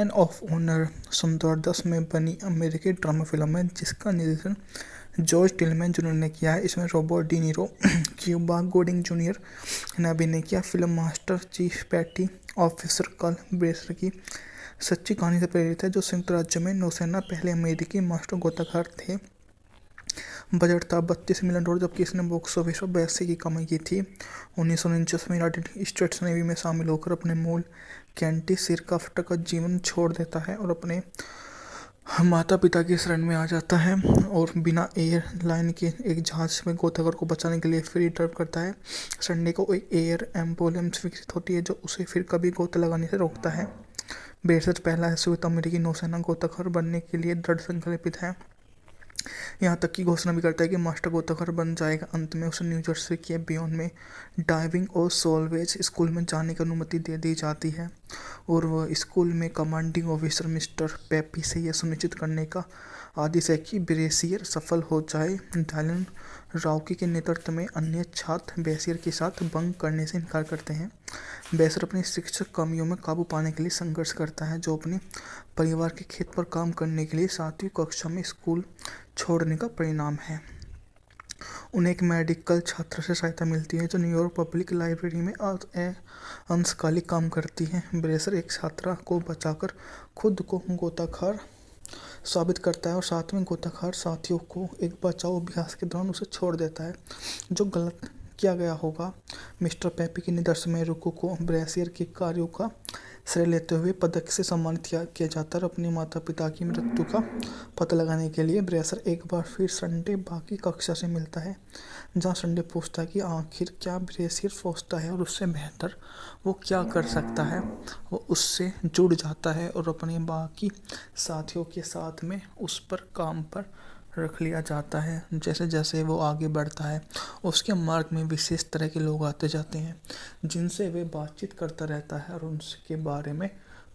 Man of honour सन 2010 में बनी अमेरिकी ड्रामा फिल्म है जिसका निर्देशन जॉर्ज टिलमैन जूनियर ने किया है। इसमें Robert De Niro, Cuba Gooding Junior ने अभिनय किया। Film master chief petty officer Carl Brashear की सच्ची कहानी से प्रेरित है, जो संयुक्त राज्य में नौसेना पहले अमेरिकी मास्टर गोताखोर थे। बजट था $32 मिलियन, जबकि इसने बॉक्स ऑफिस पर 82 की कमाई की थी। 1949 में यूनाइटेड स्टेट्स नेवी में शामिल होकर अपने मूल कैंटी सिरकाफ्ट का जीवन छोड़ देता है और अपने माता पिता की शरण में आ जाता है और बिना एयरलाइन के एक जहाज में गोताखोर को बचाने के लिए फ्री ड्राइव करता है। संडे को एक एयर एम्बुलेंस विकसित होती है जो उसे फिर कभी गोता लगाने से रोकता है। बेशक पहला श्वेत अमेरिकी नौसेना गोताखोर बनने के लिए दृढ़ संकल्पित है, यहाँ तक की घोषणा भी करता है कि मास्टर गोताखोर बन जाएगा। अंत में उसे न्यू जर्सी के बियॉन में डाइविंग और सोलवेज स्कूल में जाने की अनुमति दे दी जाती है और वह स्कूल में कमांडिंग ऑफिसर मिस्टर पेपी से यह सुनिश्चित करने का आदेश है कि ब्रेसियर सफल हो जाए। डायलन रॉकी के नेतृत्व में अन्य छात्र ब्रेसियर के साथ बंक करने से इनकार करते हैं। ब्रेसियर अपनी शिक्षक कमियों में काबू पाने के लिए संघर्ष करता है, जो अपने परिवार के खेत पर काम करने के लिए 7वीं कक्षा में स्कूल छोड़ने का परिणाम है। उन्हें एक मेडिकल छात्र से सहायता मिलती है जो न्यूयॉर्क पब्लिक लाइब्रेरी में अंशकालिक काम करती है। ब्रेसर एक छात्रा को बचाकर खुद को गोताखोर साबित करता है और साथ में गोताखोर साथियों को एक बचाव अभ्यास के दौरान उसे छोड़ देता है जो गलत किया गया होगा। मिस्टर पेपी के निर्देशन में रुको को ब्रेसियर के कार्यों का श्रेय लेते हुए पदक से सम्मानित किया जाता है और अपने माता पिता की मृत्यु का पता लगाने के लिए ब्रेसर एक बार फिर संडे बाकी कक्षा से मिलता है, जहां संडे पूछता है कि आखिर क्या ब्रेसियर सोचता है और उससे बेहतर वो क्या कर सकता है। वो उससे जुड़ जाता है और अपने बाकी साथियों के साथ में उस पर काम पर रख लिया जाता है। जैसे जैसे वो आगे बढ़ता है उसके मार्ग में विशेष तरह के लोग आते जाते हैं जिनसे वे बातचीत करता रहता है और उनके बारे में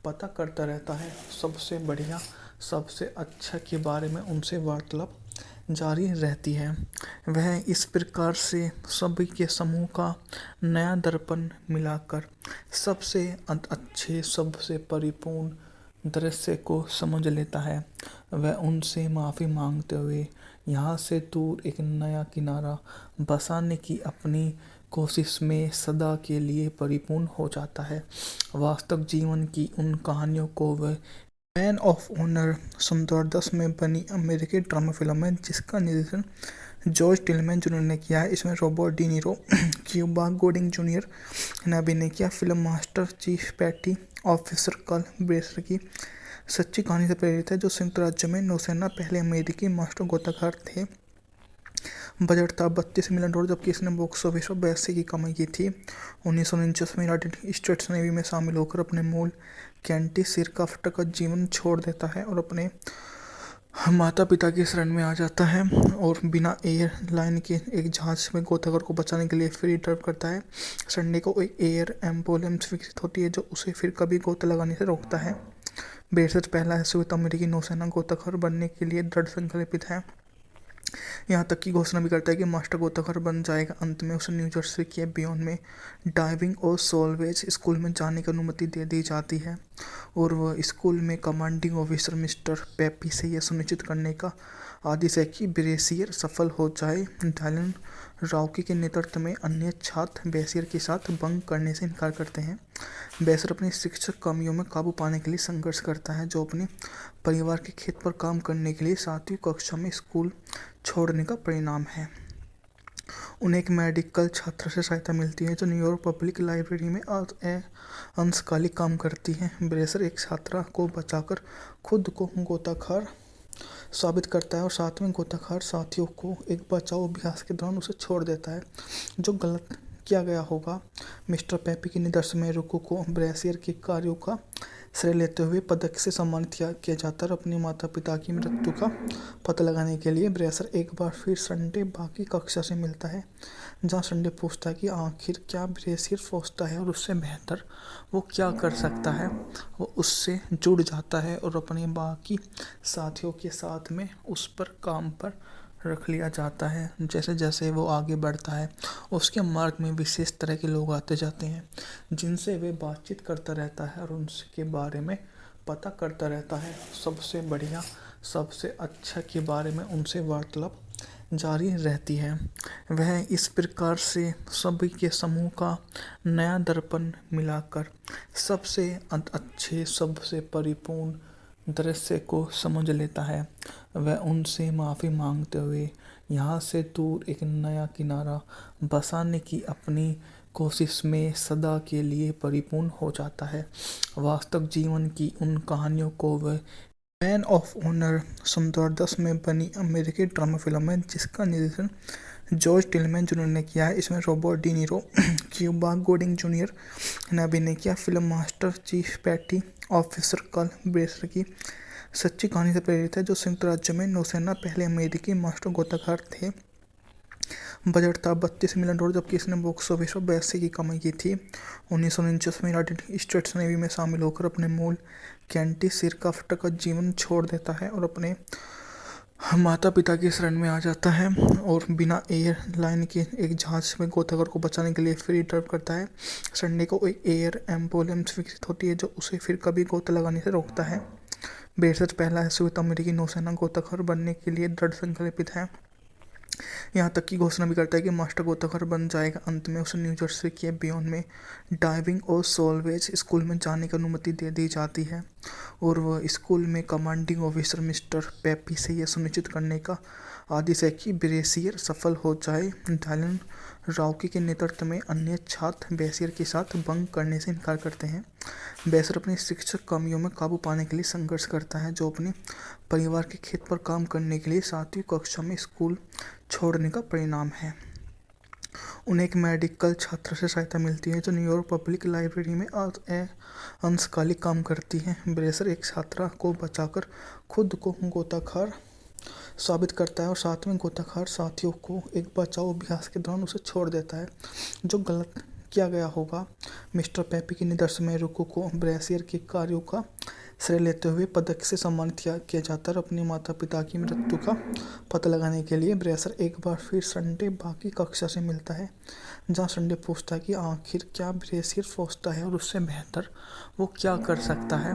पता करता रहता है। सबसे बढ़िया सबसे अच्छा के बारे में उनसे वार्तालाप जारी रहती है। वह इस प्रकार से सभी के समूह का नया दर्पण मिलाकर सबसे अच्छे सबसे परिपूर्ण दृश्य को समझ लेता है। वह उनसे माफ़ी मांगते हुए यहाँ से दूर एक नया किनारा बसाने की अपनी कोशिश में सदा के लिए परिपूर्ण हो जाता है। वास्तव जीवन की उन कहानियों को वह मैन ऑफ ऑनर सन 2010 में बनी अमेरिकी ड्रामा फिल्म है जिसका निर्देशन जॉर्ज टिलमैन जूनियर ने किया है। इसमें Robert De Niro, Cuba Gooding Junior ने अभिनय किया। Film master chief petty officer Carl Brashear की सच्ची कहानी से प्रेरित है, जो संयुक्त राज्य में नौसेना पहले अमेरिकी मास्टर गोताखोर थे। बजट था $32 मिलियन, जबकि इसने बॉक्स ऑफिस पर 82 की कमाई की थी। 1949 में यूनाइटेड स्टेट्स नेवी में शामिल होकर अपने मूल कैंटी सिरकाफ्ट का जीवन छोड़ देता है और अपने माता पिता की शरण में आ जाता है और बिना एयरलाइन के एक जहाज में गोताखोर को बचाने के लिए फ्री ड्राइव करता है। संडे को एक एयर एम्बुलेंस विकसित होती है जो उसे फिर कभी गोता लगाने से रोकता है। बेशक पहला श्वेत अमेरिकी नौसेना गोताखोर बनने के लिए दृढ़ संकल्पित है, यहाँ तक की घोषणा भी करता है कि मास्टर गोताखोर बन जाएगा। अंत में उसे न्यू जर्सी के बियॉन में डाइविंग और सोलवेज स्कूल में जाने की अनुमति दे दी जाती है और वह स्कूल में कमांडिंग ऑफिसर मिस्टर पेपी से यह सुनिश्चित करने का आदेश है कि ब्रेसियर सफल हो जाए। डायलन रॉकी के नेतृत्व में अन्य छात्र ब्रेसियर के साथ बंक करने से इनकार करते हैं। ब्रेसियर अपनी शिक्षक कमियों में काबू पाने के लिए संघर्ष करता है, जो अपने परिवार के खेत पर काम करने के लिए 7वीं कक्षा में स्कूल छोड़ने का परिणाम है। उन्हें एक मेडिकल छात्र से सहायता मिलती है जो न्यूयॉर्क पब्लिक लाइब्रेरी में अंशकालिक काम करती है। ब्रेसर एक छात्रा को बचाकर खुद को गोताखोर साबित करता है और साथ में गोताखोर साथियों को एक बचाव अभ्यास के दौरान उसे छोड़ देता है जो गलत किया गया होगा। मिस्टर पेपी के निर्देशन में रुको को ब्रेसियर के कार्यों का श्रेय लेते हुए पदक से सम्मानित किया जाता है और अपने माता पिता की मृत्यु का पता लगाने के लिए ब्रेसर एक बार फिर संडे बाकी कक्षा से मिलता है, जहां संडे पूछता है कि आखिर क्या ब्रेसियर सोचता है और उससे बेहतर वो क्या कर सकता है। वो उससे जुड़ जाता है और अपने बाकी साथियों के साथ में उस पर काम पर रख लिया जाता है। जैसे जैसे वो आगे बढ़ता है उसके मार्ग में विशेष तरह के लोग आते जाते हैं जिनसे वे बातचीत करता रहता है और उनके बारे में पता करता रहता है। सबसे बढ़िया, सबसे अच्छा के बारे में उनसे वार्तालाप जारी रहती है। वह इस प्रकार से सभी के समूह का नया दर्पण मिलाकर सबसे अच्छे, सबसे परिपूर्ण दृश्य को समझ लेता है। वह उनसे माफ़ी मांगते हुए यहाँ से दूर एक नया किनारा बसाने की अपनी कोशिश में सदा के लिए परिपूर्ण हो जाता है। वास्तविक जीवन की उन कहानियों को वह मैन ऑफ ऑनर 2010 में बनी अमेरिकी ड्रामा फिल्म है, जिसका निर्देशन जॉर्ज टिलमैन जूनियर ने किया है। इसमें Robert De Niro, Cuba Gooding Junior ने अभिनय किया। Film master chief petty officer Carl Brashear की सच्ची कहानी से प्रेरित है, जो संयुक्त राज्य में नौसेना पहले अमेरिकी मास्टर गोताखोर थे। बजट था $32 मिलियन, जबकि इसने बॉक्स ऑफिस पर 82 की कमाई की थी। 1949 में यूनाइटेड स्टेट्स नेवी में शामिल होकर अपने मूल कैंटी सिरकाफ्ट का जीवन छोड़ देता है और अपने माता पिता की शरण में आ जाता है और बिना एयरलाइन के एक जहाज में गोताखोर को बचाने के लिए फ्री ड्राइव करता है। संडे को एक एयर एम्बुलेंस विकसित होती है जो उसे फिर कभी गोता लगाने से रोकता है। बेशक पहला ऐसे अमेरिकी नौसेना गोताखोर बनने के लिए दृढ़ संकल्पित है, यहाँ तक कि घोषणा भी करता है कि मास्टर गोताखोर बन जाएगा। अंत में उसे न्यू जर्सी के बियॉन में डाइविंग और सोलवेज स्कूल में जाने की अनुमति दे दी जाती है और वह स्कूल में कमांडिंग ऑफिसर मिस्टर पेपी से यह सुनिश्चित करने का आदेश है कि ब्रेसियर सफल हो जाए। डायलन राउकी के नेतृत्व में अन्य छात्र ब्रेसियर के साथ बंक करने से इनकार करते हैं। ब्रेसियर अपनी शिक्षक कमियों में काबू पाने के लिए संघर्ष करता है, जो अपने परिवार के खेत पर काम करने के लिए 7वीं कक्षा में स्कूल छोड़ने का परिणाम है। उन्हें एक मेडिकल छात्र से सहायता मिलती है जो न्यूयॉर्क पब्लिक लाइब्रेरी में अंशकालिक काम करती है। ब्रेसर एक छात्रा को बचाकर खुद को गोताखोर साबित करता है और साथ में गोताखोर साथियों को एक बचाव अभ्यास के दौरान उसे छोड़ देता है जो गलत किया गया होगा। मिस्टर पेपी के निर्देशन में रुको को ब्रेसियर के कार्यों का श्रेय लेते हुए पदक से सम्मानित किया जाता है और अपने माता पिता की मृत्यु का पता लगाने के लिए ब्रेसर एक बार फिर संडे बाकी कक्षा से मिलता है, जहां संडे पूछता है कि आखिर क्या ब्रेसियर सोचता है और उससे बेहतर वो क्या कर सकता है।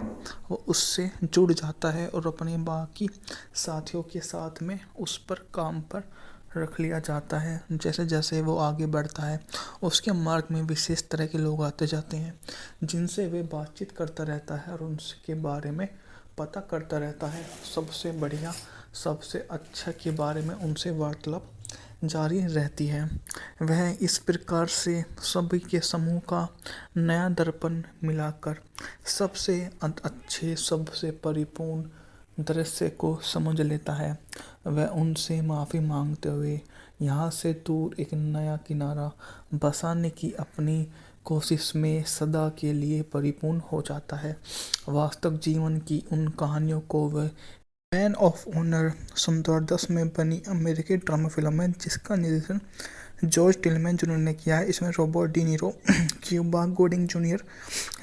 वो उससे जुड़ जाता है और अपने बाकी साथियों के साथ में उस पर काम पर रख लिया जाता है। जैसे जैसे वो आगे बढ़ता है उसके मार्ग में विशेष तरह के लोग आते जाते हैं जिनसे वे बातचीत करता रहता है और उनके बारे में पता करता रहता है। सबसे बढ़िया, सबसे अच्छा के बारे में उनसे वार्तालाप जारी रहती है। वह इस प्रकार से सभी के समूह का नया दर्पण मिलाकर सबसे अच्छे, सबसे परिपूर्ण दृश्य को समझ लेता है। वह उनसे माफ़ी मांगते हुए यहाँ से दूर एक नया किनारा बसाने की अपनी कोशिश में सदा के लिए परिपूर्ण हो जाता है। वास्तविक जीवन की उन कहानियों को वह मैन ऑफ ऑनर 2010 में बनी अमेरिकी ड्रामा फिल्म है, जिसका निर्देशन जॉर्ज टिलमैन जूनियर ने किया है। इसमें Robert De Niro, Cuba Gooding Junior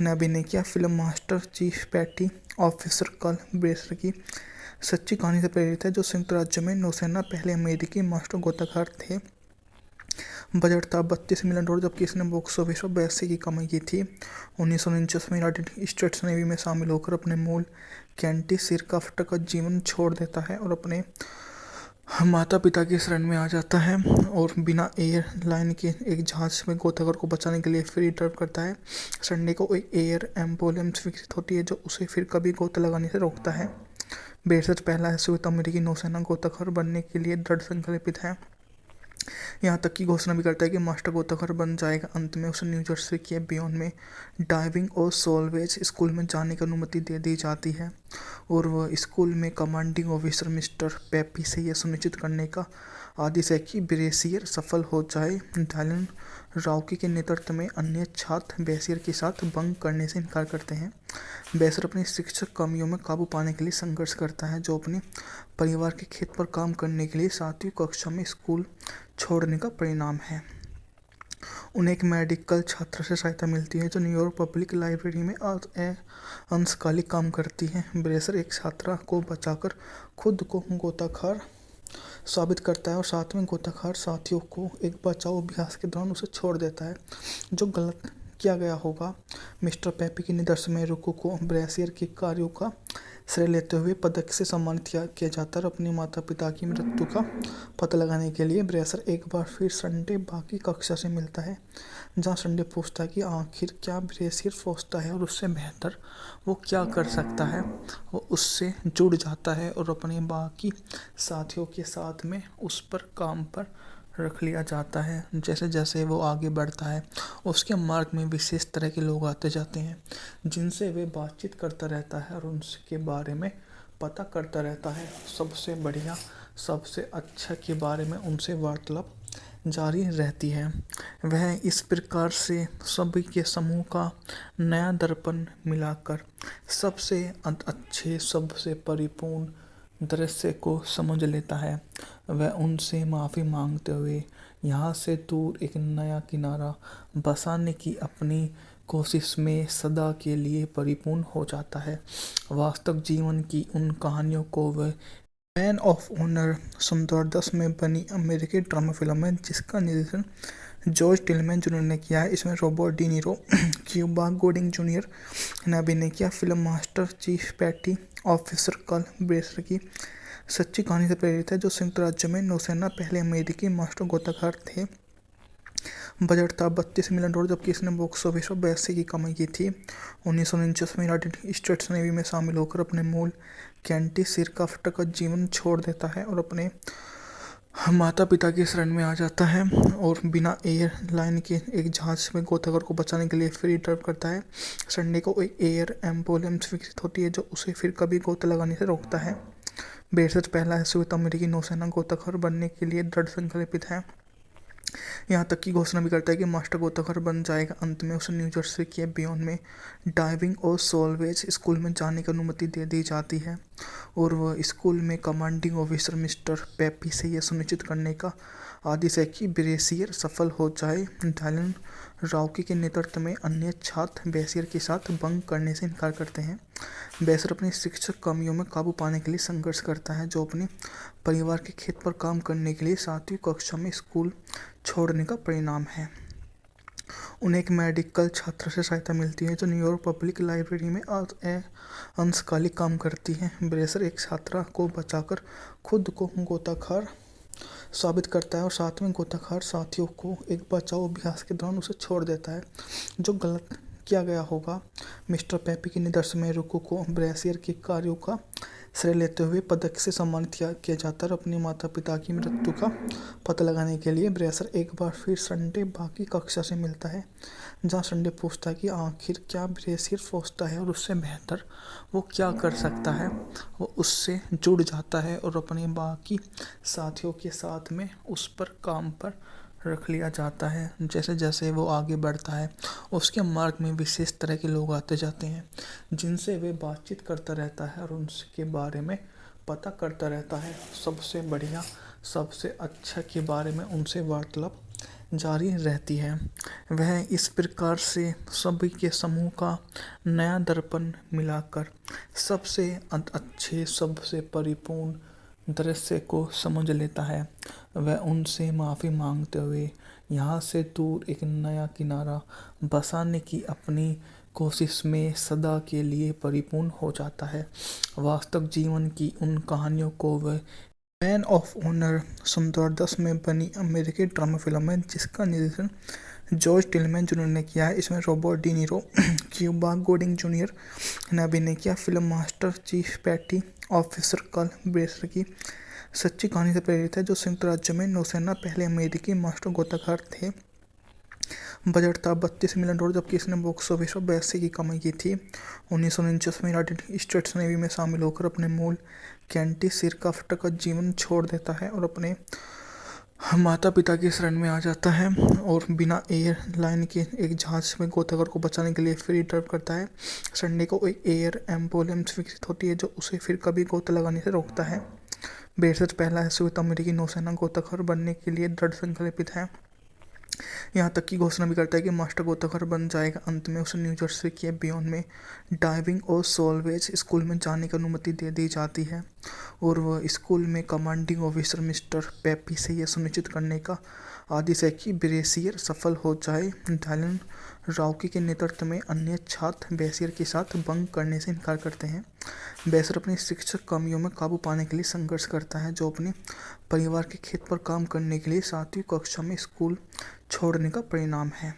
ने अभिनय किया। Film master chief petty officer Carl Brashear की सच्ची कहानी से प्रेरित है, जो संयुक्त राज्य में नौसेना पहले अमेरिकी मास्टर गोताखोर थे। बजट था $32 मिलियन, जबकि इसने बॉक्स ऑफिस पर 82 की कमाई की थी। 1949 में यूनाइटेड स्टेट्स नेवी में शामिल होकर अपने मूल कैंटी सिरकाफ्ट का जीवन छोड़ देता है और अपने माता पिता की शरण में आ जाता है और बिना एयरलाइन के एक जहाज में गोताखोर को बचाने के लिए फ्री ड्राइव करता है। संडे को एक एयर एम्बुलेंस विकसित होती है जो उसे फिर कभी गोता लगाने से रोकता है। बेशक पहला ऐसे अमेरिकी नौसेना गोताखोर बनने के लिए दृढ़ संकल्पित है, यहाँ तक कि घोषणा भी करता है कि मास्टर गोताखोर बन जाएगा। अंत में उसे न्यू जर्सी के बियॉन में डाइविंग और सोलवेज स्कूल में जाने की अनुमति दे दी जाती है और वह स्कूल में कमांडिंग ऑफिसर मिस्टर पेपी से यह सुनिश्चित करने का आदेश है कि ब्रेसियर सफल हो जाए। डायलन राउकी के नेतृत्व में अन्य छात्र ब्रेसियर के साथ बंक करने से इनकार करते हैं। ब्रेसियर अपनी शिक्षक कमियों में काबू पाने के लिए संघर्ष करता है, जो अपने परिवार के खेत पर काम करने के लिए 7वीं कक्षा में स्कूल छोड़ने का परिणाम है। उन्हें एक मेडिकल छात्र से सहायता मिलती है जो न्यूयॉर्क पब्लिक लाइब्रेरी में अंशकालिक काम करती है। ब्रेसर एक छात्रा को बचाकर खुद को गोताखोर साबित करता है और साथ में गोताखोर साथियों को एक बचाव अभ्यास के दौरान उसे छोड़ देता है जो गलत किया गया होगा। मिस्टर पेपी के निर्देशन में रुको को ब्रेशियर के कार्यों का श्रेय लेते हुए पदक से सम्मानित किया जाता है और अपने माता पिता की मृत्यु का पता लगाने के लिए ब्रेशियर एक बार फिर संडे बाकी कक्षा से मिलता है, जहां संडे पूछता है कि आखिर क्या ब्रेशियर सोचता है और उससे बेहतर वो क्या कर सकता है। वो उससे जुड़ जाता है और अपने बाकी साथियों के साथ में उस पर काम पर रख लिया जाता है। जैसे जैसे वो आगे बढ़ता है उसके मार्ग में विशेष तरह के लोग आते जाते हैं जिनसे वे बातचीत करता रहता है और उनके बारे में पता करता रहता है। सबसे बढ़िया सबसे अच्छा के बारे में उनसे वार्तालाप जारी रहती है। वह इस प्रकार से सभी के समूह का नया दर्पण मिलाकर सबसे अच्छे सबसे परिपूर्ण दृश्य को समझ लेता है। वह उनसे माफ़ी मांगते हुए यहाँ से दूर एक नया किनारा बसाने की अपनी कोशिश में सदा के लिए परिपूर्ण हो जाता है। वास्तविक जीवन की उन कहानियों को वह मैन ऑफ ऑनर 2010 में बनी अमेरिकी ड्रामा फिल्म है जिसका निर्देशन जॉर्ज टिलमैन जूनियर ने किया है। इसमें Robert De Niro, Cuba Gooding Junior ने अभिनय किया। Film master chief petty officer Carl Brashear की सच्ची कहानी से प्रेरित है, जो संयुक्त राज्य में नौसेना पहले अमेरिकी मास्टर गोताखोर थे। बजट था $32 मिलियन, जबकि इसने बॉक्स ऑफिस पर 82 की कमाई की थी। 1949 में यूनाइटेड स्टेट्स नेवी में शामिल होकर अपने मूल कैंटी सिरकाफ्ट का जीवन छोड़ देता है और अपने माता पिता की शरण में आ जाता है और बिना एयरलाइन के एक जहाज में गोताखोर को बचाने के लिए फ्री ड्राइव करता है। संडे को एक एयर एम्बुलेंस विकसित होती है जो उसे फिर कभी गोता लगाने से रोकता है। ब्रेशियर पहला श्वेत अमेरिकी नौसेना गोताखोर बनने के लिए दृढ़ संकल्पित है, यहाँ तक की घोषणा भी करता है कि मास्टर गोताखोर बन जाएगा। अंत में उसे न्यू जर्सी के बियॉन में डाइविंग और सोलवेज स्कूल में जाने की अनुमति दे दी जाती है और वह स्कूल में कमांडिंग ऑफिसर मिस्टर पेपी से यह सुनिश्चित करने का आदेश है कि ब्रेशियर सफल हो जाए। डायलन रॉकी के नेतृत्व में अन्य छात्र ब्रेशियर के साथ बंक करने से इनकार करते हैं। ब्रेशियर अपनी शिक्षक कमियों में काबू पाने के लिए संघर्ष करता है, जो अपने परिवार के खेत पर काम करने के लिए 7वीं कक्षा में स्कूल छोड़ने का परिणाम है। उन्हें एक मेडिकल छात्र से सहायता मिलती है जो न्यूयॉर्क पब्लिक लाइब्रेरी में अंशकालिक काम करती है। ब्रेशियर एक छात्रा को बचाकर खुद को गोताखोर साबित करता है और साथ में गोताखोर साथियों को एक बचाव अभ्यास के दौरान उसे छोड़ देता है, जो गलत किया गया होगा। मिस्टर पेपी के निर्देशन में रुको को ब्रेशियर के कार्यों का श्रेय लेते हुए पदक से सम्मानित किया जाता है और अपने माता पिता की मृत्यु का पता लगाने के लिए ब्रेशियर एक बार फिर संडे बाकी कक्षा से मिलता है, जहां संडे पूछता है कि आखिर क्या ब्रेशियर सोचता है और उससे बेहतर वो क्या कर सकता है। वो उससे जुड़ जाता है और अपने बाकी साथियों के साथ में उस पर काम पर रख लिया जाता है। जैसे जैसे वो आगे बढ़ता है उसके मार्ग में विशेष तरह के लोग आते जाते हैं जिनसे वे बातचीत करता रहता है और उनके बारे में पता करता रहता है। सबसे बढ़िया सबसे अच्छा के बारे में उनसे वार्तालाप जारी रहती है। वह इस प्रकार से सभी के समूह का नया दर्पण मिलाकर सबसे अच्छे सबसे परिपूर्ण दृश्य को समझ लेता है। वह उनसे माफ़ी मांगते हुए यहाँ से दूर एक नया किनारा बसाने की अपनी कोशिश में सदा के लिए परिपूर्ण हो जाता है। वास्तविक जीवन की उन कहानियों को वह मैन ऑफ ऑनर 2010 में बनी अमेरिकी ड्रामा फिल्म है जिसका निर्देशन जॉर्ज टिलमैन जूनियर ने किया है। इसमें Robert De Niro, Cuba Gooding Junior ने अभिनय किया। Film master chief petty officer Carl Brashear की सच्ची कहानी से प्रेरित है, जो संयुक्त राज्य में नौसेना पहले अमेरिकी मास्टर गोताखोर थे। बजट था $32 मिलियन, जबकि इसने बॉक्स ऑफिस पर 82 की कमाई की थी। 1949 में यूनाइटेड स्टेट्स नेवी में शामिल होकर अपने मूल कैंटी सिरकाफ्ट का जीवन छोड़ देता है और अपने माता पिता की शरण में आ जाता है और बिना एयरलाइन के एक जहाज में गोताखोर को बचाने के लिए फ्री ड्राइव करता है। संडे को एक एयर एम्बुलेंस विकसित होती है जो उसे फिर कभी गोता लगाने से रोकता है। ब्रेशियर पहला श्वेत अमेरिकी नौसेना गोताखोर बनने के लिए दृढ़ संकल्पित है, यहाँ तक की घोषणा भी करता है कि मास्टर गोताखोर बन जाएगा। अंत में उसे न्यू जर्सी के बियॉन में डाइविंग और सोलवेज स्कूल में जाने की अनुमति दे दी जाती है और वह स्कूल में कमांडिंग ऑफिसर मिस्टर पेपी से यह सुनिश्चित करने का आदि से कि ब्रेसियर सफल हो जाए। डायलन राउकी के नेतृत्व में अन्य छात्र ब्रेसियर के साथ बंक करने से इनकार करते हैं। ब्रेसियर अपनी शिक्षक कमियों में काबू पाने के लिए संघर्ष करता है, जो अपने परिवार के खेत पर काम करने के लिए 7वीं कक्षा में स्कूल छोड़ने का परिणाम है।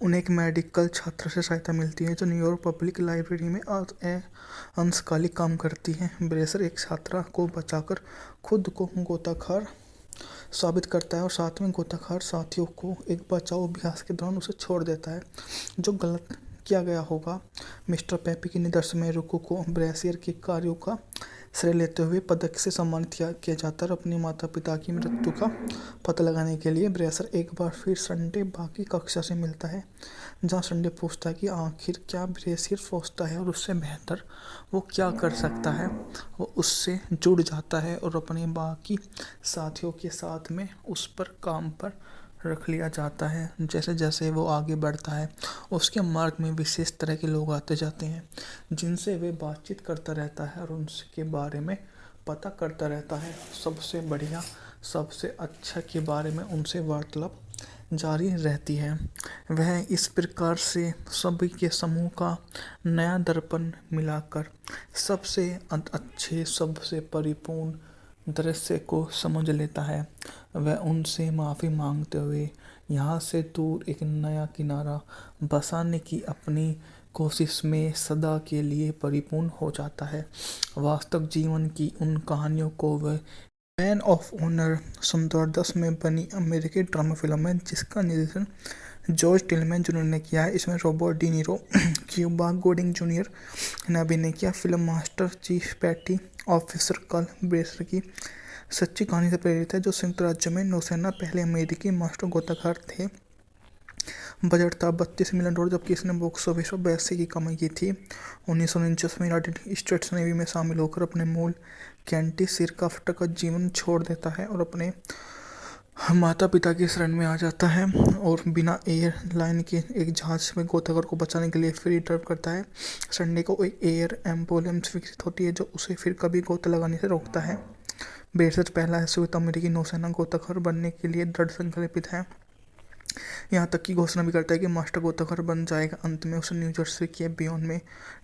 उन्हें एक मेडिकल छात्र से सहायता मिलती है, जो न्यूयॉर्क पब्लिक लाइब्रेरी में अंशकालिक काम करती है। ब्रेसियर एक छात्रा को बचाकर खुद को गोताखोर साबित करता है और साथ में गोताखोर साथियों को एक बचाव अभ्यास के दौरान उसे छोड़ देता है, जो गलत किया गया होगा। मिस्टर पेपी के निर्देशन में रुको को ब्रेसियर के कार्यों का श्रेय लेते हुए पदक से सम्मानित किया जाता है और अपने माता पिता की मृत्यु का पता लगाने के लिए ब्रेसियर एक बार फिर संडे बाकी कक्षा से मिलता है, जहां संडे पूछता है कि आखिर क्या ब्रेसियर सोचता है और उससे बेहतर वो क्या कर सकता है। वो उससे जुड़ जाता है और अपने बाकी साथियों के साथ में उस पर काम पर रख लिया जाता है। जैसे जैसे वो आगे बढ़ता है, उसके मार्ग में विशेष तरह के लोग आते जाते हैं, जिनसे वे बातचीत करता रहता है और उनके बारे में पता करता रहता है। सबसे बढ़िया, सबसे अच्छा के बारे में उनसे वार्तालाप जारी रहती है। वह इस प्रकार से सभी के समूह का नया दर्पण मिलाकर सबसे अच्छे, सबसे परिपूर्ण दृश्य को समझ लेता है। वह उनसे माफ़ी मांगते हुए यहाँ से दूर एक नया किनारा बसाने की अपनी कोशिश में सदा के लिए परिपूर्ण हो जाता है। वास्तविक जीवन की उन कहानियों को वह मैन ऑफ ऑनर 2010 में बनी अमेरिकी ड्रामा फिल्म है, जिसका निर्देशन जॉर्ज टिलमैन जूनियर ने किया है। इसमें Robert De Niro, Cuba Gooding Junior ने अभिनय किया। Film master chief petty officer Carl Brashear की सच्ची कहानी से प्रेरित है, जो संयुक्त राज्य में नौसेना पहले अमेरिकी मास्टर गोताखोर थे। बजट था $32 मिलियन, जबकि इसने बॉक्स ऑफिस पर 82 की कमाई की थी। 1949 में यूनाइटेड स्टेट्स नेवी में शामिल होकर अपने मूल कैंटी सिरकाफ्ट का जीवन छोड़ देता है और अपने माता पिता की शरण में आ जाता है और बिना एयरलाइन के एक जहाज में गोताखोर को बचाने के लिए फ्री ड्राइव करता है। संडे को एक एयर एम्बुलेंस विकसित होती है, जो उसे फिर कभी गोता लगाने से रोकता है। ब्रेसियर पहला श्वेत अमेरिकी नौसेना गोताखोर बनने के लिए दृढ़ संकल्पित है, यहाँ तक कि घोषणा भी करता है कि मास्टर गोताखोर बन जाएगा। अंत में उसे न्यू जर्सी के बियॉन में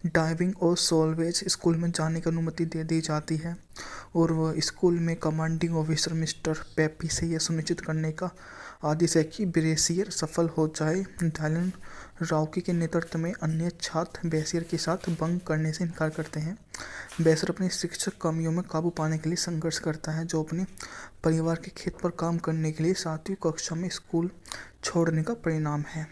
डाइविंग और सोलवेज स्कूल में जाने की अनुमति दे दी जाती है और वह स्कूल में कमांडिंग ऑफिसर मिस्टर पेपी से यह सुनिश्चित करने का आदेश है कि ब्रेसियर सफल हो जाए। डायलन राउकी के नेतृत्व में अन्य छात्र ब्रेसियर के साथ बंक करने से इनकार करते हैं। ब्रेसियर अपनी शिक्षक कमियों में काबू पाने के लिए संघर्ष करता है, जो अपने परिवार के खेत पर काम करने के लिए 7वीं कक्षा में स्कूल छोड़ने का परिणाम है।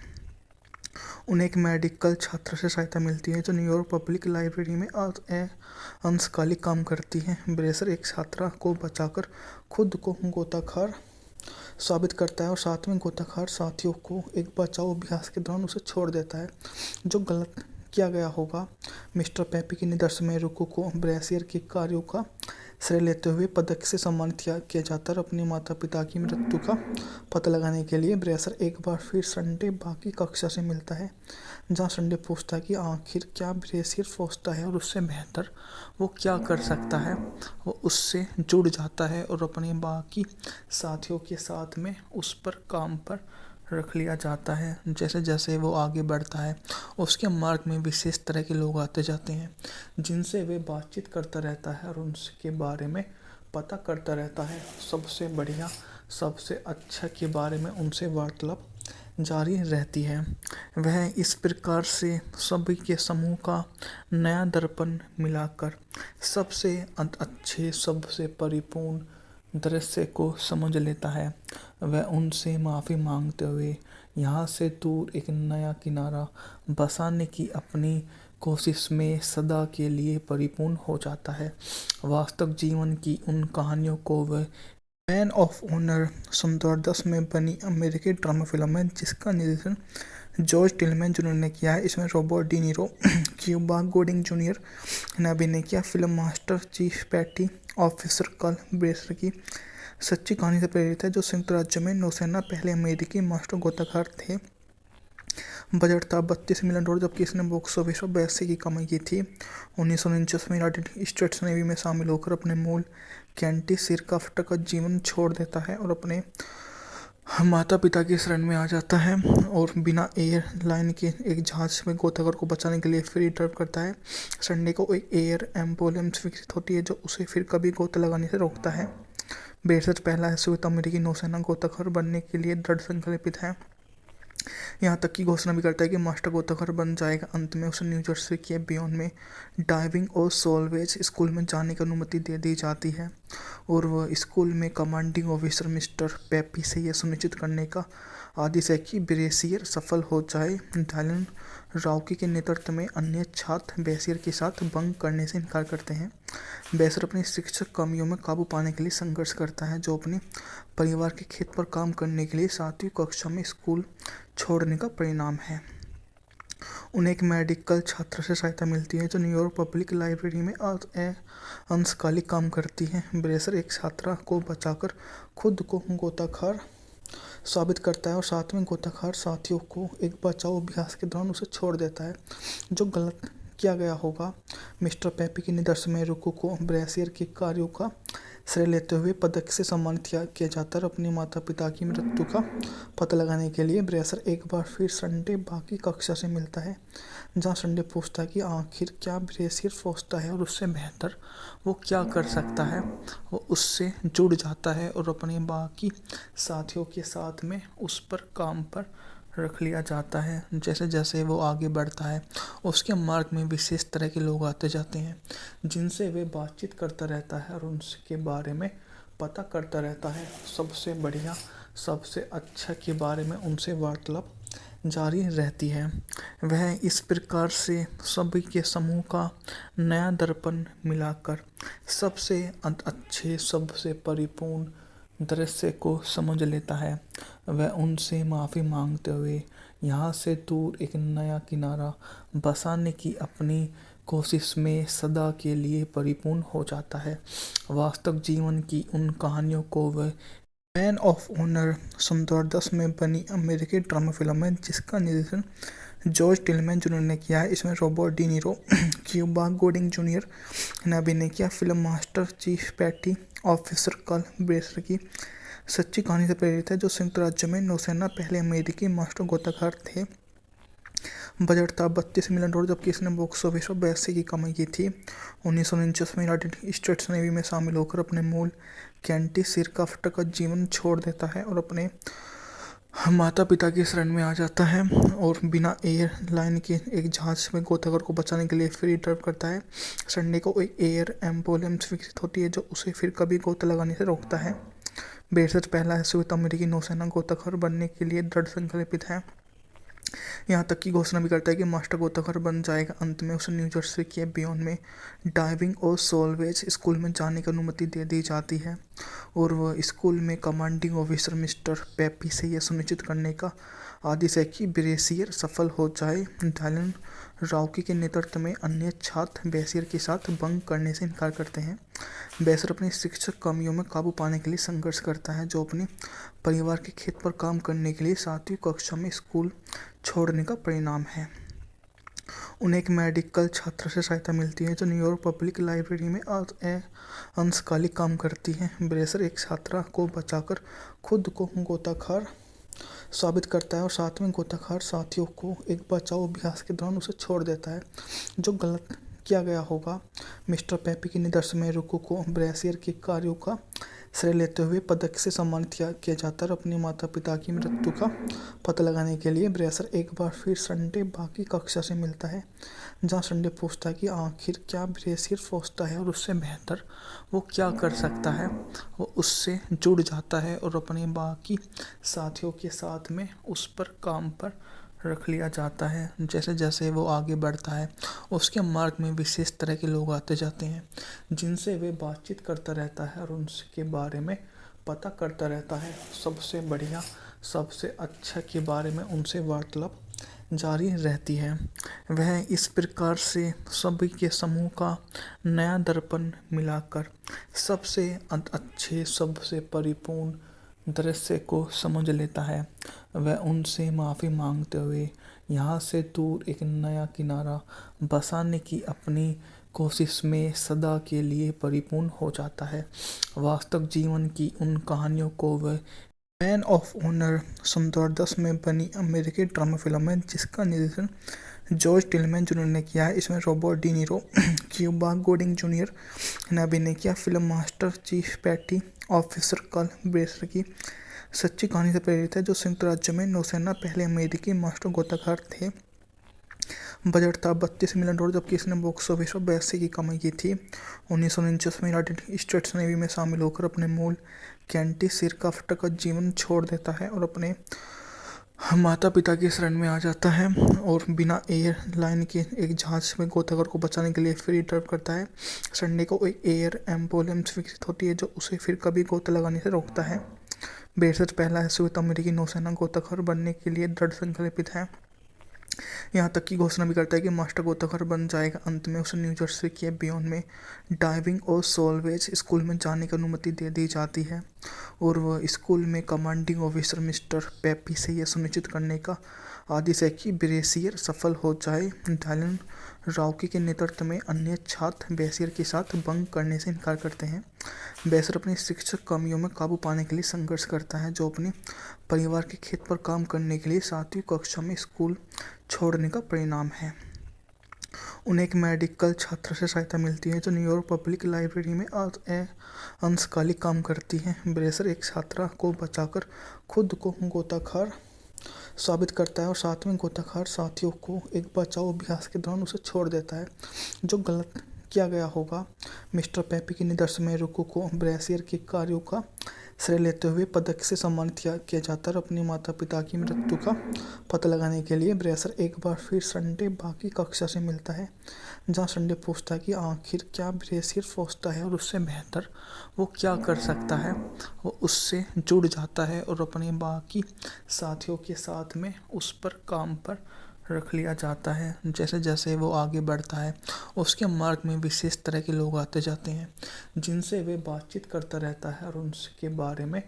उन्हें एक मेडिकल छात्र से सहायता मिलती है, जो न्यूयॉर्क पब्लिक लाइब्रेरी में अंशकालिक काम करती है। ब्रेसियर एक छात्रा को बचाकर खुद को गोताखोर साबित करता है और साथ में गोताखोर साथियों को एक बचाव अभ्यास के दौरान उसे छोड़ देता है, जो गलत किया गया होगा। मिस्टर पेपी के निर्देशन में रुको को ब्रेसियर के कार्यों का श्रेय लेते हुए पदक से सम्मानित किया जाता है और अपने माता पिता की मृत्यु का पता लगाने के लिए ब्रेसियर एक बार फिर संडे बाकी कक्षा से मिलता है, जहां संडे पूछता है कि आखिर क्या ब्रेसियर सोचता है और उससे बेहतर वो क्या कर सकता है। वो उससे जुड़ जाता है और अपने बाकी साथियों के साथ में उस पर काम पर रख लिया जाता है। जैसे जैसे वो आगे बढ़ता है, उसके मार्ग में विशेष तरह के लोग आते जाते हैं, जिनसे वे बातचीत करता रहता है और उनके बारे में पता करता रहता है। सबसे बढ़िया, सबसे अच्छा के बारे में उनसे वार्तालाप जारी रहती है। वह इस प्रकार से सभी के समूह का नया दर्पण मिलाकर सबसे अच्छे, सबसे परिपूर्ण दृश्य को समझ लेता है। वह उनसे माफ़ी मांगते हुए यहाँ से दूर एक नया किनारा बसाने की अपनी कोशिश में सदा के लिए परिपूर्ण हो जाता है। वास्तविक जीवन की उन कहानियों को वह मैन ऑफ ऑनर 2010 में बनी अमेरिकी ड्रामा फिल्म है, जिसका निर्देशन जॉर्ज टिलमैन जूनियर ने किया है। इसमें Robert De Niro, Cuba Gooding Junior ने अभिनय किया। Film master chief petty officer Carl Brashear की सच्ची कहानी से प्रेरित है, जो संयुक्त राज्य में नौसेना पहले अमेरिकी मास्टर गोताखोर थे। बजट था $32 मिलियन, जबकि इसने बॉक्स ऑफिस पर 82 की कमाई की थी। 1949 में यूनाइटेड स्टेट्स नेवी में शामिल होकर अपने मूल कैंटी सिरकाफ्ट का जीवन छोड़ देता है और अपने माता पिता की शरण में आ जाता है और बिना एयरलाइन के एक जहाज में गोताखोर को बचाने के लिए फ्री ड्राइव करता है। संडे को एक एयर एम्बुलेंस विकसित होती है जो उसे फिर कभी गोता लगाने से रोकता है। बेशक पहला श्वेत अमेरिकी नौसेना गोताखोर बनने के लिए दृढ़ संकल्पित है। यहाँ तक की घोषणा भी करता है कि मास्टर गोताखोर बन जाएगा। अंत में उसे न्यू जर्सी के बियॉन में डाइविंग और सोलवेज स्कूल में जाने की अनुमति दे दी जाती है और वह स्कूल में कमांडिंग ऑफिसर मिस्टर पेपी से यह सुनिश्चित करने का आदेश है कि ब्रेसियर सफल हो जाए। डायलन राउकी के नेतृत्व में अन्य छात्र ब्रेसियर के साथ बंक करने से इनकार करते हैं। ब्रेसियर अपनी शिक्षक कमियों में काबू पाने के लिए संघर्ष करता है जो अपने परिवार के खेत पर काम करने के लिए 7वीं कक्षा में स्कूल छोड़ने का परिणाम है। उन्हें एक मेडिकल छात्र से सहायता मिलती है जो न्यूयॉर्क पब्लिक लाइब्रेरी में अंशकालिक काम करती है। ब्रेसर एक छात्रा को बचाकर खुद को गोताखोर साबित करता है और साथ में गोताखोर साथियों को एक बचाव अभ्यास के दौरान उसे छोड़ देता है जो गलत किया गया होगा। मिस्टर पेपी के निर्देशन में रुको को ब्रेसियर के कार्यों का श्रेय लेते हुए पदक से सम्मानित किया जाता है और अपने माता पिता की मृत्यु का पता लगाने के लिए ब्रेसर एक बार फिर संडे बाकी कक्षा से मिलता है जहां संडे पूछता है कि आखिर क्या ब्रेसियर सोचता है और उससे बेहतर वो क्या कर सकता है। वो उससे जुड़ जाता है और अपने बाकी साथियों के साथ में उस पर काम पर रख लिया जाता है। जैसे जैसे वो आगे बढ़ता है उसके मार्ग में विशेष तरह के लोग आते जाते हैं जिनसे वे बातचीत करता रहता है और उनके बारे में पता करता रहता है। सबसे बढ़िया सबसे अच्छा के बारे में उनसे वार्तालाप जारी रहती है। वह इस प्रकार से सभी के समूह का नया दर्पण मिलाकर सबसे अच्छे सबसे परिपूर्ण दृश्य को समझ लेता है। वह उनसे माफ़ी मांगते हुए यहाँ से दूर एक नया किनारा बसाने की अपनी कोशिश में सदा के लिए परिपूर्ण हो जाता है। वास्तविक जीवन की उन कहानियों को वह मैन ऑफ ऑनर 2010 में बनी अमेरिकी ड्रामा फिल्म है जिसका निर्देशन जॉर्ज टिलमैन जूनियर ने किया है। इसमें Robert De Niro, Cuba Gooding Junior ने अभिनय किया। Film master chief petty officer Carl Brashear की सच्ची कहानी से प्रेरित है जो संयुक्त राज्य में नौसेना पहले अमेरिकी मास्टर गोताखोर थे। बजट था $32 मिलियन जबकि इसने बॉक्स ऑफिस पर 82 की कमाई की थी। 1949 में यूनाइटेड स्टेट्स नेवी में शामिल होकर अपने मूल कैंटी सिरकाफ्ट का जीवन छोड़ देता है और अपने माता पिता की शरण में आ जाता है और बिना एयरलाइन के एक जहाज में गोताखोर को बचाने के लिए फ्री ड्राइव करता है। संडे को एक एयर एम्बुलेंस विकसित होती है जो उसे फिर कभी गोता लगाने से रोकता है। बेशक पहला श्वेत अमेरिकी नौसेना गोताखोर बनने के लिए दृढ़ संकल्पित है। यहाँ तक की घोषणा भी करता है कि मास्टर गोताखोर बन जाएगा। अंत में उसे न्यू जर्सी के बियॉन में डाइविंग और सोलवेज स्कूल में जाने की अनुमति दे दी जाती है और वह स्कूल में कमांडिंग ऑफिसर मिस्टर पेपी से यह सुनिश्चित करने का आदेश है कि ब्रेसियर सफल हो जाए। डायलन राउकी के नेतृत्व में अन्य छात्र ब्रेसियर के साथ बंक करने से इनकार करते हैं। ब्रेसियर अपनी शिक्षक कमियों में काबू पाने के लिए संघर्ष करता है जो अपने परिवार के खेत पर काम करने के लिए 7वीं कक्षा में स्कूल छोड़ने का परिणाम है। उन्हें एक मेडिकल छात्र से सहायता मिलती है जो न्यूयॉर्क पब्लिक लाइब्रेरी में अंशकालिक काम करती है। ब्रेसर एक छात्रा को बचाकर खुद को गोताखोर साबित करता है और साथ में गोताखोर साथियों को एक बचाव अभ्यास के दौरान उसे छोड़ देता है जो गलत किया गया होगा। मिस्टर पेपी के निर्देशन में रुको को ब्रेसियर के कार्यों का श्रेय लेते हुए पदक से सम्मानित किया जाता है और अपने माता पिता की मृत्यु का पता लगाने के लिए ब्रेसर एक बार फिर संडे बाकी कक्षा से मिलता है जहां संडे पूछता है कि आखिर क्या ब्रेसियर सोचता है और उससे बेहतर वो क्या कर सकता है। वो उससे जुड़ जाता है और अपने बाकी साथियों के साथ में उस पर काम पर रख लिया जाता है। जैसे जैसे वो आगे बढ़ता है उसके मार्ग में विशेष तरह के लोग आते जाते हैं जिनसे वे बातचीत करता रहता है और उनके बारे में पता करता रहता है। सबसे बढ़िया सबसे अच्छा के बारे में उनसे वार्तालाप जारी रहती है। वह इस प्रकार से सभी के समूह का नया दर्पण मिलाकर सबसे अच्छे सबसे परिपूर्ण दृश्य को समझ लेता है। वह उनसे माफ़ी मांगते हुए यहाँ से दूर एक नया किनारा बसाने की अपनी कोशिश में सदा के लिए परिपूर्ण हो जाता है। वास्तविक जीवन की उन कहानियों को वह मैन ऑफ ऑनर सन 2010 में बनी अमेरिकी ड्रामा फिल्म है जिसका निर्देशन जॉर्ज टिलमैन जूनियर ने किया है। इसमें Robert De Niro, Cuba Gooding Junior ने अभिनय किया। Film master chief petty officer Carl Brashear की सच्ची कहानी से प्रेरित है, जो संयुक्त राज्य में नौसेना पहले अमेरिकी मास्टर गोताखोर थे। बजट था $32 मिलियन, जबकि इसने बॉक्स ऑफिस पर 82 की कमाई की थी। 1949 में यूनाइटेड स्टेट्स नेवी में शामिल होकर अपने मूल कैंटी सिरकाफ्ट का जीवन छोड़ देता है और अपने माता पिता की शरण में आ जाता है और बिना एयरलाइन के एक जहाज में गोताखोर को बचाने के लिए फ्री ड्राइव करता है। संडे को एक एयर एम्बुलेंस विकसित होती है जो उसे फिर कभी गोता लगाने से रोकता है। बेशक पहला ऐसे अमेरिकी नौसेना गोताखोर बनने के लिए दृढ़ संकल्पित है, यहाँ तक कि घोषणा भी करता है कि मास्टर गोताखोर बन जाएगा। अंत में उसे न्यू जर्सी के बियॉन्ड में डाइविंग और सोलवेज स्कूल में जाने की अनुमति दे दी जाती है और वह स्कूल में कमांडिंग ऑफिसर मिस्टर पेपी से यह सुनिश्चित करने का आदेश है कि ब्रेसियर सफल हो जाए। डायलन राउकी के नेतृत्व में अन्य छात्र ब्रेसियर के साथ बंक करने से इनकार करते हैं। ब्रेसियर अपनी शिक्षक कमियों में काबू पाने के लिए संघर्ष करता है, जो अपने परिवार के खेत पर काम करने के लिए 7वीं कक्षा में स्कूल छोड़ने का परिणाम है। उन्हें एक मेडिकल छात्र से सहायता मिलती है जो न्यूयॉर्क पब्लिक लाइब्रेरी में अंशकालिक काम करती है। ब्रेसर एक छात्रा को बचाकर खुद को गोताखोर साबित करता है और साथ में गोताखोर साथियों को एक बचाव अभ्यास के दौरान उसे छोड़ देता है जो गलत किया गया होगा। मिस्टर पेपी के निर्देशन में रुको को ब्रेसियर के कार्यों का श्रेय लेते हुए पदक से सम्मानित किया जाता है और अपने माता पिता की मृत्यु का पता लगाने के लिए ब्रेसर एक बार फिर संडे बाकी कक्षा से मिलता है, जहां संडे पूछता है कि आखिर क्या ब्रेसियर सोचता है और उससे बेहतर वो क्या कर सकता है। वो उससे जुड़ जाता है और अपने बाकी साथियों के साथ में उस पर काम पर रख लिया जाता है। जैसे जैसे वो आगे बढ़ता है उसके मार्ग में विशेष तरह के लोग आते जाते हैं जिनसे वे बातचीत करता रहता है और उनके बारे में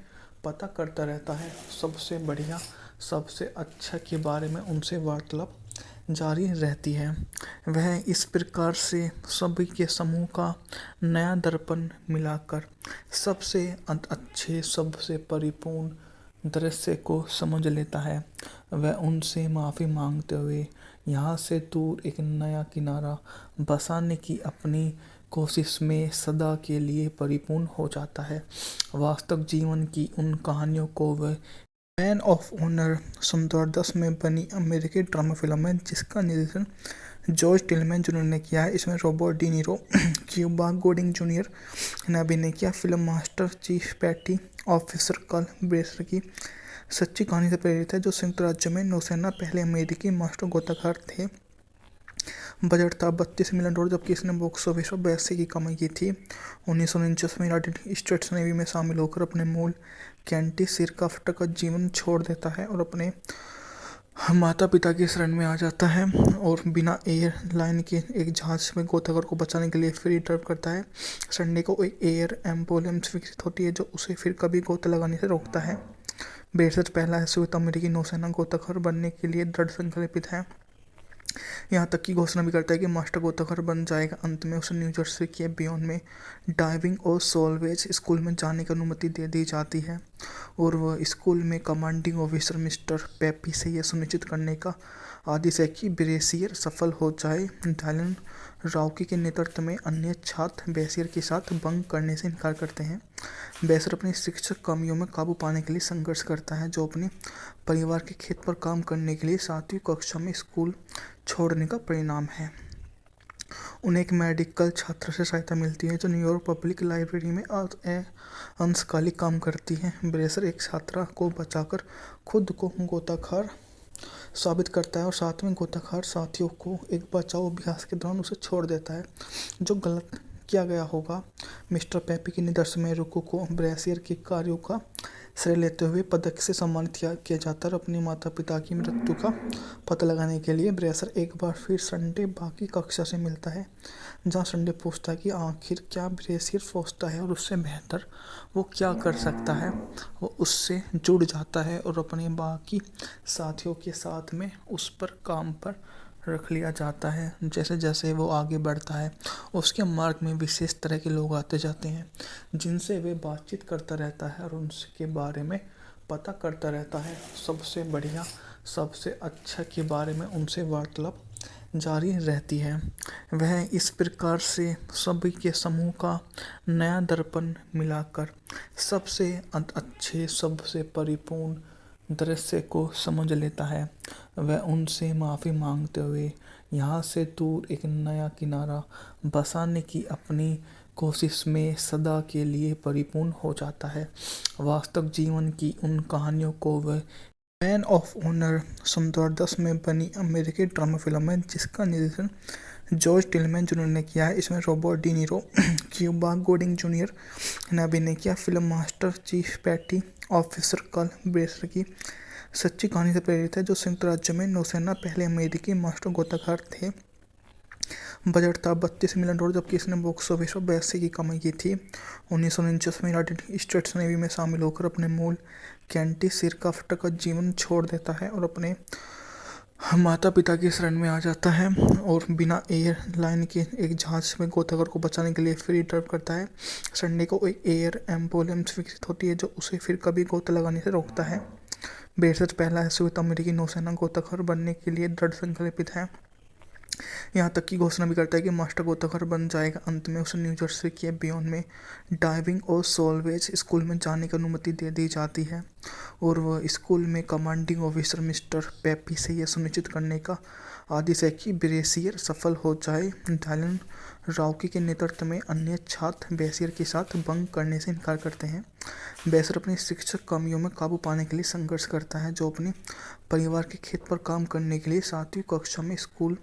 पता करता रहता है। सबसे बढ़िया सबसे अच्छा के बारे में उनसे वार्तालाप जारी रहती है। वह इस प्रकार से सभी के समूह का नया दर्पण मिलाकर सबसे अच्छे सबसे परिपूर्ण दृश्य को समझ लेता है। वह उनसे माफ़ी मांगते हुए यहाँ से दूर एक नया किनारा बसाने की अपनी कोशिश में सदा के लिए परिपूर्ण हो जाता है। वास्तविक जीवन की उन कहानियों को वह मैन ऑफ ऑनर सन 2010 में बनी अमेरिकी ड्रामा फिल्म है जिसका निर्देशन जॉर्ज टिलमैन जूनियर ने किया है। इसमें Robert De Niro, Cuba Gooding Junior ने अभिनय किया। Film master chief petty officer Carl Brashear की सच्ची कहानी से प्रेरित है, जो संयुक्त राज्य में नौसेना पहले अमेरिकी मास्टर गोताखोर थे। बजट था $32 मिलियन, जबकि इसने बॉक्स ऑफिस पर 82 की कमाई की थी। 1949 में यूनाइटेड स्टेट्स नेवी में शामिल होकर अपने मूल कैंटी सिरकाफ्ट का जीवन छोड़ देता है और अपने माता पिता की शरण में आ जाता है और बिना एयरलाइन के एक जहाज में गोताखोर को बचाने के लिए फ्री ड्राइव करता है। संडे को एक एयर एम्बुलेंस विकसित होती है जो उसे फिर कभी गोता लगाने से रोकता है। बेशक पहला ऐसे अमेरिकी नौसेना गोताखोर बनने के लिए दृढ़ संकल्पित है, यहाँ तक कि घोषणा भी करता है कि मास्टर गोताखोर बन जाएगा। अंत में उसे न्यू जर्सी के बियॉन्ड में डाइविंग और सोलवेज स्कूल में जाने की अनुमति दे दी जाती है और वह स्कूल में कमांडिंग ऑफिसर मिस्टर पेपी से यह सुनिश्चित करने का आदेश है कि ब्रेसियर सफल हो जाए। डायलन राउकी के नेतृत्व में अन्य छात्र ब्रेसियर के साथ बंक करने से इनकार करते हैं। ब्रेसियर अपनी शिक्षक कमियों में काबू पाने के लिए संघर्ष करता है, जो अपने परिवार के खेत पर काम करने के लिए 7वीं कक्षा में स्कूल छोड़ने का परिणाम है। उन्हें एक मेडिकल छात्र से सहायता मिलती है जो न्यूयॉर्क पब्लिक लाइब्रेरी में अंशकालिक काम करती है। ब्रेसर एक छात्रा को बचाकर खुद को गोताखोर साबित करता है और साथ में गोताखोर साथियों को एक बचाव अभ्यास के दौरान उसे छोड़ देता है जो गलत किया गया होगा। मिस्टर पेपी के निर्देशन में रुको को ब्रेसियर के कार्यों का श्रेय लेते हुए पदक से सम्मानित किया जाता है और अपने माता पिता की मृत्यु का पता लगाने के लिए ब्रेसर एक बार फिर संडे बाकी कक्षा से मिलता है, जहां संडे पूछता है कि आखिर क्या ब्रेसियर सोचता है और उससे बेहतर वो क्या कर सकता है। वो उससे जुड़ जाता है और अपने बाकी साथियों के साथ में उस पर काम पर रख लिया जाता है। जैसे जैसे वो आगे बढ़ता है उसके मार्ग में विशेष तरह के लोग आते जाते हैं जिनसे वे बातचीत करता रहता है और उनके बारे में पता करता रहता है। सबसे बढ़िया, सबसे अच्छा के बारे में उनसे वार्तालाप जारी रहती है। वह इस प्रकार से सभी के समूह का नया दर्पण मिलाकर सबसे अच्छे, सबसे परिपूर्ण दृश्य को समझ लेता है। वह उनसे माफ़ी मांगते हुए यहाँ से दूर एक नया किनारा बसाने की अपनी कोशिश में सदा के लिए परिपूर्ण हो जाता है। वास्तविक जीवन की उन कहानियों को वह मैन ऑफ ऑनर सन 2010 में बनी अमेरिकी ड्रामा फिल्म है, जिसका निर्देशन जॉर्ज टिलमैन जूनियर ने किया है। इसमें Robert De Niro, Cuba Gooding Junior ने अभिनय किया। Film master chief petty officer Carl Brashear की सच्ची कहानी से प्रेरित है, जो संयुक्त राज्य में नौसेना पहले अमेरिकी मास्टर गोताखोर थे। बजट था $32 मिलियन, जबकि इसने बॉक्स ऑफिस पर 82 की कमाई की थी। 1949 में यूनाइटेड स्टेट्स नेवी में शामिल होकर अपने मूल कैंटी सिरकाफ्ट का जीवन छोड़ देता है और अपने माता पिता की शरण में आ जाता है और बिना एयरलाइन के एक जहाज में गोताखोर को बचाने के लिए फ्री ड्राइव करता है। संडे को एक एयर एम्बुलेंस विकसित होती है जो उसे फिर कभी गोता लगाने से रोकता है। बेशक पहला श्वेत अमेरिकी नौसेना गोताखोर बनने के लिए दृढ़ संकल्पित है, यहाँ तक कि घोषणा भी करता है कि मास्टर गोताखोर बन जाएगा। अंत में उसे न्यू जर्सी के बियॉन में डाइविंग और सोलवेज स्कूल में जाने की अनुमति दे दी जाती है और वह स्कूल में कमांडिंग ऑफिसर मिस्टर पेपी से यह सुनिश्चित करने का आदेश है कि ब्रेसियर सफल हो जाए। डायलन राउकी के नेतृत्व में अन्य छात्र ब्रेसियर के साथ बंक करने से इनकार करते हैं। ब्रेसियर अपनी शिक्षक कमियों में काबू पाने के लिए संघर्ष करता है, जो अपने परिवार के खेत पर काम करने के लिए 7वीं कक्षा में स्कूल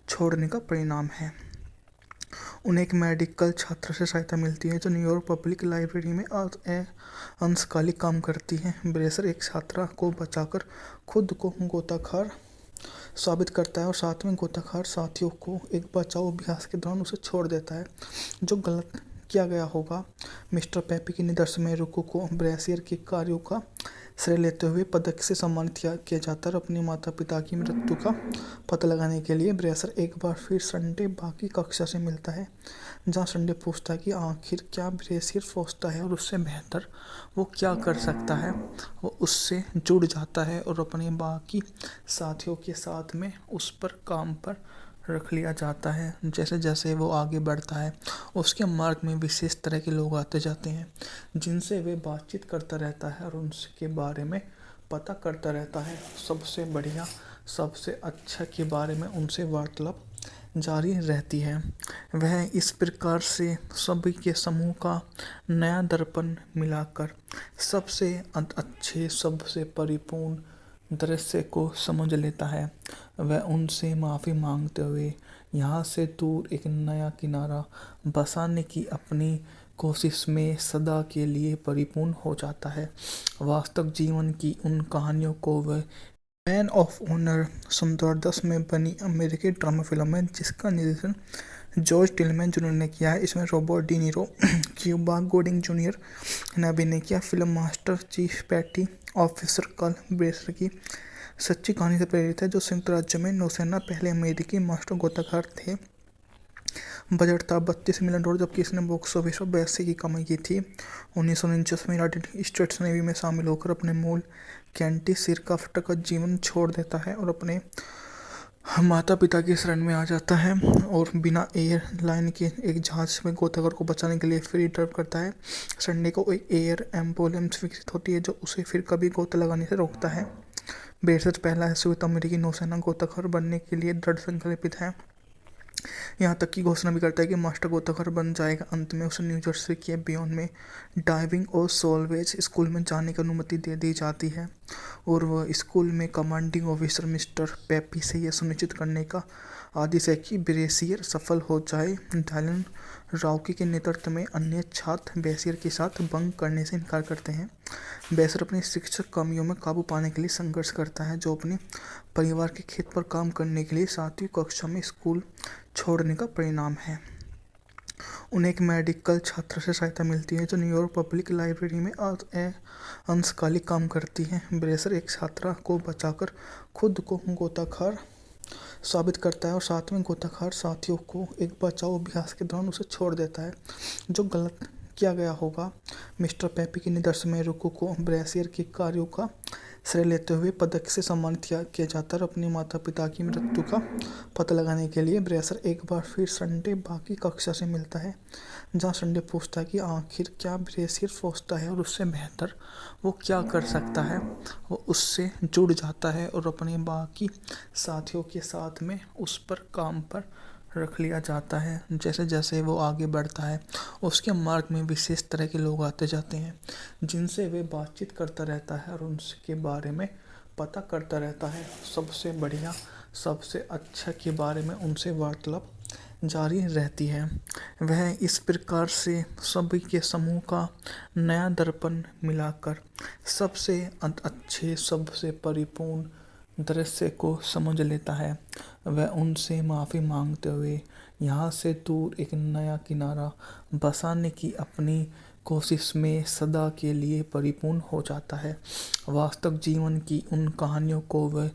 छोड़ने का परिणाम है। उन्हें एक मेडिकल छात्र से सहायता मिलती है जो न्यूयॉर्क पब्लिक लाइब्रेरी में अंशकालिक काम करती है। ब्रेसर एक छात्रा को बचाकर खुद को गोताखोर साबित करता है और साथ में गोताखोर साथियों को एक बचाव अभ्यास के दौरान उसे छोड़ देता है, जो गलत किया गया होगा। मिस्टर पेपी के निर्देशन में रुको को ब्रेसियर के कार्यों का श्रेय लेते हुए पदक से सम्मानित किया जाता है और अपने माता पिता की मृत्यु का पता लगाने के लिए ब्रेसर एक बार फिर संडे बाकी कक्षा से मिलता है, जहां संडे पूछता है कि आखिर क्या ब्रेसियर सोचता है और उससे बेहतर वो क्या कर सकता है। वो उससे जुड़ जाता है और अपने बाकी साथियों के साथ में उस पर काम पर रख लिया जाता है। जैसे जैसे वो आगे बढ़ता है, उसके मार्ग में विशेष तरह के लोग आते जाते हैं, जिनसे वे बातचीत करता रहता है और उनके बारे में पता करता रहता है। सबसे बढ़िया, सबसे अच्छा के बारे में उनसे वार्तालाप जारी रहती है। वह इस प्रकार से सभी के समूह का नया दर्पण मिलाकर सबसे अच्छे, सबसे परिपूर्ण दृश्य को समझ लेता है। वह उनसे माफ़ी मांगते हुए यहाँ से दूर एक नया किनारा बसाने की अपनी कोशिश में सदा के लिए परिपूर्ण हो जाता है। वास्तविक जीवन की उन कहानियों को वह मैन ऑफ ऑनर सन 2010 में बनी अमेरिकी ड्रामा फिल्म है, जिसका निर्देशन जॉर्ज टिलमैन जूनियर ने किया है। इसमें Robert De Niro, Cuba Gooding Junior ने अभिनय किया। Film master chief petty officer Carl Brashear की सच्ची कहानी से प्रेरित है, जो संयुक्त राज्य में नौसेना पहले अमेरिकी मास्टर गोताखोर थे। बजट था $32 मिलियन, जबकि इसने बॉक्स ऑफिस पर 82 की कमाई की थी। 1949 में यूनाइटेड स्टेट्स नेवी में शामिल होकर अपने मूल कैंटी सिरकाफ्ट का जीवन छोड़ देता है और अपने माता पिता की शरण में आ जाता है और बिना एयरलाइन के एक जहाज में गोताखोर को बचाने के लिए फ्री ड्राइव करता है। संडे को एक एयर एम्बुलेंस विकसित होती है जो उसे फिर कभी गोता लगाने से रोकता है। बेशक पहला श्वेत अमेरिकी नौसेना गोताखोर बनने के लिए दृढ़ संकल्पित है, यहाँ तक कि घोषणा भी करता है कि मास्टर गोताखोर बन जाएगा। अंत में उसे न्यू जर्सी के बियॉन में डाइविंग और सोलवेज स्कूल में जाने की अनुमति दे दी जाती है और वह स्कूल में कमांडिंग ऑफिसर मिस्टर पेपी से यह सुनिश्चित करने का आदेश है कि ब्रेसियर सफल हो जाए। डायलन राउकी के नेतृत्व में अन्य छात्र ब्रेसियर के साथ बंक करने से इनकार करते हैं। ब्रेसियर अपनी शिक्षक कमियों में काबू पाने के लिए संघर्ष करता है, जो अपने परिवार के खेत पर काम करने के लिए 7वीं कक्षा में स्कूल छोड़ने का परिणाम है। उन्हें एक मेडिकल छात्र से सहायता मिलती है जो न्यूयॉर्क पब्लिक लाइब्रेरी में अंशकालिक काम करती है। ब्रेसर एक छात्रा को बचाकर खुद को गोताखोर साबित करता है और साथ में गोताखोर साथियों को एक बचाव अभ्यास के दौरान उसे छोड़ देता है, जो गलत किया गया होगा। मिस्टर पेपी के निर्देशन में रुको को ब्रेशियर के कार्यों का श्रेय लेते हुए पदक से सम्मानित किया जाता है और अपने माता पिता की मृत्यु का पता लगाने के लिए ब्रेशियर एक बार फिर संडे बाकी कक्षा से मिलता है, जहां संडे पूछता है कि आखिर क्या ब्रेशियर सोचता है और उससे बेहतर वो क्या कर सकता है। वो उससे जुड़ जाता है और अपने बाकी साथियों के साथ में उस पर काम पर रख लिया जाता है। जैसे जैसे वो आगे बढ़ता है उसके मार्ग में विशेष तरह के लोग आते जाते हैं, जिनसे वे बातचीत करता रहता है और उनके बारे में पता करता रहता है। सबसे बढ़िया सबसे अच्छा के बारे में उनसे वार्तालाप जारी रहती है। वह इस प्रकार से सभी के समूह का नया दर्पण मिलाकर सबसे अच्छे सबसे परिपूर्ण दृश्य को समझ लेता है। वह उनसे माफ़ी मांगते हुए यहाँ से दूर एक नया किनारा बसाने की अपनी कोशिश में सदा के लिए परिपूर्ण हो जाता है। वास्तविक जीवन की उन कहानियों को वह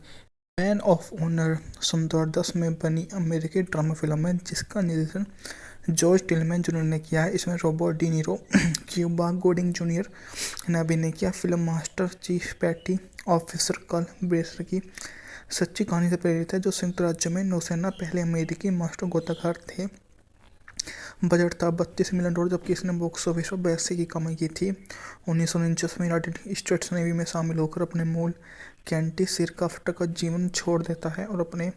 मैन ऑफ ऑनर 2010 में बनी अमेरिकी ड्रामा फिल्म है, जिसका निर्देशन जॉर्ज टिलमैन जूनियर ने किया है। इसमें Robert De Niro, Cuba Gooding Junior ने अभिनय किया। Film master chief petty officer Carl Brashear की सच्ची कहानी से प्रेरित है, जो संयुक्त राज्य में नौसेना पहले अमेरिकी मास्टर गोताखोर थे। बजट था $32 मिलियन, जबकि इसने बॉक्स ऑफिस पर 82 की कमाई की थी। 1949 में यूनाइटेड स्टेट्स नेवी में शामिल होकर अपने मूल कैंटी सिरकाफ्ट का जीवन छोड़ देता है और अपने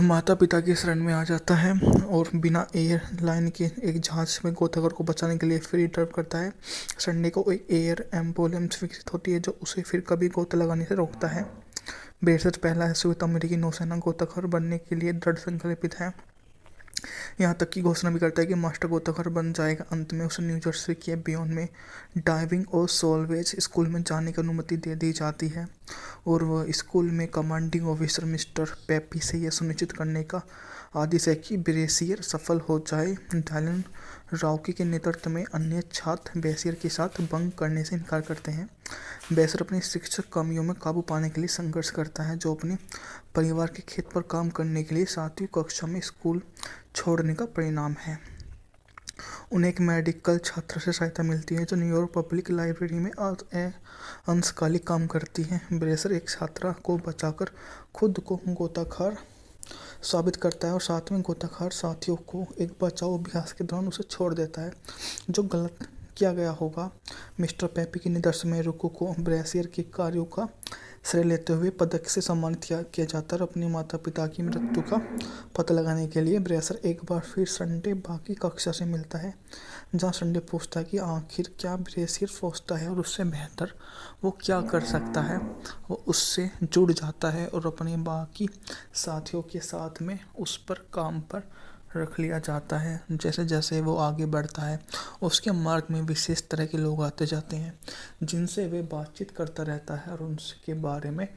माता पिता की शरण में आ जाता है और बिना एयरलाइन के एक जहाज में गोताखोर को बचाने के लिए फ्री ड्राइव करता है। संडे को एक एयर एम्बुलेंस विकसित होती है जो उसे फिर कभी गोता लगाने से रोकता है। ब्रेशियर पहला श्वेत अमेरिकी नौसेना गोताखोर बनने के लिए दृढ़ संकल्पित है, यहाँ तक कि घोषणा भी करता है कि मास्टर गोताखोर बन जाएगा। अंत में उसे न्यू जर्सी के बियॉन्ड में डाइविंग और सोलवेज स्कूल में जाने की अनुमति दे दी जाती है और वह स्कूल में कमांडिंग ऑफिसर मिस्टर पेपी से यह सुनिश्चित करने का आदेश है कि ब्रेशियर सफल हो जाए। डायलन रॉकी के नेतृत्व में अन्य छात्र ब्रेशियर के साथ बंक करने से इनकार करते हैं। ब्रेशियर अपनी शिक्षक कमियों में काबू पाने के लिए संघर्ष करता है, जो अपने परिवार के खेत पर काम करने के लिए 7वीं कक्षा में स्कूल छोड़ने का परिणाम है। उन्हें एक मेडिकल छात्र से सहायता मिलती है जो न्यूयॉर्क पब्लिक लाइब्रेरी में अंशकालिक काम करती है। ब्रेशियर एक छात्रा को बचाकर खुद को गोताखोर साबित करता है और साथ में गोताखोर साथियों को एक बचाव अभ्यास के दौरान उसे छोड़ देता है, जो गलत किया गया होगा। मिस्टर पेपी के निर्देशन में रुको को ब्रेशियर के कार्यों का श्रेय लेते हुए पदक से सम्मानित किया जाता है और अपने माता पिता की मृत्यु का पता लगाने के लिए ब्रेशियर एक बार फिर संडे बाकी कक्षा से मिलता है, जहां संडे पूछता है कि आखिर क्या ब्रेशियर सोचता है और उससे बेहतर वो क्या कर सकता है। वो उससे जुड़ जाता है और अपने बाकी साथियों के साथ में उस पर काम पर रख लिया जाता है। जैसे जैसे वो आगे बढ़ता है उसके मार्ग में विशेष तरह के लोग आते जाते हैं, जिनसे वे बातचीत करता रहता है और उनके बारे में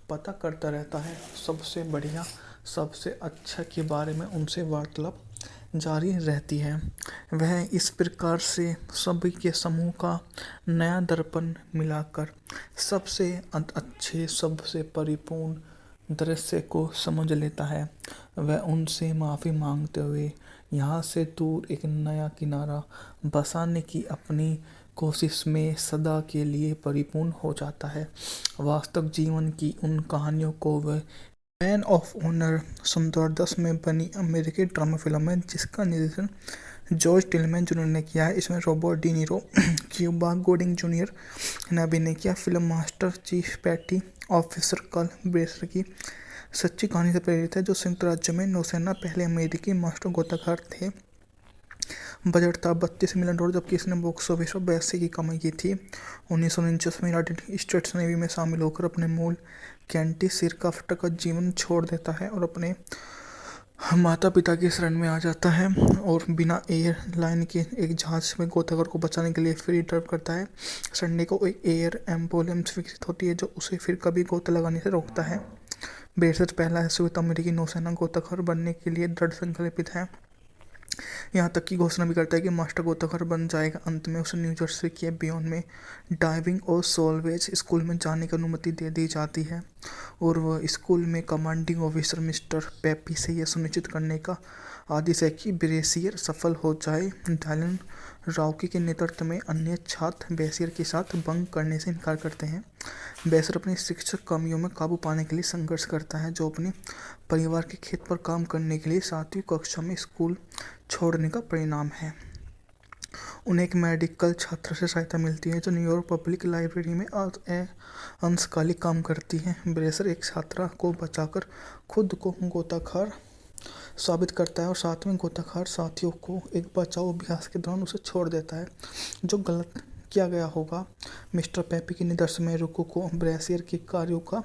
पता करता रहता है। सबसे बढ़िया सबसे अच्छा के बारे में उनसे वार्तालाप जारी रहती है। वह इस प्रकार से सभी के समूह का नया दर्पण मिलाकर सबसे अच्छे सबसे परिपूर्ण दृश्य को समझ लेता है। वह उनसे माफ़ी मांगते हुए यहाँ से दूर एक नया किनारा बसाने की अपनी कोशिश में सदा के लिए परिपूर्ण हो जाता है। वास्तविक जीवन की उन कहानियों को वह मैन ऑफ ऑनर 2010 में बनी अमेरिकी ड्रामा फिल्म है, जिसका निर्देशन जॉर्ज टिलमैन जूनियर ने किया है। इसमें Robert De Niro, Cuba Gooding Junior ने अभिनय किया। Film master chief petty officer Carl Brashear की सच्ची कहानी से प्रेरित है, जो संयुक्त राज्य में नौसेना पहले अमेरिकी मास्टर गोताखोर थे। बजट था $32 मिलियन, जबकि इसने बॉक्स ऑफिस पर 82 की कमाई की थी। 1949 में यूनाइटेड स्टेट्स नेवी में शामिल होकर अपने मूल कैंटी सिरकाफ्ट का जीवन छोड़ देता है और अपने माता पिता की शरण में आ जाता है और बिना एयरलाइन के एक जहाज में गोताखोर को बचाने के लिए फ्री ड्राइव करता है। संडे को एक एयर एम्बुलेंस विकसित होती है जो उसे फिर कभी गोता लगाने से रोकता है। ब्रेशियर पहला श्वेत अमेरिकी नौसेना गोताखोर बनने के लिए दृढ़ संकल्पित है, यहाँ तक की घोषणा भी करता है कि मास्टर गोताखोर बन जाएगा। अंत में उसे न्यू जर्सी के बियॉन में डाइविंग और सोलवेज स्कूल में जाने की अनुमति दे दी जाती है और वह स्कूल में कमांडिंग ऑफिसर मिस्टर पेपी से यह सुनिश्चित करने का आदेश है कि ब्रेसियर सफल हो जाए। डायलन राउकी के नेतृत्व में अन्य छात्र बेसियर के साथ बंक करने से इनकार करते हैं। बेसियर अपनी शिक्षक कमियों में काबू पाने के लिए संघर्ष करता है, जो अपने परिवार के खेत पर काम करने के लिए 7वीं कक्षा में स्कूल छोड़ने का परिणाम है। उन्हें एक मेडिकल छात्र से सहायता मिलती है जो न्यूयॉर्क पब्लिक लाइब्रेरी में अंशकालिक काम करती है। ब्रेसियर एक छात्रा को बचाकर खुद को गोताखोर साबित करता है और साथ में गोताखोर साथियों को एक बचाव अभ्यास के दौरान उसे छोड़ देता है, जो गलत किया गया होगा। मिस्टर पेपी के निर्देशन में रुको को ब्रेसियर के कार्यों का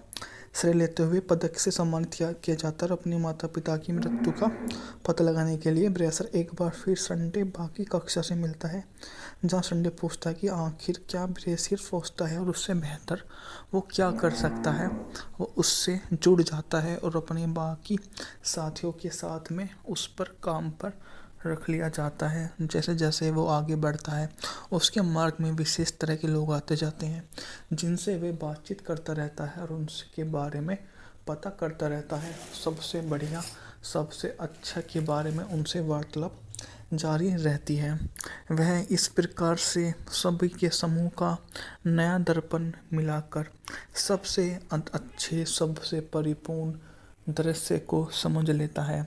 श्रेय लेते हुए पदक से सम्मानित किया जाता है और अपने माता पिता की मृत्यु का पता लगाने के लिए ब्रेसियर एक बार फिर संडे बाकी कक्षा से मिलता है, जहां संडे पूछता है कि आखिर क्या ब्रेसियर सोचता है और उससे बेहतर वो क्या कर सकता है। वो उससे जुड़ जाता है और अपने बाकी साथियों के साथ में उस पर काम पर रख लिया जाता है। जैसे जैसे वो आगे बढ़ता है उसके मार्ग में विशेष तरह के लोग आते जाते हैं, जिनसे वे बातचीत करता रहता है और उनके बारे में पता करता रहता है। सबसे बढ़िया, सबसे अच्छा के बारे में उनसे वार्तालाप जारी रहती है। वह इस प्रकार से सभी के समूह का नया दर्पण मिलाकर सबसे अच्छे, सबसे परिपूर्ण दृश्य को समझ लेता है।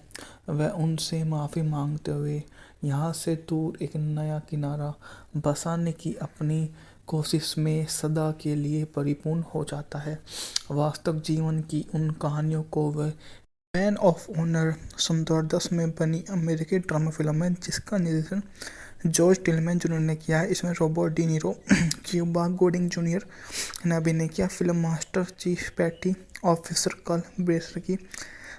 वह उनसे माफ़ी मांगते हुए यहाँ से दूर एक नया किनारा बसाने की अपनी कोशिश में सदा के लिए परिपूर्ण हो जाता है। वास्तविक जीवन की उन कहानियों को वह मैन ऑफ ऑनर 2010 में बनी अमेरिकी ड्रामा फिल्म है, जिसका निर्देशन जॉर्ज टिलमैन जूनियर ने किया है। इसमें Robert De Niro, Cuba Gooding Junior ने अभिनय किया। Film master chief petty officer Carl Brashear की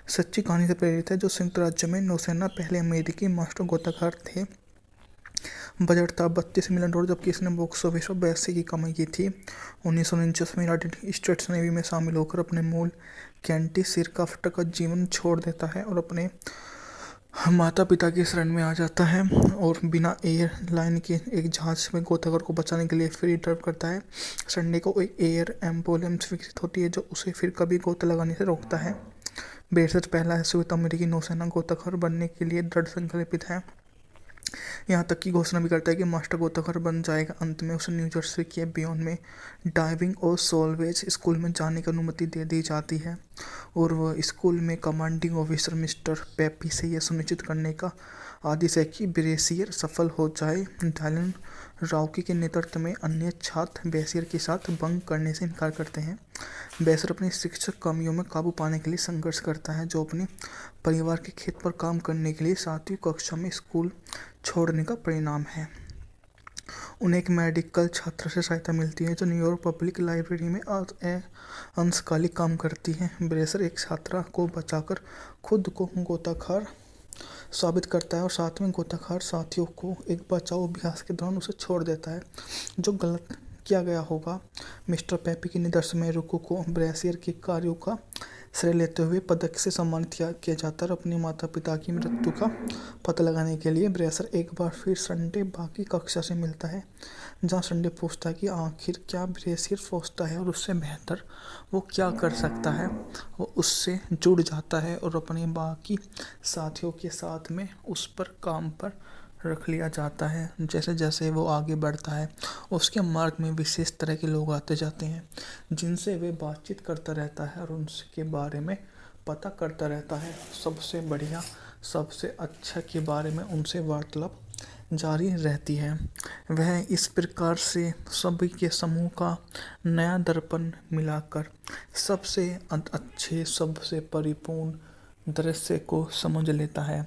सच्ची कहानी से प्रेरित है, जो संयुक्त राज्य में नौसेना पहले अमेरिकी मास्टर गोताखोर थे। बजट था $32 मिलियन, जबकि इसने बॉक्स ऑफिस पर 82 की कमाई की थी। 1949 में यूनाइटेड स्टेट्स नेवी में शामिल होकर अपने मूल कैंटी सिरकाफ्ट का जीवन छोड़ देता है और अपने माता पिता की शरण में आ जाता है और बिना एयरलाइन के एक जहाज में गोताखोर को बचाने के लिए फ्री ड्राइव करता है। संडे को एक एयर एम्बुलेंस विकसित होती है जो उसे फिर कभी गोता लगाने से रोकता है। ब्रेसियर पहला ऐसे अमेरिकी नौसेना गोताखोर बनने के लिए दृढ़ संकल्पित है। यहाँ तक की घोषणा भी करता है कि मास्टर गोताखोर बन जाएगा। अंत में उसे न्यू जर्सी के बियॉन में डाइविंग और सोलवेज स्कूल में जाने की अनुमति दे दी जाती है और वह स्कूल में कमांडिंग ऑफिसर मिस्टर पेपी से यह सुनिश्चित करने का आदेश है कि ब्रेसियर सफल हो जाए। डायलन राउकी के नेतृत्व में अन्य छात्र बेसियर के साथ बंक करने से इनकार करते हैं। बेसियर अपनी शिक्षक कमियों में काबू पाने के लिए संघर्ष करता है, जो अपने परिवार के खेत पर काम करने के लिए 7वीं कक्षा में स्कूल छोड़ने का परिणाम है। उन्हें एक मेडिकल छात्र से सहायता मिलती है जो न्यूयॉर्क पब्लिक लाइब्रेरी में अंशकालिक काम करती है। ब्रेसियर एक छात्रा को बचाकर खुद को गोताखोर साबित करता है और साथ में गोताखोर साथियों को एक बचाव अभ्यास के दौरान उसे छोड़ देता है, जो गलत किया गया होगा। मिस्टर पेपी के निर्देशन में रुको को ब्रेसियर के कार्यों का श्रेय लेते हुए पदक से सम्मानित किया जाता है और अपने माता पिता की मृत्यु का पता लगाने के लिए ब्रेसियर एक बार फिर संडे बाकी कक्षा से मिलता है, जहां संडे पूछता है कि आखिर क्या ब्रेसियर सोचता है और उससे बेहतर वो क्या कर सकता है। वो उससे जुड़ जाता है और अपने बाकी साथियों के साथ में उस पर काम पर रख लिया जाता है। जैसे जैसे वो आगे बढ़ता है उसके मार्ग में विशेष तरह के लोग आते जाते हैं, जिनसे वे बातचीत करता रहता है और उनके बारे में पता करता रहता है। सबसे बढ़िया, सबसे अच्छा के बारे में उनसे वार्तालाप जारी रहती है। वह इस प्रकार से सभी के समूह का नया दर्पण मिलाकर सबसे अच्छे, सबसे परिपूर्ण दृश्य को समझ लेता है।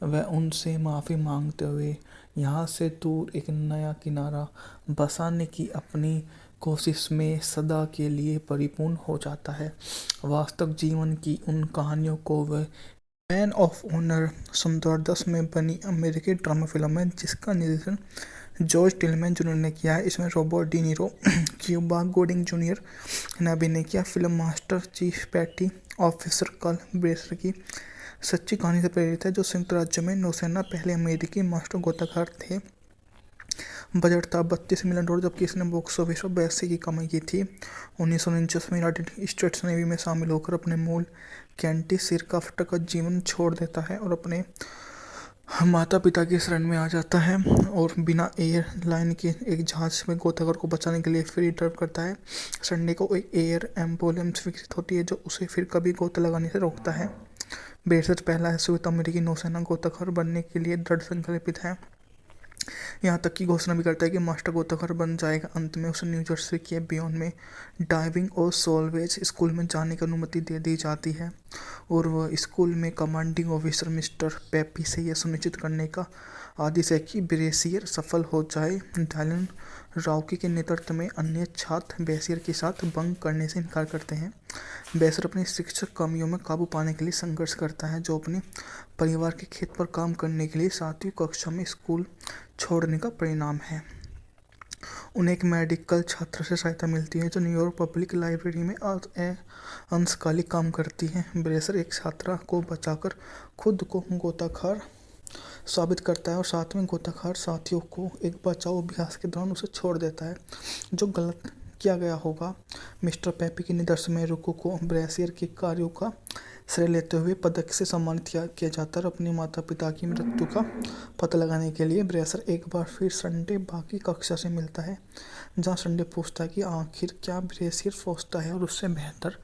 वह उनसे माफ़ी मांगते हुए यहाँ से दूर एक नया किनारा बसाने की अपनी कोशिश में सदा के लिए परिपूर्ण हो जाता है। वास्तविक जीवन की उन कहानियों को वह मैन ऑफ ऑनर सन 2010 में बनी अमेरिकी ड्रामा फिल्म है जिसका निर्देशन जॉर्ज टिलमैन जूनियर ने किया है। इसमें Robert De Niro, Cuba Gooding Junior ने अभिनय किया। Film master chief petty officer Carl Brashear की सच्ची कहानी से प्रेरित है, जो संयुक्त राज्य में नौसेना पहले अमेरिकी मास्टर गोताखोर थे। बजट था $32 मिलियन, जबकि इसने बॉक्स ऑफिस पर 82 की कमाई की थी। 1949 में यूनाइटेड स्टेट्स नेवी में शामिल होकर अपने मूल कैंटी सिरकाफ्ट का जीवन छोड़ देता है और अपने माता पिता की शरण में आ जाता है और बिना एयरलाइन के एक जहाज में गोताखोर को बचाने के लिए फ्री ड्राइव करता है। संडे को एक एयर एम्बुलेंस विकसित होती है जो उसे फिर कभी गोता लगाने से रोकता है। बेशक पहला संयुक्त अमेरिकी नौसेना गोताखोर बनने के लिए दृढ़ संकल्पित है। यहाँ तक की घोषणा भी करता है कि मास्टर गोताखोर बन जाएगा। अंत में उसे न्यू जर्सी के बियॉन में डाइविंग और सोलवेज स्कूल में जाने की अनुमति दे दी जाती है और वह स्कूल में कमांडिंग ऑफिसर मिस्टर पेपी से यह सुनिश्चित करने का आदेश है कि ब्रेसियर सफल हो जाए। डायलन राउकी के नेतृत्व में अन्य छात्र ब्रेसियर के साथ बंक करने से इनकार करते हैं। ब्रेसियर अपनी शिक्षक कमियों में काबू पाने के लिए संघर्ष करता है, जो अपने परिवार के खेत पर काम करने के लिए 7वीं कक्षा में स्कूल छोड़ने का परिणाम है। उन्हें एक मेडिकल छात्र से सहायता मिलती है जो न्यूयॉर्क पब्लिक लाइब्रेरी में अंशकालिक काम करती है। ब्रेसर एक छात्रा को बचाकर खुद को गोताखोर साबित करता है और साथ में गोताखोर साथियों को एक बचाव अभ्यास के दौरान उसे छोड़ देता है, जो गलत किया गया होगा। मिस्टर पेपी के निर्देशन में रुको को ब्रेसियर के कार्यों का श्रेय लेते हुए पदक से सम्मानित किया जाता है और अपने माता पिता की मृत्यु का पता लगाने के लिए ब्रेसर एक बार फिर संडे बाकी कक्षा से मिलता है, जहां संडे पूछता है कि आखिर क्या ब्रेसियर सोचता है और उससे बेहतर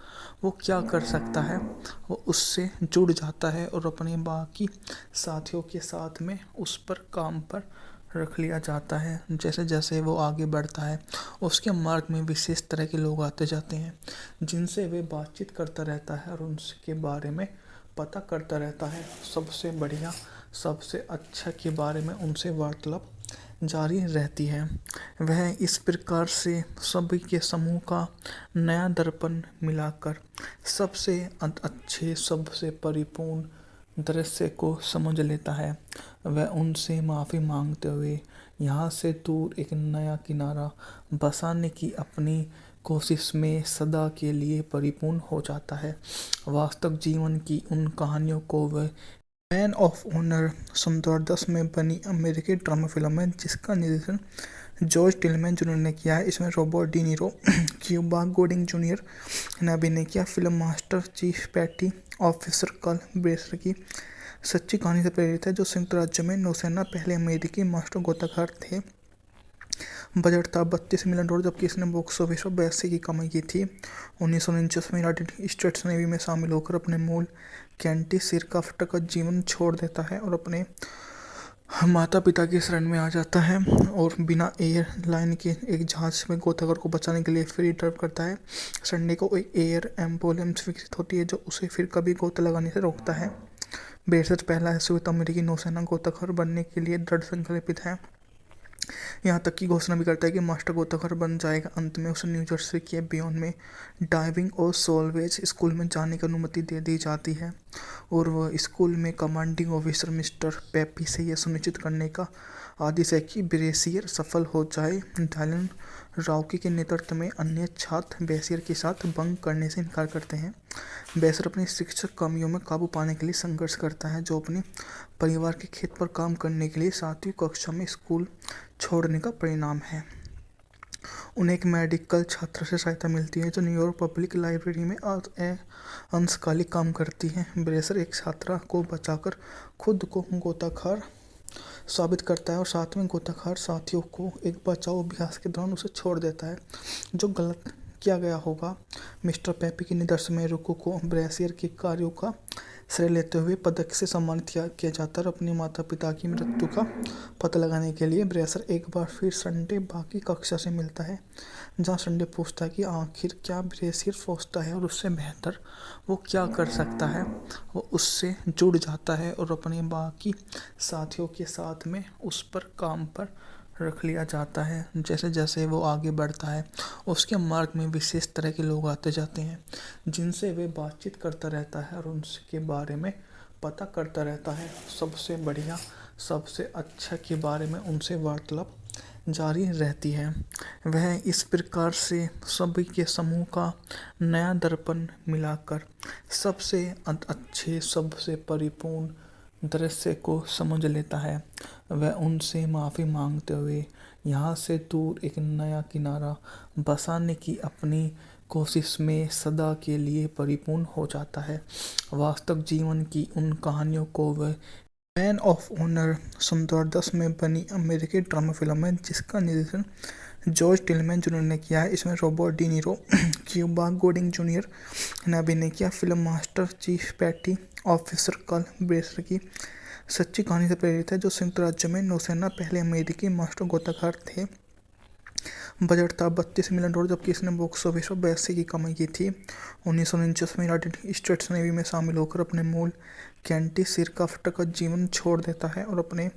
वो क्या कर सकता है। वो उससे जुड़ जाता है और अपने बाकी साथियों के साथ में उस पर काम पर रख लिया जाता है। जैसे जैसे वो आगे बढ़ता है, उसके मार्ग में विशेष तरह के लोग आते जाते हैं जिनसे वे बातचीत करता रहता है और उनके बारे में पता करता रहता है। सबसे बढ़िया, सबसे अच्छा के बारे में उनसे वार्तालाप जारी रहती है। वह इस प्रकार से सभी के समूह का नया दर्पण मिलाकर सबसे अच्छे, सबसे परिपूर्ण दृश्य को समझ लेता है। वह उनसे माफ़ी मांगते हुए यहाँ से दूर एक नया किनारा बसाने की अपनी कोशिश में सदा के लिए परिपूर्ण हो जाता है। वास्तविक जीवन की उन कहानियों को वह मैन ऑफ ऑनर सन 2010 में बनी अमेरिकी ड्रामा फिल्म है जिसका निर्देशन जॉर्ज टिलमैन जूनियर ने किया है। इसमें Robert De Niro, Cuba Gooding Junior ने अभिनय किया। Film master chief petty officer Carl Brashear की सच्ची कहानी से प्रेरित है, जो संयुक्त राज्य में नौसेना पहले अमेरिकी मास्टर गोताखोर थे। बजट था $32 मिलियन, जबकि इसने बॉक्स ऑफिस पर 82 की कमाई की थी। 1949 में यूनाइटेड स्टेट्स नेवी में शामिल होकर अपने मूल कैंटी सिरकाफ्ट का जीवन छोड़ देता है और अपने माता पिता की शरण में आ जाता है और बिना एयरलाइन के एक जहाज में गोताखोर को बचाने के लिए फ्री ड्राइव करता है। संडे को एक एयर एम्बुलेंस विकसित होती है जो उसे फिर कभी गोता लगाने से रोकता है। बेशक पहला संयुक्त अमेरिकी नौसेना गोताखोर बनने के लिए दृढ़ संकल्पित है। यहाँ तक की घोषणा भी करता है कि मास्टर गोताखोर बन जाएगा। अंत में उसे न्यू जर्सी के बियॉन में डाइविंग और सोलवेज स्कूल में जाने की अनुमति दे दी जाती है और वह स्कूल में कमांडिंग ऑफिसर मिस्टर पेपी से यह सुनिश्चित करने का आदेश है कि ब्रेसियर सफल हो जाए। डायलन राउकी के नेतृत्व में अन्य छात्र ब्रेसियर के साथ बंक करने से इनकार करते हैं। ब्रेसियर अपनी शिक्षक कमियों में काबू पाने के लिए संघर्ष करता है, जो अपने परिवार के खेत पर काम करने के लिए 7वीं कक्षा में स्कूल छोड़ने का परिणाम है। उन्हें एक मेडिकल छात्र से सहायता मिलती है जो न्यूयॉर्क पब्लिक लाइब्रेरी में अंशकालिक काम करती है। ब्रेसर एक छात्रा को बचाकर खुद को गोताखोर साबित करता है और साथ में गोताखोर साथियों को एक बचाव अभ्यास के दौरान उसे छोड़ देता है, जो गलत किया गया होगा। मिस्टर पेपी के निर्देशन में रुको को ब्रेसियर के कार्यों का श्रेय लेते हुए पदक से सम्मानित किया जाता है और अपने माता पिता की मृत्यु का पता लगाने के लिए ब्रेसर एक बार फिर संडे बाकी कक्षा से मिलता है, जहां संडे पूछता है कि आखिर क्या ब्रेसियर सोचता है और उससे बेहतर वो क्या कर सकता है। वो उससे जुड़ जाता है और अपने बाकी साथियों के साथ में उस पर काम पर रख लिया जाता है। जैसे जैसे वो आगे बढ़ता है उसके मार्ग में विशेष तरह के लोग आते जाते हैं जिनसे वे बातचीत करता रहता है और उनके बारे में पता करता रहता है। सबसे बढ़िया सबसे अच्छा के बारे में उनसे वार्तालाप जारी रहती है। वह इस प्रकार से सभी के समूह का नया दर्पण मिलाकर सबसे अच्छे सबसे परिपूर्ण दृश्य को समझ लेता है। वह उनसे माफ़ी मांगते हुए यहाँ से दूर एक नया किनारा बसाने की अपनी कोशिश में सदा के लिए परिपूर्ण हो जाता है। वास्तव जीवन की उन कहानियों को वह मैन ऑफ ऑनर 2010 में बनी अमेरिकी ड्रामा फिल्म है जिसका निर्देशन जॉर्ज टिलमैन जूनियर ने किया है। इसमें Robert De Niro, Cuba Gooding Junior ने अभिनय किया। Film master chief petty officer Carl Brashear की सच्ची कहानी से प्रेरित है, जो संयुक्त राज्य में नौसेना पहले अमेरिकी मास्टर गोताखोर थे। बजट था $32 मिलियन, जबकि इसने बॉक्स ऑफिस पर 82 की कमाई की थी। 1949 में यूनाइटेड स्टेट्स नेवी में शामिल होकर अपने मूल कैंटी सिरकाफ्ट का जीवन छोड़ देता है और अपने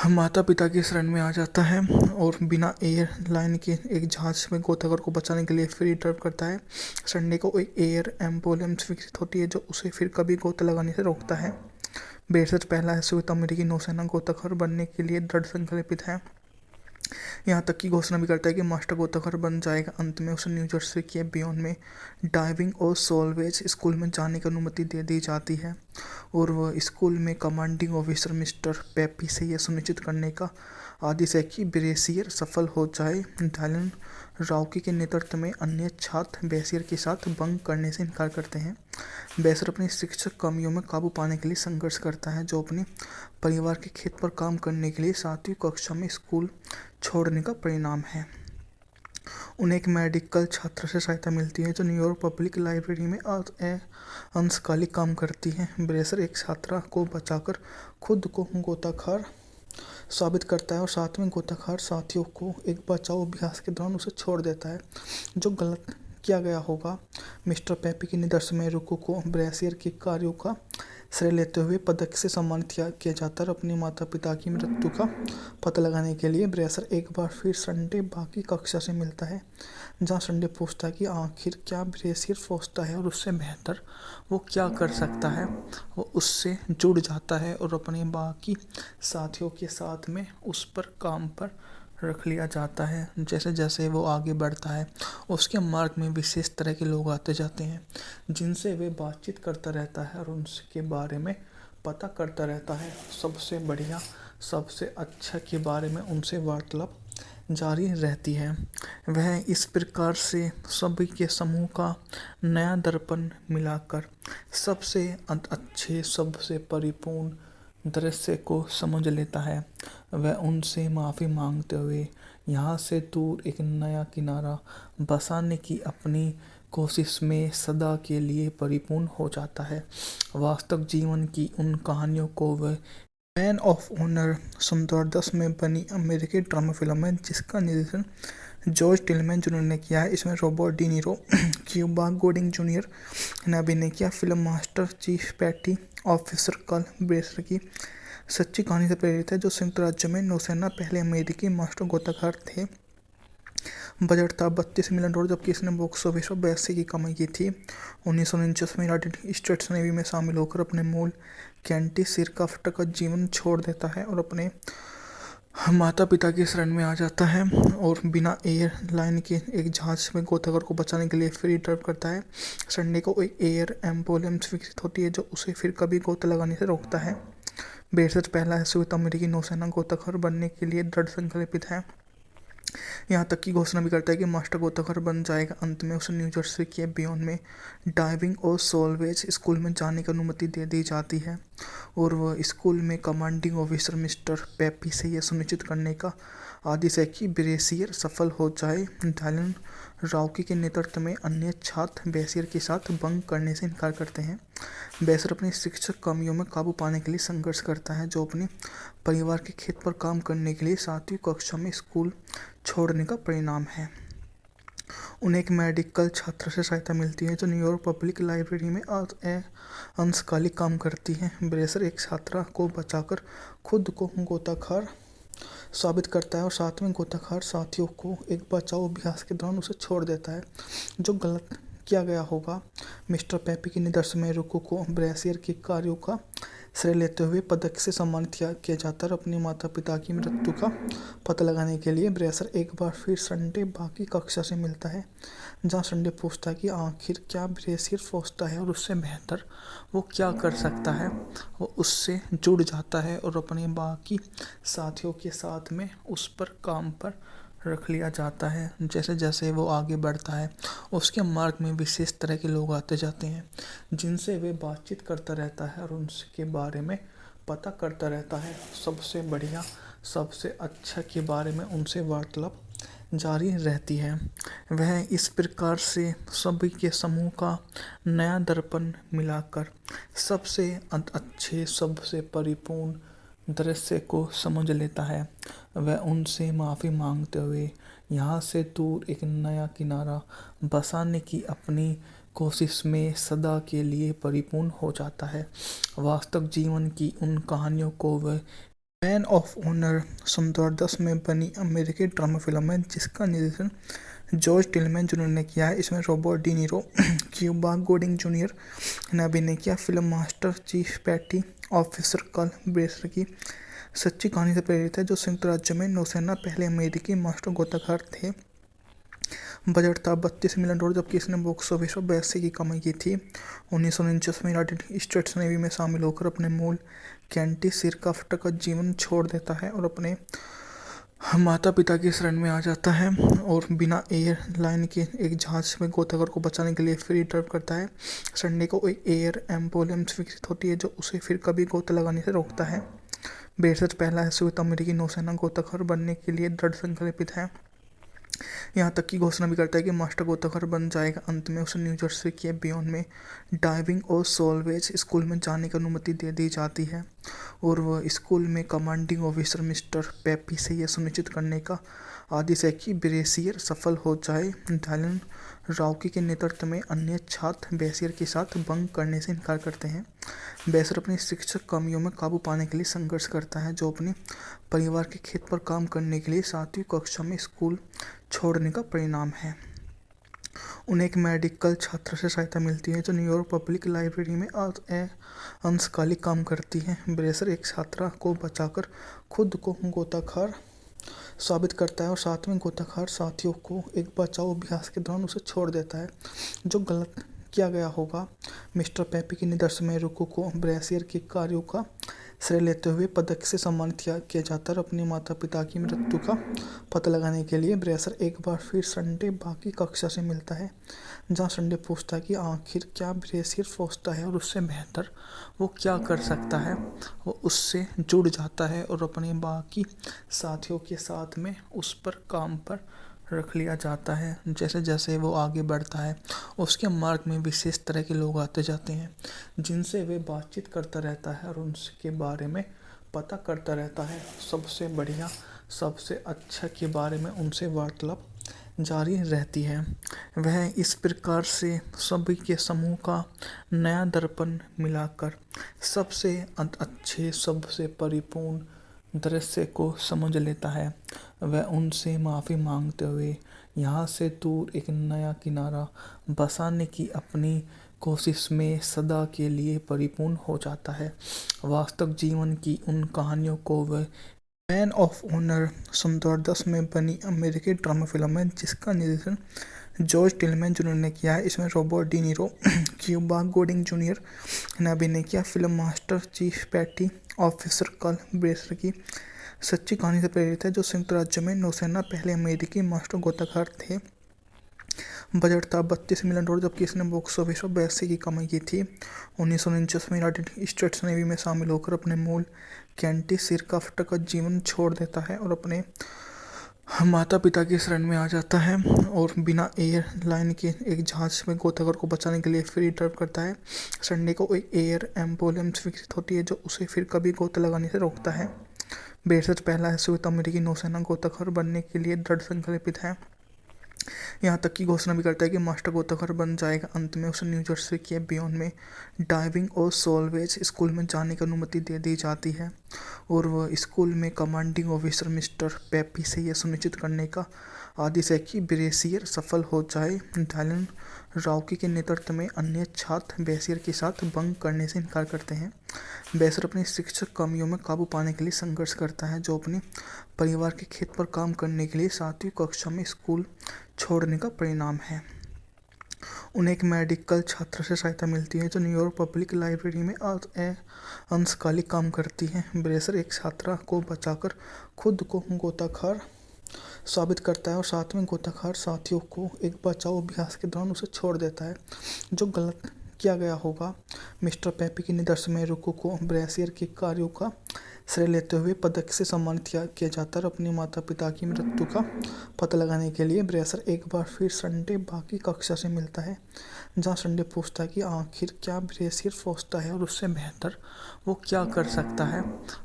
माता पिता की शरण में आ जाता है और बिना एयरलाइन के एक जहाज में गोताखोर को बचाने के लिए फ्री ड्राइव करता है। संडे को एक एयर एम्बुलेंस विकसित होती है जो उसे फिर कभी गोता लगाने से रोकता है। बेशक पहला श्वेत अमेरिकी नौसेना गोताखोर बनने के लिए दृढ़ संकल्पित है, यहाँ तक कि घोषणा भी करता है कि मास्टर गोताखोर बन जाएगा। अंत में उसे न्यू जर्सी के बियॉन में डाइविंग और सोलवेज स्कूल में जाने की अनुमति दे दी जाती है और वह स्कूल में कमांडिंग ऑफिसर मिस्टर पेपी से यह सुनिश्चित करने का आदेश है कि ब्रेसियर सफल हो जाए। डायलन राउकी के नेतृत्व में अन्य छात्र ब्रेसियर के साथ बंक करने से इनकार करते हैं। ब्रेसियर अपनी शिक्षक कमियों में काबू पाने के लिए संघर्ष करता है, जो अपने परिवार के खेत पर काम करने के लिए 7वीं कक्षा में स्कूल छोड़ने का परिणाम है। उन्हें एक मेडिकल छात्र से सहायता मिलती है जो न्यूयॉर्क पब्लिक लाइब्रेरी में अंशकालिक काम करती है। ब्रेसर एक छात्रा को बचाकर खुद को गोताखोर साबित करता है और साथ में गोताखोर साथियों को एक बचाव अभ्यास के दौरान उसे छोड़ देता है जो गलत किया गया होगा। मिस्टर पेपी के निर्देशन में रुको को ब्रेसियर के कार्यों का श्रेय लेते हुए पदक से सम्मानित किया जाता है और अपने माता पिता की मृत्यु का पता लगाने के लिए ब्रेसर एक बार फिर संडे बाकी कक्षा से मिलता है, जहां संडे पूछता है कि आखिर क्या ब्रेसियर सोचता है और उससे बेहतर वो क्या कर सकता है। वो उससे जुड़ जाता है और अपने बाकी साथियों के साथ में उस पर काम पर रख लिया जाता है। जैसे जैसे वो आगे बढ़ता है उसके मार्ग में विशेष तरह के लोग आते जाते हैं जिनसे वे बातचीत करता रहता है और उनके बारे में पता करता रहता है। सबसे बढ़िया सबसे अच्छा के बारे में उनसे वार्तालाप जारी रहती है। वह इस प्रकार से सभी के समूह का नया दर्पण मिलाकर सबसे अच्छे सबसे परिपूर्ण दृश्य को समझ लेता है। वह उनसे माफ़ी मांगते हुए यहाँ से दूर एक नया किनारा बसाने की अपनी कोशिश में सदा के लिए परिपूर्ण हो जाता है। वास्तव जीवन की उन कहानियों को वह मैन ऑफ ऑनर 2010 में बनी अमेरिकी ड्रामा फिल्म है जिसका निर्देशन जॉर्ज टिलमैन जूनियर ने किया है। इसमें Robert De Niro, Cuba Gooding Junior ने अभिनय किया। Film master chief petty officer Carl Brashear की सच्ची कहानी से प्रेरित है, जो संयुक्त राज्य में नौसेना पहले अमेरिकी मास्टर गोताखोर थे। बजट था $32 मिलियन, जबकि इसने बॉक्स ऑफिस पर 82 की कमाई की थी। 1949 में यूनाइटेड स्टेट्स नेवी में शामिल होकर अपने मूल कैंटी सिरकाफ्ट का जीवन छोड़ देता है और अपने माता पिता की शरण में आ जाता है और बिना एयरलाइन के एक जहाज में गोताखोर को बचाने के लिए फ्री ड्राइव करता है। संडे को एक एयर एम्बुलेंस विकसित होती है जो उसे फिर कभी गोता लगाने से रोकता है। बेशक पहला श्वेत अमेरिकी नौसेना गोताखोर बनने के लिए दृढ़ संकल्पित है, यहाँ तक कि घोषणा भी करता है कि मास्टर गोताखोर बन जाएगा। अंत में उसे न्यू जर्सी के बियॉन में डाइविंग और सोलवेज स्कूल में जाने की अनुमति दे दी जाती है और वह स्कूल में कमांडिंग ऑफिसर मिस्टर पेपी से यह सुनिश्चित करने का आदेश है कि ब्रेसियर सफल हो जाए। डायलन राउकी के नेतृत्व में अन्य छात्र ब्रेसियर के साथ बंक करने से इनकार करते हैं। ब्रेसियर अपनी शिक्षक कमियों में काबू पाने के लिए संघर्ष करता है, जो अपने परिवार के खेत पर काम करने के लिए 7वीं कक्षा में स्कूल छोड़ने का परिणाम है। उन्हें एक मेडिकल छात्र से सहायता मिलती है जो न्यूयॉर्क पब्लिक लाइब्रेरी में अंशकालिक काम करती है। ब्रेसर एक छात्रा को बचाकर खुद को गोताखोर साबित करता है और साथ में गोताखोर साथियों को एक बचाव अभ्यास के दौरान उसे छोड़ देता है जो गलत किया गया होगा। मिस्टर पेपी के निदर्शन में रुको को ब्रेसियर के कार्यों का श्रेय लेते हुए पदक से सम्मानित किया जाता है और अपने माता पिता की मृत्यु का पता लगाने के लिए ब्रेसियर एक बार फिर संडे बाकी कक्षा से मिलता है, जहां संडे पूछता है कि आखिर क्या ब्रेसियर सोचता है और उससे बेहतर वो क्या कर सकता है। वो उससे जुड़ जाता है और अपने बाकी साथियों के साथ में उस पर काम पर रख लिया जाता है। जैसे जैसे वो आगे बढ़ता है उसके मार्ग में विशेष तरह के लोग आते जाते हैं जिनसे वे बातचीत करता रहता है और उनके बारे में पता करता रहता है। सबसे बढ़िया सबसे अच्छा के बारे में उनसे वार्तालाप जारी रहती है। वह इस प्रकार से सभी के समूह का नया दर्पण मिलाकर सबसे अच्छे सबसे परिपूर्ण दृश्य को समझ लेता है। वह उनसे माफ़ी मांगते हुए यहाँ से दूर एक नया किनारा बसाने की अपनी कोशिश में सदा के लिए परिपूर्ण हो जाता है। वास्तविक जीवन की उन कहानियों को वह मैन ऑफ ऑनर सन 2010 में बनी अमेरिकी ड्रामा फिल्म है जिसका निर्देशन जॉर्ज टिलमैन जूनियर ने किया है। इसमें Robert De Niro, Cuba Gooding Junior ने अभिनय किया। Film master chief petty officer Carl Brashear की सच्ची कहानी से प्रेरित है, जो संयुक्त राज्य में नौसेना पहले अमेरिकी मास्टर गोताखोर थे। बजट था $32 मिलियन, जबकि इसने बॉक्स ऑफिस पर 82 की कमाई की थी। 1949 में यूनाइटेड स्टेट्स नेवी में शामिल होकर अपने मूल कैंटी सिरकाफ्ट का जीवन छोड़ देता है और अपने माता पिता की शरण में आ जाता है और बिना एयरलाइन के एक जहाज में गोताखोर को बचाने के लिए फ्री ड्राइव करता है। संडे को एक एयर एम्बुलेंस विकसित होती है जो उसे फिर कभी गोता लगाने से रोकता है। ब्रेसर पहला श्वेत अमेरिकी नौसेना गोताखोर बनने के लिए दृढ़ संकल्पित है। यहाँ तक की घोषणा भी करता है कि मास्टर गोताखोर बन जाएगा। अंत में उसे न्यू जर्सी के बियॉन में डाइविंग और सोलवेज स्कूल में जाने की अनुमति दे दी जाती है और वह स्कूल में कमांडिंग ऑफिसर मिस्टर पेपी से यह सुनिश्चित करने का आदेश है कि ब्रेसियर सफल हो जाए। डायलन राउकी के नेतृत्व में अन्य छात्र ब्रेसियर के साथ बंक करने से इनकार करते हैं। ब्रेसियर अपनी शिक्षक कमियों में काबू पाने के लिए संघर्ष करता है, जो अपने परिवार के खेत पर काम करने के लिए 7वीं कक्षा में स्कूल छोड़ने का परिणाम है। उन्हें एक मेडिकल छात्र से सहायता मिलती है जो न्यूयॉर्क पब्लिक लाइब्रेरी में अंशकालिक काम करती है। ब्रेसर एक छात्रा को बचाकर खुद को गोताखोर साबित करता है और साथ में गोताखोर साथियों को एक बचाव अभ्यास के दौरान उसे छोड़ देता है जो गलत किया गया होगा। मिस्टर पेपी के निदर्शन में रुको को ब्रेसियर के कार्यों का श्रेय लेते हुए पदक से सम्मानित किया जाता है और अपने माता पिता की मृत्यु का पता लगाने के लिए ब्रेसर एक बार फिर संडे बाकी कक्षा से मिलता है, जहां संडे पूछता है कि आखिर क्या ब्रेसियर सोचता है और उससे बेहतर वो क्या कर सकता है। वो उससे जुड़ जाता है और अपने बाकी साथियों के साथ में उस पर काम पर रख लिया जाता है। जैसे जैसे वो आगे बढ़ता है उसके मार्ग में विशेष तरह के लोग आते जाते हैं जिनसे वे बातचीत करता रहता है और उनके बारे में पता करता रहता है। सबसे बढ़िया सबसे अच्छा के बारे में उनसे वार्तालाप जारी रहती है। वह इस प्रकार से सभी के समूह का नया दर्पण मिलाकर सबसे अच्छे सबसे परिपूर्ण दृश्य को समझ लेता है। वह उनसे माफ़ी मांगते हुए यहाँ से दूर एक नया किनारा बसाने की अपनी कोशिश में सदा के लिए परिपूर्ण हो जाता है। वास्तविक जीवन की उन कहानियों को वह मैन ऑफ ऑनर सन 2010 में बनी अमेरिकी ड्रामा फिल्म है जिसका निर्देशन जॉर्ज टिलमैन जूनियर ने किया है। इसमें Robert De Niro, Cuba Gooding Junior ने अभिनय किया। Film master chief petty officer Carl Brashear की सच्ची कहानी से प्रेरित है, जो संयुक्त राज्य में नौसेना पहले अमेरिकी मास्टर गोताखोर थे। बजट था $32 मिलियन, जबकि इसने बॉक्स ऑफिस पर 82 की कमाई की थी। 1949 में यूनाइटेड स्टेट्स नेवी में शामिल होकर अपने मूल कैंटी सिरकाफ्ट का जीवन छोड़ देता है और अपने माता पिता की शरण में आ जाता है और बिना एयरलाइन के एक जहाज में गोताखोर को बचाने के लिए फ्री ड्राइव करता है। संडे को एक एयर एम्बुलेंस विकसित होती है जो उसे फिर कभी गोता लगाने से रोकता है। ब्रेसर पहला श्वेत अमेरिकी नौसेना गोताखोर बनने के लिए दृढ़ संकल्पित है। यहाँ तक की घोषणा भी करता है कि मास्टर गोताखोर बन जाएगा। अंत में उसे न्यू जर्सी के बियॉन में डाइविंग और सोलवेज स्कूल में जाने की अनुमति दे दी जाती है और वह स्कूल में कमांडिंग ऑफिसर मिस्टर पेपी से यह सुनिश्चित करने का आदेश है कि ब्रेसियर सफल हो जाए। डायलन रॉकी के नेतृत्व में अन्य छात्र बेसियर के साथ बंक करने से इनकार करते हैं। बेसियर अपनी शिक्षक कमियों में काबू पाने के लिए संघर्ष करता है, जो अपने परिवार के खेत पर काम करने के लिए 7वीं कक्षा में स्कूल छोड़ने का परिणाम है। उन्हें एक मेडिकल छात्र से सहायता मिलती है, जो न्यूयॉर्क पब्लिक लाइब्रेरी में अंशकालिक काम करती है। ब्रेसियर एक छात्रा को बचाकर खुद को गोताखोर साबित करता है और साथ में गोताखोर साथियों को एक बचाव अभ्यास के दौरान उसे छोड़ देता है, जो गलत किया गया होगा। मिस्टर पेपी के निर्देशन में रुको को ब्रेसियर के कार्यों का श्रेय लेते हुए पदक से सम्मानित किया जाता है और अपने माता पिता की मृत्यु का पता लगाने के लिए ब्रेसियर एक बार फिर संडे बाकी कक्षा से मिलता है, जहां संडे पूछता है कि आखिर क्या ब्रेसियर सोचता है और उससे बेहतर वो क्या कर सकता है।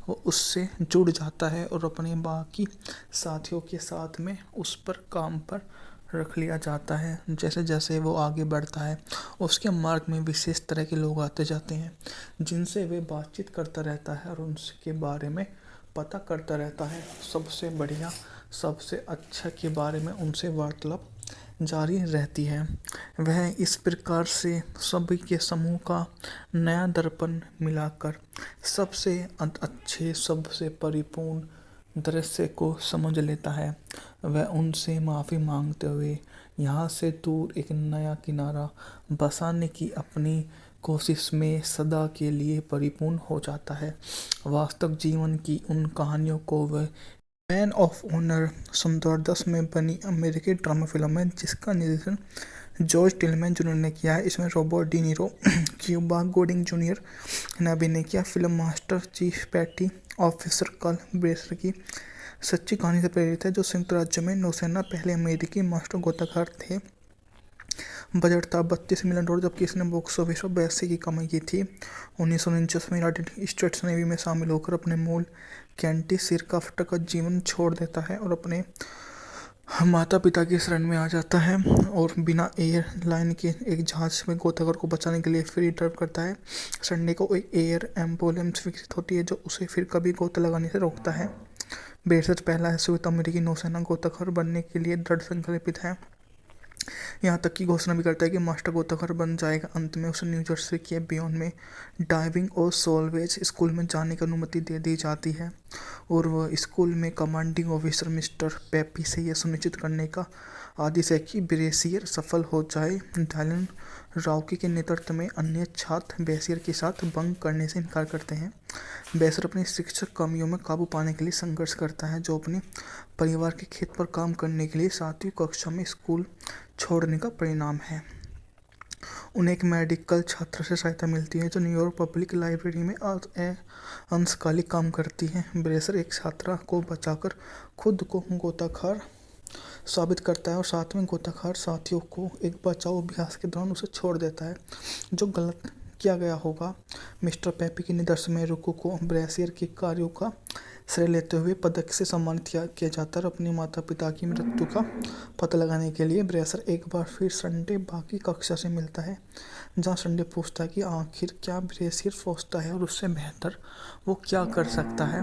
वो उससे जुड़ जाता है और अपने बाकी साथियों के साथ में उस पर काम पर रख लिया जाता है। जैसे जैसे वो आगे बढ़ता है, उसके मार्ग में विशेष तरह के लोग आते जाते हैं, जिनसे वे बातचीत करता रहता है और उनके बारे में पता करता रहता है। सबसे बढ़िया, सबसे अच्छा के बारे में उनसे वार्तालाप जारी रहती है। वह इस प्रकार से सभी के समूह का नया दर्पण मिलाकर सबसे अच्छे, सबसे परिपूर्ण दृश्य को समझ लेता है। वह उनसे माफ़ी मांगते हुए यहाँ से दूर एक नया किनारा बसाने की अपनी कोशिश में सदा के लिए परिपूर्ण हो जाता है। वास्तव जीवन की उन कहानियों को वह मैन ऑफ ऑनर 2010 में बनी अमेरिकी ड्रामा फिल्म है, जिसका निर्देशन जॉर्ज टिलमैन जूनियर ने किया है। इसमें Robert De Niro, Cuba Gooding Junior ने अभिनय किया। Film master chief petty officer Carl Brashear की सच्ची कहानी से प्रेरित है, जो संयुक्त राज्य में नौसेना पहले अमेरिकी मास्टर गोताखोर थे। बजट था $32 मिलियन, जबकि इसने बॉक्स ऑफिस पर 82 की कमाई की थी। 1949 में यूनाइटेड स्टेट्स नेवी में शामिल होकर अपने मूल कैंटी सिरकाफ्ट का जीवन छोड़ देता है और अपने माता पिता की शरण में आ जाता है और बिना एयरलाइन के एक जहाज में गोताखोर को बचाने के लिए फ्री ड्राइव करता है। संडे को एक एयर एम्बुलेंस विकसित होती है, जो उसे फिर कभी गोता लगाने से रोकता है। ब्रेसियर पहला श्वेत अमेरिकी नौसेना गोताखोर बनने के लिए दृढ़ संकल्पित है, यहाँ तक कि घोषणा भी करता है कि मास्टर गोताखोर बन जाएगा। अंत में उसे न्यू जर्सी के बियॉन में डाइविंग और सोलवेज स्कूल में जाने की अनुमति दे दी जाती है और वह स्कूल में कमांडिंग ऑफिसर मिस्टर पेपी से यह सुनिश्चित करने का आदेश है कि ब्रेसियर सफल हो जाए। डायलन रॉकी के नेतृत्व में अन्य छात्र बेसियर के साथ बंक करने से इनकार करते हैं। बेसियर अपनी शिक्षक कमियों में काबू पाने के लिए संघर्ष करता है, जो अपने परिवार के खेत पर काम करने के लिए 7वीं कक्षा में स्कूल छोड़ने का परिणाम है। उन्हें एक मेडिकल छात्र से सहायता मिलती है, जो न्यूयॉर्क पब्लिक लाइब्रेरी में अंशकालिक काम करती है। ब्रेसियर एक छात्रा को बचाकर खुद को गोताखोर साबित करता है और साथ में गोताखोर साथियों को एक बचाव अभ्यास के दौरान उसे छोड़ देता है, जो गलत किया गया होगा। मिस्टर पेपी के निर्देशन में रुको को ब्रेसियर के कार्यों का श्रेय लेते हुए पदक से सम्मानित किया जाता है और अपने माता पिता की मृत्यु का पता लगाने के लिए ब्रेसियर एक बार फिर संडे बाकी कक्षा से मिलता है, जहां संडे पूछता है कि आखिर क्या ब्रेसियर सोचता है और उससे बेहतर वो क्या कर सकता है।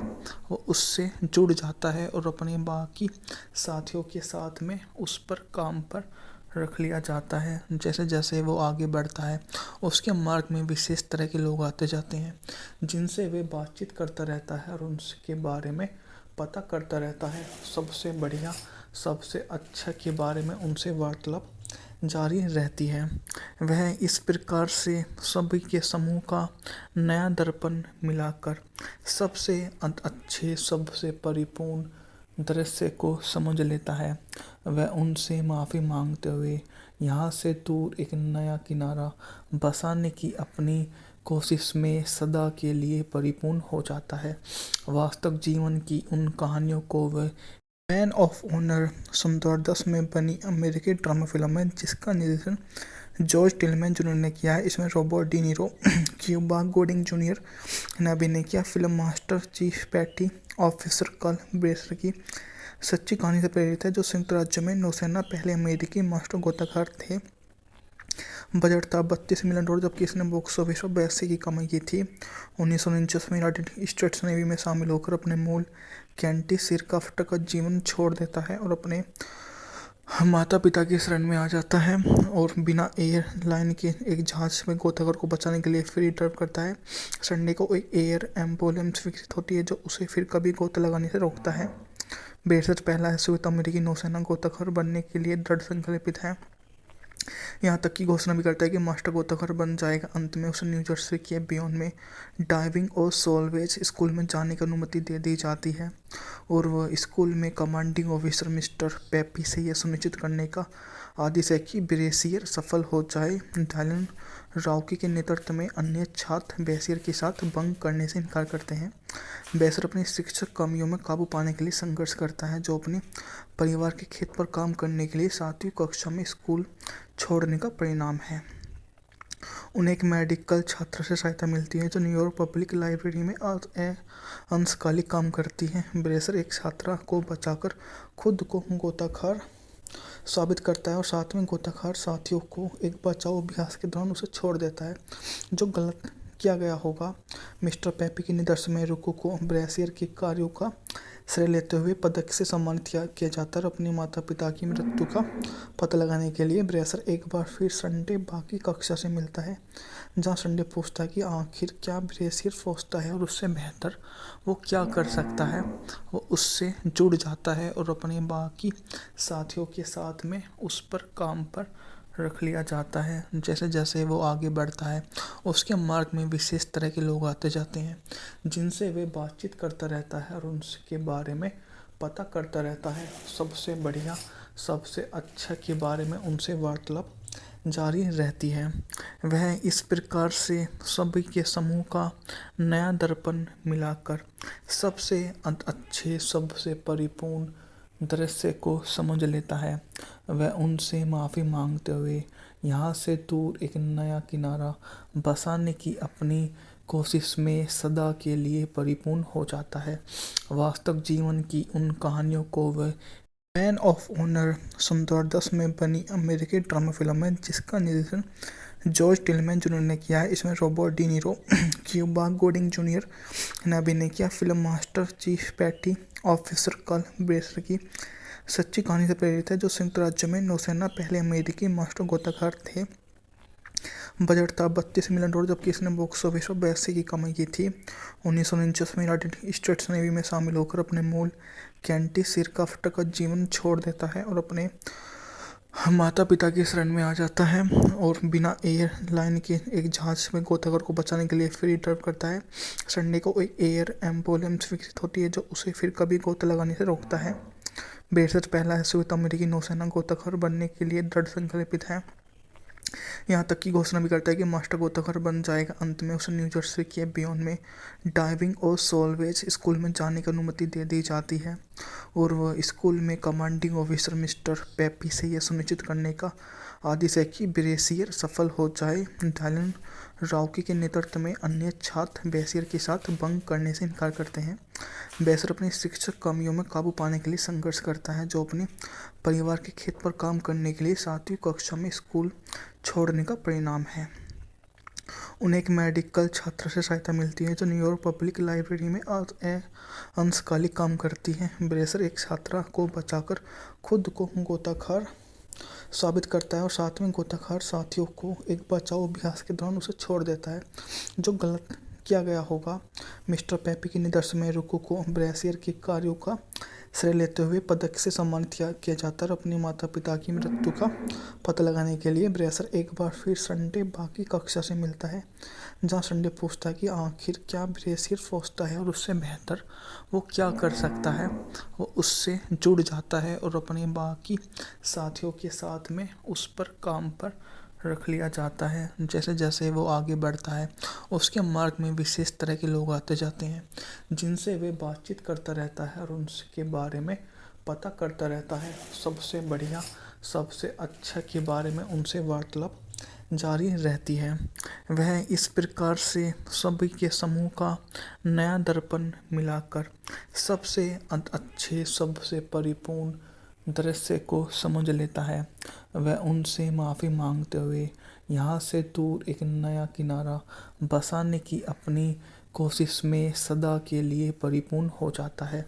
वो उससे जुड़ जाता है और अपने बाकी साथियों के साथ में उस पर काम पर रख लिया जाता है। जैसे जैसे वो आगे बढ़ता है, उसके मार्ग में विशेष तरह के लोग आते जाते हैं, जिनसे वे बातचीत करता रहता है और उनके बारे में पता करता रहता है। सबसे बढ़िया, सबसे अच्छा के बारे में उनसे वार्तालाप जारी रहती है। वह इस प्रकार से सभी के समूह का नया दर्पण मिलाकर सबसे अच्छे, सबसे परिपूर्ण दृश्य को समझ लेता है। वह उनसे माफ़ी मांगते हुए यहाँ से दूर एक नया किनारा बसाने की अपनी कोशिश में सदा के लिए परिपूर्ण हो जाता है। वास्तव जीवन की उन कहानियों को वह मैन ऑफ ऑनर 2010 में बनी अमेरिकी ड्रामा फिल्म है, जिसका निर्देशन जॉर्ज टिलमैन जूनियर ने किया है। इसमें Robert De Niro, Cuba Gooding Junior ने अभिनय किया। Film master chief petty officer Carl Brashear की सच्ची कहानी से प्रेरित है, जो संयुक्त राज्य में नौसेना पहले अमेरिकी मास्टर गोताखोर थे। बजट था $32 मिलियन, जबकि इसने बॉक्स ऑफिस पर 82 की कमाई की थी। 1949 में यूनाइटेड स्टेट्स नेवी में शामिल होकर अपने मूल कैंटी सिरकाफ्ट का जीवन छोड़ देता है और अपने माता पिता की शरण में आ जाता है और बिना एयरलाइन के एक जहाज में गोताखोर को बचाने के लिए फ्री ड्राइव करता है। संडे को एक एयर एम्बुलेंस विकसित होती है जो उसे फिर कभी गोता लगाने से रोकता है। बेशक पहला श्वेत अमेरिकी नौसेना गोताखोर बनने के लिए दृढ़ संकल्पित है, यहाँ तक कि घोषणा भी करता है कि मास्टर गोताखोर बन जाएगा। अंत में उसे न्यू जर्सी के बियॉन में डाइविंग और सोलवेज स्कूल में जाने की अनुमति दे दी जाती है और वह स्कूल में कमांडिंग ऑफिसर मिस्टर पेपी से यह सुनिश्चित करने का आदेश है कि ब्रेसियर सफल हो जाए। डायलन राउकी के नेतृत्व में अन्य छात्र ब्रेसियर के साथ बंक करने से इनकार करते हैं। ब्रेसियर अपनी शिक्षक कमियों में काबू पाने के लिए संघर्ष करता है, जो अपने परिवार के खेत पर काम करने के लिए 7वीं कक्षा में स्कूल छोड़ने का परिणाम है। उन्हें एक मेडिकल छात्र से सहायता मिलती है जो न्यूयॉर्क पब्लिक लाइब्रेरी में अंशकालिक काम करती है। ब्रेसियर एक छात्रा को बचाकर खुद को गोताखोर साबित करता है और साथ में गोताखोर साथियों को एक बचाव अभ्यास के दौरान उसे छोड़ देता है जो गलत किया गया होगा। मिस्टर पेपी के निर्देशन में रुको को ब्रेसियर के कार्यों का श्रेय लेते हुए पदक से सम्मानित किया जाता है और अपने माता पिता की मृत्यु का पता लगाने के लिए ब्रेसियर एक बार फिर संडे बाकी कक्षा से मिलता है, जहां संडे पूछता है कि आखिर क्या ब्रेसियर सोचता है और उससे बेहतर वो क्या कर सकता है। वो उससे जुड़ जाता है और अपने बाकी साथियों के साथ में उस पर काम पर रख लिया जाता है। जैसे जैसे वो आगे बढ़ता है उसके मार्ग में विशेष तरह के लोग आते जाते हैं जिनसे वे बातचीत करता रहता है और उनके बारे में पता करता रहता है। सबसे बढ़िया सबसे अच्छा के बारे में उनसे वार्तालाप जारी रहती है। वह इस प्रकार से सभी के समूह का नया दर्पण मिलाकर सबसे अच्छे सबसे परिपूर्ण दृश्य को समझ लेता है। वह उनसे माफ़ी मांगते हुए यहाँ से दूर एक नया किनारा बसाने की अपनी कोशिश में सदा के लिए परिपूर्ण हो जाता है। वास्तविक जीवन की उन कहानियों को वह मैन ऑफ ऑनर 2010 में बनी अमेरिकी ड्रामा फिल्म है जिसका निर्देशन जॉर्ज टिलमैन जूनियर ने किया है। इसमें Robert De Niro, Cuba Gooding Junior ने अभिनय किया। Film master chief petty officer Carl Brashear की सच्ची कहानी से प्रेरित है, जो संयुक्त राज्य में नौसेना पहले अमेरिकी मास्टर गोताखोर थे। बजट था $32 मिलियन, जबकि इसने बॉक्स ऑफिस पर 82 की कमाई की थी। 1949 में यूनाइटेड स्टेट्स नेवी में शामिल होकर अपने मूल कैंटी सिरकाफ्ट का जीवन छोड़ देता है और अपने माता पिता की शरण में आ जाता है और बिना एयरलाइन के एक जहाज में गोताखोर को बचाने के लिए फ्री ड्राइव करता है। संडे को एक एयर एम्बुलेंस विकसित होती है जो उसे फिर कभी गोता लगाने से रोकता है। बेशक पहला श्वेत अमेरिकी नौसेना गोताखोर बनने के लिए दृढ़ संकल्पित है, यहाँ तक कि घोषणा भी करता है कि मास्टर गोताखोर बन जाएगा। अंत में उसे न्यू जर्सी के बियॉन में डाइविंग और सोलवेज स्कूल में जाने की अनुमति दे दी जाती है और वह स्कूल में कमांडिंग ऑफिसर मिस्टर पेपी से यह सुनिश्चित करने का आदेश है कि ब्रेसियर सफल हो जाए। डायलन राउकी के नेतृत्व में अन्य छात्र ब्रेसियर के साथ बंक करने से इनकार करते हैं। ब्रेसियर अपनी शिक्षक कमियों में काबू पाने के लिए संघर्ष करता है, जो अपने परिवार के खेत पर काम करने के लिए 7वीं कक्षा में स्कूल छोड़ने का परिणाम है। उन्हें एक मेडिकल छात्र से सहायता मिलती है जो न्यूयॉर्क पब्लिक लाइब्रेरी में अंशकालिक काम करती है। ब्रेसियर एक छात्रा को बचाकर खुद को गोताखोर साबित करता है और साथ में गोताखोर साथियों को एक बचाव अभ्यास के दौरान उसे छोड़ देता है जो गलत किया गया होगा। मिस्टर पेपी के निर्देशन में रुको को ब्रेसियर के कार्यों का श्रेय लेते हुए पदक से सम्मानित किया जाता है और अपने माता पिता की मृत्यु का पता लगाने के लिए ब्रेसियर एक बार फिर संडे बाकी कक्षा से मिलता है, जहां संडे पूछता है कि आखिर क्या ब्रेसियर सोचता है और उससे बेहतर वो क्या कर सकता है। वो उससे जुड़ जाता है और अपने बाकी साथियों के साथ में उस पर काम पर रख लिया जाता है। जैसे जैसे वो आगे बढ़ता है उसके मार्ग में विशेष तरह के लोग आते जाते हैं जिनसे वे बातचीत करता रहता है और उनके बारे में पता करता रहता है। सबसे बढ़िया सबसे अच्छा के बारे में उनसे वार्तालाप जारी रहती है। वह इस प्रकार से सभी के समूह का नया दर्पण मिलाकर सबसे अच्छे सबसे परिपूर्ण दृश्य को समझ लेता है। वह उनसे माफ़ी मांगते हुए यहाँ से दूर एक नया किनारा बसाने की अपनी कोशिश में सदा के लिए परिपूर्ण हो जाता है।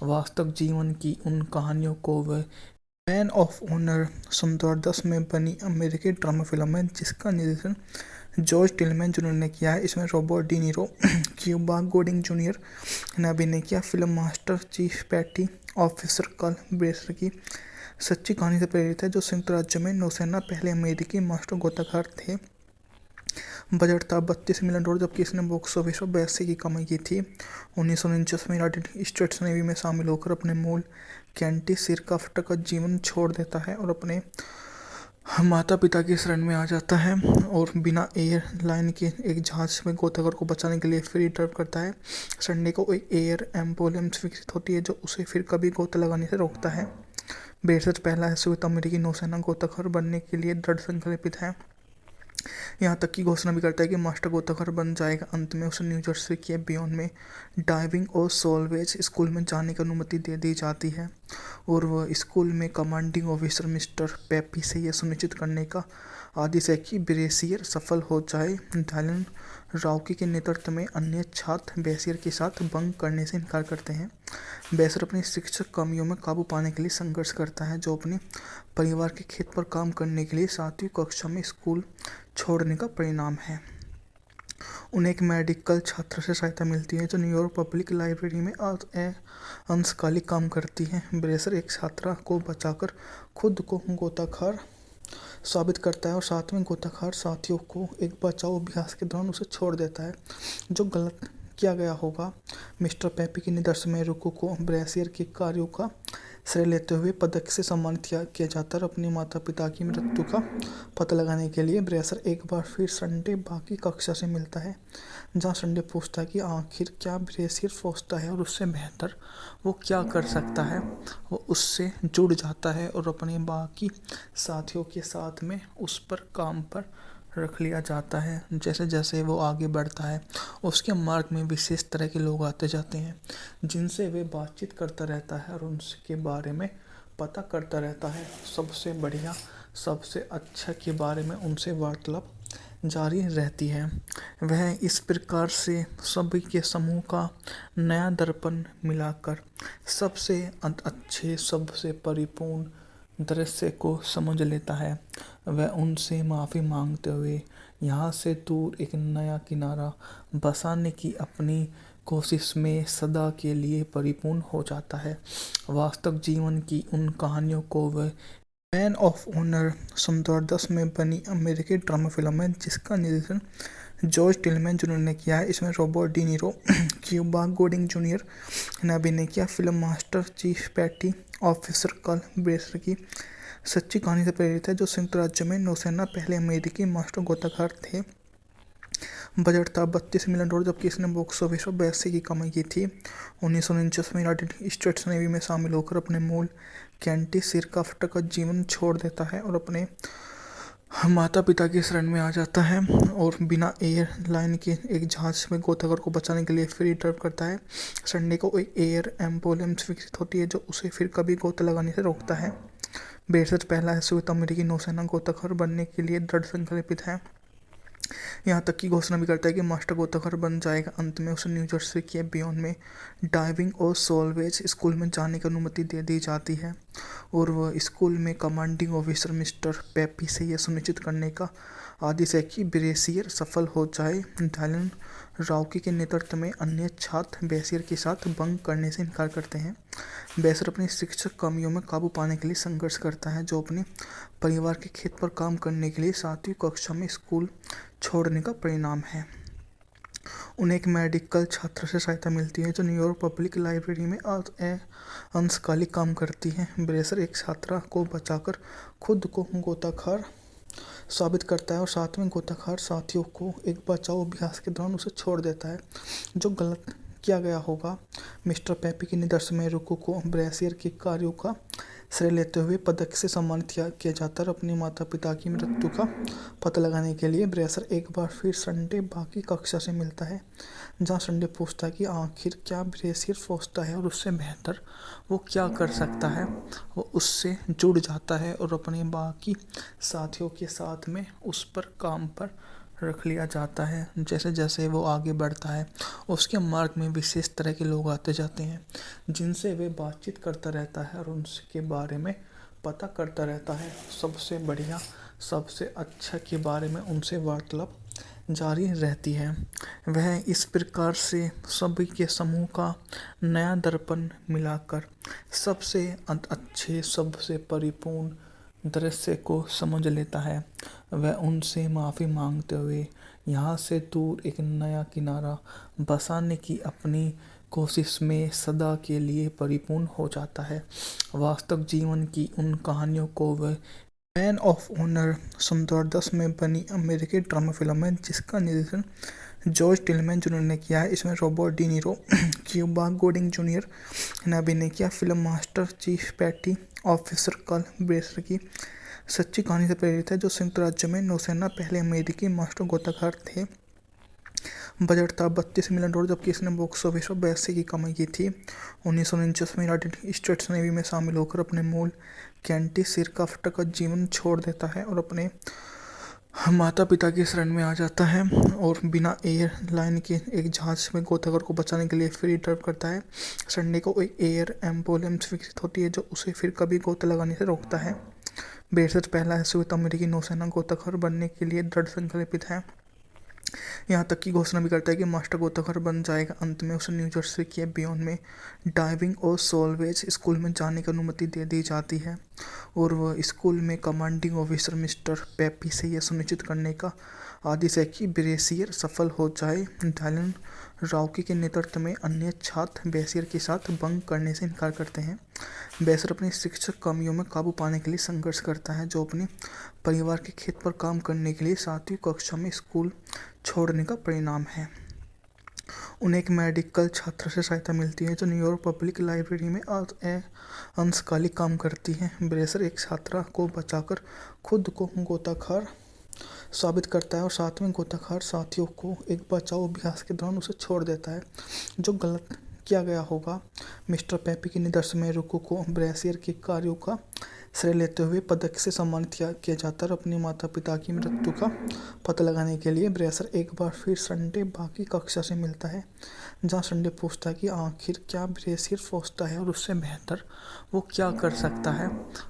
वास्तविक जीवन की उन कहानियों को वह मैन ऑफ ऑनर 2010 में बनी अमेरिकी ड्रामा फिल्म है, जिसका निर्देशन जॉर्ज टिलमैन जूनियर ने किया है। इसमें Robert De Niro, Cuba Gooding Junior ने अभिनय किया। Film master chief petty officer Carl Brashear की सच्ची कहानी से प्रेरित है, जो संयुक्त राज्य में नौसेना पहले अमेरिकी मास्टर गोताखोर थे। बजट था $32 मिलियन, जबकि इसने बॉक्स ऑफिस पर 82 की कमाई की थी। 1949 में यूनाइटेड स्टेट्स नेवी में शामिल होकर अपने मूल कैंटी सिरक्राफ्ट का जीवन छोड़ देता है और अपने माता पिता की शरण में आ जाता है और बिना एयरलाइन के एक जहाज में गोताखोर को बचाने के लिए फ्री ड्राइव करता है। संडे को एक एयर एम्बुलेंस विकसित होती है, जो उसे फिर कभी गोता लगाने से रोकता है। बेशक पहला संयुक्त अमेरिकी नौसेना गोताखोर बनने के लिए दृढ़ संकल्पित है। यहाँ तक की घोषणा भी करता है कि मास्टर गोताखोर बन जाएगा। अंत में उसे न्यू जर्सी के बियॉन में डाइविंग और सोलवेज स्कूल में जाने की अनुमति दे दी जाती है और वह स्कूल में कमांडिंग ऑफिसर मिस्टर पेपी से यह सुनिश्चित करने का आदेश है कि ब्रेसियर सफल हो जाए। डायलन राउकी के नेतृत्व में अन्य छात्र ब्रेसियर के साथ बंक करने से इनकार करते हैं। ब्रेसियर अपनी शिक्षक कमियों में काबू पाने के लिए संघर्ष करता है, जो अपने परिवार के खेत पर काम करने के लिए 7वीं कक्षा में स्कूल छोड़ने का परिणाम है। उन्हें एक मेडिकल छात्र से सहायता मिलती है, जो न्यूयॉर्क पब्लिक लाइब्रेरी में अंशकालिक काम करती है। ब्रेसर एक छात्रा को बचाकर खुद को गोताखोर साबित करता है और साथ में गोताखोर साथियों को एक बचाव अभ्यास के दौरान उसे छोड़ देता है, जो गलत किया गया होगा। मिस्टर पेपी के निर्देशन में रुको को ब्रेसियर के कार्यों का श्रेय लेते हुए पदक से सम्मानित किया जाता है और अपने माता पिता की मृत्यु का पता लगाने के लिए ब्रेसर एक बार फिर संडे बाकी कक्षा से मिलता है, जहां संडे पूछता है कि आखिर क्या ब्रेसियर सोचता है और उससे बेहतर वो क्या कर सकता है। वो उससे जुड़ जाता है और अपने बाकी साथियों के साथ में उस पर काम पर रख लिया जाता है। जैसे जैसे वो आगे बढ़ता है, उसके मार्ग में विशेष तरह के लोग आते जाते हैं, जिनसे वे बातचीत करता रहता है और उनके बारे में पता करता रहता है। सबसे बढ़िया, सबसे अच्छा के बारे में उनसे वार्तालाप जारी रहती है। वह इस प्रकार से सभी के समूह का नया दर्पण मिलाकर सबसे अच्छे, सबसे परिपूर्ण दृश्य को समझ लेता है। वह उनसे माफ़ी मांगते हुए यहाँ से दूर एक नया किनारा बसाने की अपनी कोशिश में सदा के लिए परिपूर्ण हो जाता है। वास्तविक जीवन की उन कहानियों को वह मैन ऑफ ऑनर 2010 में बनी अमेरिकी ड्रामा फिल्म है, जिसका निर्देशन जॉर्ज टिलमैन जूनियर ने किया है। इसमें Robert De Niro, Cuba Gooding Junior ने अभिनय किया। Film master chief petty officer Carl Brashear की सच्ची कहानी से प्रेरित है, जो संयुक्त राज्य में नौसेना पहले अमेरिकी मास्टर गोताखोर थे। बजट था $32 मिलियन, जबकि इसने बॉक्स ऑफिस पर 82 की कमाई की थी। 1949 में यूनाइटेड स्टेट्स नेवी में शामिल होकर अपने मूल कैंटी सिरक्राफ्ट का जीवन छोड़ देता है और अपने माता पिता की शरण में आ जाता है और बिना एयरलाइन के एक जहाज में गोताखोर को बचाने के लिए फ्री ड्राइव करता है। संडे को एक एयर एम्बुलेंस विकसित होती है, जो उसे फिर कभी गोता लगाने से रोकता है। बेशक पहला संयुक्त अमेरिकी नौसेना गोताखोर बनने के लिए दृढ़ संकल्पित है। यहाँ तक की घोषणा भी करता है कि मास्टर गोताखोर बन जाएगा। अंत में उसे न्यू जर्सी के बियॉन में डाइविंग और सोलवेज स्कूल में जाने की अनुमति दे दी जाती है और वह स्कूल में कमांडिंग ऑफिसर मिस्टर पेपी से यह सुनिश्चित करने का आदेश है कि ब्रेसियर सफल हो जाए। डायलन राउकी के नेतृत्व में अन्य छात्र ब्रेसियर के साथ बंक करने से इनकार करते हैं। ब्रेसियर अपनी शिक्षक कमियों में काबू पाने के लिए संघर्ष करता है, जो अपने परिवार के खेत पर काम करने के लिए 7वीं कक्षा में स्कूल छोड़ने का परिणाम है। उन्हें एक मेडिकल छात्र से सहायता मिलती है, जो न्यूयॉर्क पब्लिक लाइब्रेरी में अंशकालिक काम करती है। ब्रेसर एक छात्रा को बचाकर खुद को गोताखोर साबित करता है और साथ में गोताखोर साथियों को एक बचाव अभ्यास के दौरान उसे छोड़ देता है, जो गलत किया गया होगा। मिस्टर पेपी के निर्देशन में रुको को ब्रेसियर के कार्यों का श्रेय लेते हुए पदक से सम्मानित किया जाता है और अपने माता पिता की मृत्यु का पता लगाने के लिए ब्रेसर एक बार फिर संडे बाकी कक्षा से मिलता है, जहां संडे पूछता है कि आखिर क्या ब्रेसियर सोचता है और उससे बेहतर वो क्या कर सकता है। वो उससे जुड़ जाता है और अपने बाकी साथियों के साथ में उस पर काम पर रख लिया जाता है। जैसे जैसे वो आगे बढ़ता है उसके मार्ग में विशेष तरह के लोग आते जाते हैं, जिनसे वे बातचीत करता रहता है और उनके बारे में पता करता रहता है। सबसे बढ़िया सबसे अच्छा के बारे में उनसे वार्तालाप जारी रहती है। वह इस प्रकार से सभी के समूह का नया दर्पण मिलाकर सबसे अच्छे सबसे परिपूर्ण दृश्य को समझ लेता है। वह उनसे माफ़ी मांगते हुए यहाँ से दूर एक नया किनारा बसाने की अपनी कोशिश में सदा के लिए परिपूर्ण हो जाता है। वास्तविक जीवन की उन कहानियों को वह मैन ऑफ ऑनर 2010 में बनी अमेरिकी ड्रामा फिल्म है, जिसका निर्देशन जॉर्ज टिलमैन जूनियर ने किया है। इसमें Robert De Niro, Cuba Gooding Junior ने अभिनय किया। Film master chief petty officer Carl Brashear की सच्ची कहानी से प्रेरित है, जो संयुक्त राज्य में नौसेना पहले अमेरिकी मास्टर गोताखोर थे। बजट था $32 मिलियन, जबकि इसने बॉक्स ऑफिस पर 82 की कमाई की थी। 1949 में यूनाइटेड स्टेट्स नेवी में शामिल होकर अपने मूल कैंटी सिरकाफ्ट का जीवन छोड़ देता है और अपने माता पिता की शरण में आ जाता है और बिना एयरलाइन के एक जहाज में गोताखोर को बचाने के लिए फ्री ड्राइव करता है। संडे को एक एयर एम्बुलेंस विकसित होती है जो उसे फिर कभी गोता लगाने से रोकता है। ब्रेसर पहला श्वेत अमेरिकी नौसेना गोताखोर बनने के लिए दृढ़ संकल्पित है, यहाँ तक की घोषणा भी करता है कि मास्टर गोताखोर बन जाएगा। अंत में उसे न्यू जर्सी के बियॉन में डाइविंग और सोलवेज स्कूल में जाने की अनुमति दे दी जाती है और वह स्कूल में कमांडिंग ऑफिसर मिस्टर पेपी से यह सुनिश्चित करने का आदेश है कि ब्रेसियर सफल हो जाए। डायलन राउकी के नेतृत्व में अन्य छात्र ब्रेसियर के साथ बंक करने से इनकार करते हैं। ब्रेसियर अपनी शिक्षक कमियों में काबू पाने के लिए संघर्ष करता है, जो अपने परिवार के खेत पर काम करने के लिए 7वीं कक्षा में स्कूल छोड़ने का परिणाम है। उन्हें एक मेडिकल छात्र से सहायता मिलती है, जो न्यूयॉर्क पब्लिक लाइब्रेरी में अंशकालिक काम करती है। ब्रेसर एक छात्रा को बचाकर खुद को गोताखोर साबित करता है और साथ में गोताखोर साथियों को एक बचाव अभ्यास के दौरान उसे छोड़ देता है, जो गलत किया गया होगा। मिस्टर पेपी के निर्देशन में रुको को ब्रेसियर के कार्यों का श्रेय लेते हुए पदक से सम्मानित किया जाता है और अपने माता पिता की मृत्यु का पता लगाने के लिए ब्रेसर एक बार फिर संडे बाकी कक्षा से मिलता है, जहां संडे पूछता है कि आखिर क्या ब्रेसियर सोचता है और उससे बेहतर वो क्या कर सकता है।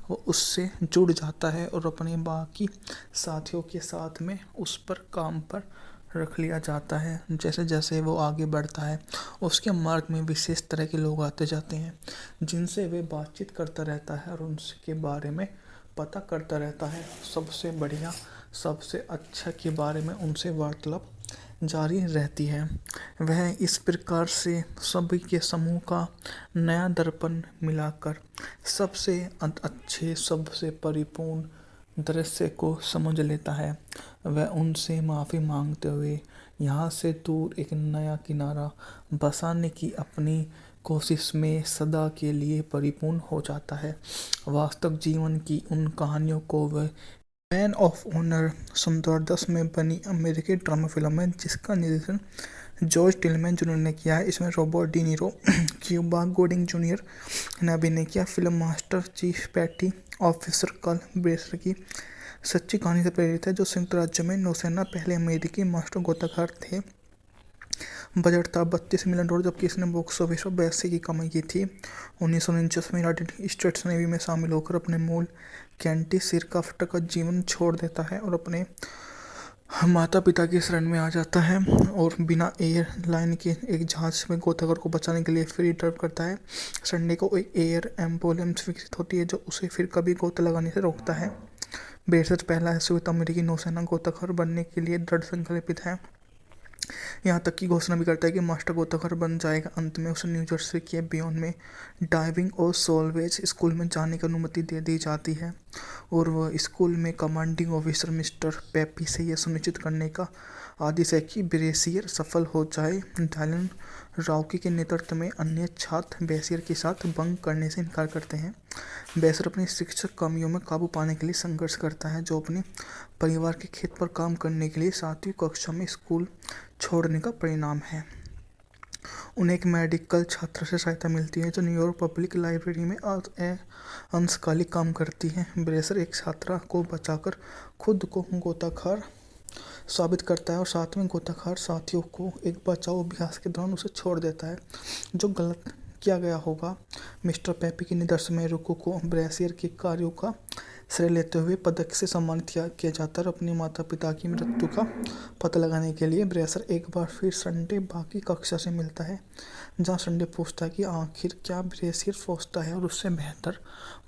वो उससे जुड़ जाता है और अपने बाकी साथियों के साथ में उस पर काम पर रख लिया जाता है। जैसे जैसे वो आगे बढ़ता है उसके मार्ग में विशेष तरह के लोग आते जाते हैं, जिनसे वे बातचीत करता रहता है और उनके बारे में पता करता रहता है। सबसे बढ़िया सबसे अच्छा के बारे में उनसे वार्तालाप जारी रहती है। वह इस प्रकार से सभी के समूह का नया दर्पण मिलाकर सबसे अच्छे सबसे परिपूर्ण दृश्य को समझ लेता है। वह उनसे माफ़ी मांगते हुए यहाँ से दूर एक नया किनारा बसाने की अपनी कोशिश में सदा के लिए परिपूर्ण हो जाता है। वास्तविक जीवन की उन कहानियों को वह मैन ऑफ ऑनर 2010 में बनी अमेरिकी ड्रामा फिल्म है, जिसका निर्देशन जॉर्ज टिलमैन जूनियर ने किया है। इसमें Robert De Niro, Cuba Gooding Junior ने अभिनय किया। Film master chief petty officer Carl Brashear की सच्ची कहानी से प्रेरित है, जो संयुक्त राज्य में नौसेना पहले अमेरिकी मास्टर गोताखोर थे। बजट था $32 मिलियन, जबकि इसने बॉक्स ऑफिस पर 82 की कमाई की थी। 1949 में यूनाइटेड स्टेट्स नेवी में शामिल होकर अपने मूल कैंटी सिरकाफ्ट का जीवन छोड़ देता है और अपने माता पिता की शरण में आ जाता है और बिना एयरलाइन के एक जहाज में गोताखोर को बचाने के लिए फ्री ड्राइव करता है। संडे को एक एयर एम्बुलेंस विकसित होती है, जो उसे फिर कभी गोता लगाने से रोकता है। ब्रेसर पहला श्वेत अमेरिकी नौसेना गोताखोर बनने के लिए दृढ़ संकल्पित है, यहाँ तक की घोषणा भी करता है कि मास्टर गोताखोर बन जाएगा। अंत में उसे न्यू जर्सी के बियॉन में डाइविंग और सोलवेज स्कूल में जाने की अनुमति दे दी जाती है और वह स्कूल में कमांडिंग ऑफिसर मिस्टर पेपी से यह सुनिश्चित करने का आदि से कि ब्रेसियर सफल हो जाए। डायलन राउकी के नेतृत्व में अन्य छात्र ब्रेसियर के साथ बंक करने से इनकार करते हैं। ब्रेसियर अपनी शिक्षक कमियों में काबू पाने के लिए संघर्ष करता है, जो अपने परिवार के खेत पर काम करने के लिए 7वीं कक्षा में स्कूल छोड़ने का परिणाम है। उन्हें एक मेडिकल छात्र से सहायता मिलती है, जो न्यूयॉर्क पब्लिक लाइब्रेरी में अंशकालिक काम करती है। ब्रेसियर एक छात्रा को बचाकर खुद को गोताखोर साबित करता है और साथ में गोताखोर साथियों को एक बचाव अभ्यास के दौरान उसे छोड़ देता है, जो गलत किया गया होगा। मिस्टर पेपी के निर्देशन में रुको को ब्रेसियर के कार्यों का श्रेय लेते हुए पदक से सम्मानित किया जाता है और अपने माता पिता की मृत्यु का पता लगाने के लिए ब्रेसियर एक बार फिर संडे बाकी कक्षा से मिलता है, जहां संडे पूछता है कि आखिर क्या ब्रेसियर सोचता है और उससे बेहतर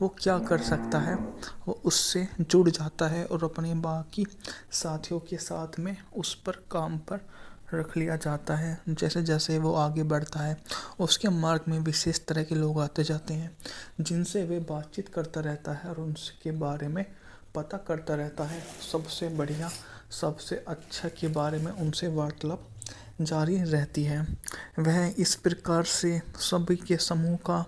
वो क्या कर सकता है। वो उससे जुड़ जाता है और अपने बाकी साथियों के साथ में उस पर काम पर रख लिया जाता है। जैसे जैसे वो आगे बढ़ता है, उसके मार्ग में विशेष तरह के लोग आते जाते हैं, जिनसे वे बातचीत करता रहता है और उनके बारे में पता करता रहता है। सबसे बढ़िया, सबसे अच्छा के बारे में उनसे वार्तालाप जारी रहती है। वह इस प्रकार से सभी के समूह का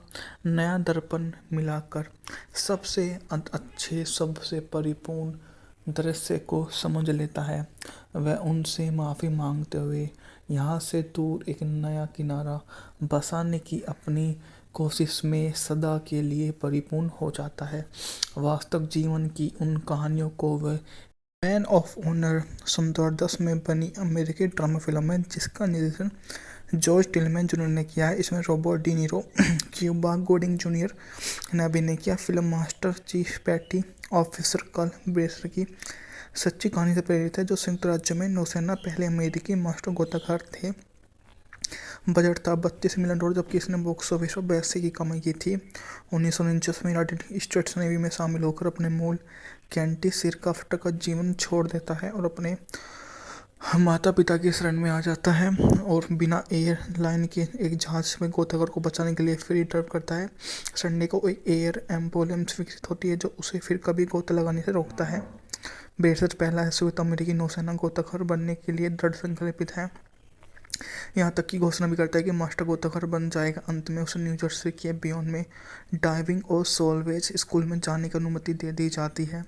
नया दर्पण मिलाकर सबसे अच्छे, सबसे परिपूर्ण दृश्य को समझ लेता है। वह उनसे माफ़ी मांगते हुए यहाँ से दूर एक नया किनारा बसाने की अपनी कोशिश में सदा के लिए परिपूर्ण हो जाता है। वास्तविक जीवन की उन कहानियों को वह मैन ऑफ ऑनर 2010 में बनी अमेरिकी ड्रामा फिल्म है, जिसका निर्देशन जॉर्ज टिलमैन जूनियर ने किया है। इसमें Robert De Niro, Cuba Gooding Junior ने अभिनय किया। Film master chief petty officer Carl Brashear की सच्ची कहानी से प्रेरित है, जो संयुक्त राज्य में नौसेना पहले अमेरिकी मास्टर गोताखोर थे। बजट था $32 मिलियन, जबकि इसने बॉक्स ऑफिस पर 82 की कमाई की थी। 1949 में यूनाइटेड स्टेट्स नेवी में शामिल होकर अपने मूल कैंटी सिरक्राफ्ट का जीवन छोड़ देता है और अपने माता पिता की शरण में आ जाता है और बिना एयरलाइन के एक जहाज में गोताखोर को बचाने के लिए फ्री ड्राइव करता है। संडे को एक एयर एम्बुलेंस विकसित होती है, जो उसे फिर कभी गोता लगाने से रोकता है। ब्रेसियर पहला श्वेत अमेरिकी नौसेना गोताखोर बनने के लिए दृढ़ संकल्पित है, यहाँ तक की घोषणा भी करता है कि मास्टर गोताखोर बन जाएगा। अंत में उसे न्यू जर्सी के बियॉन में डाइविंग और सोलवेज स्कूल में जाने की अनुमति दे दी जाती है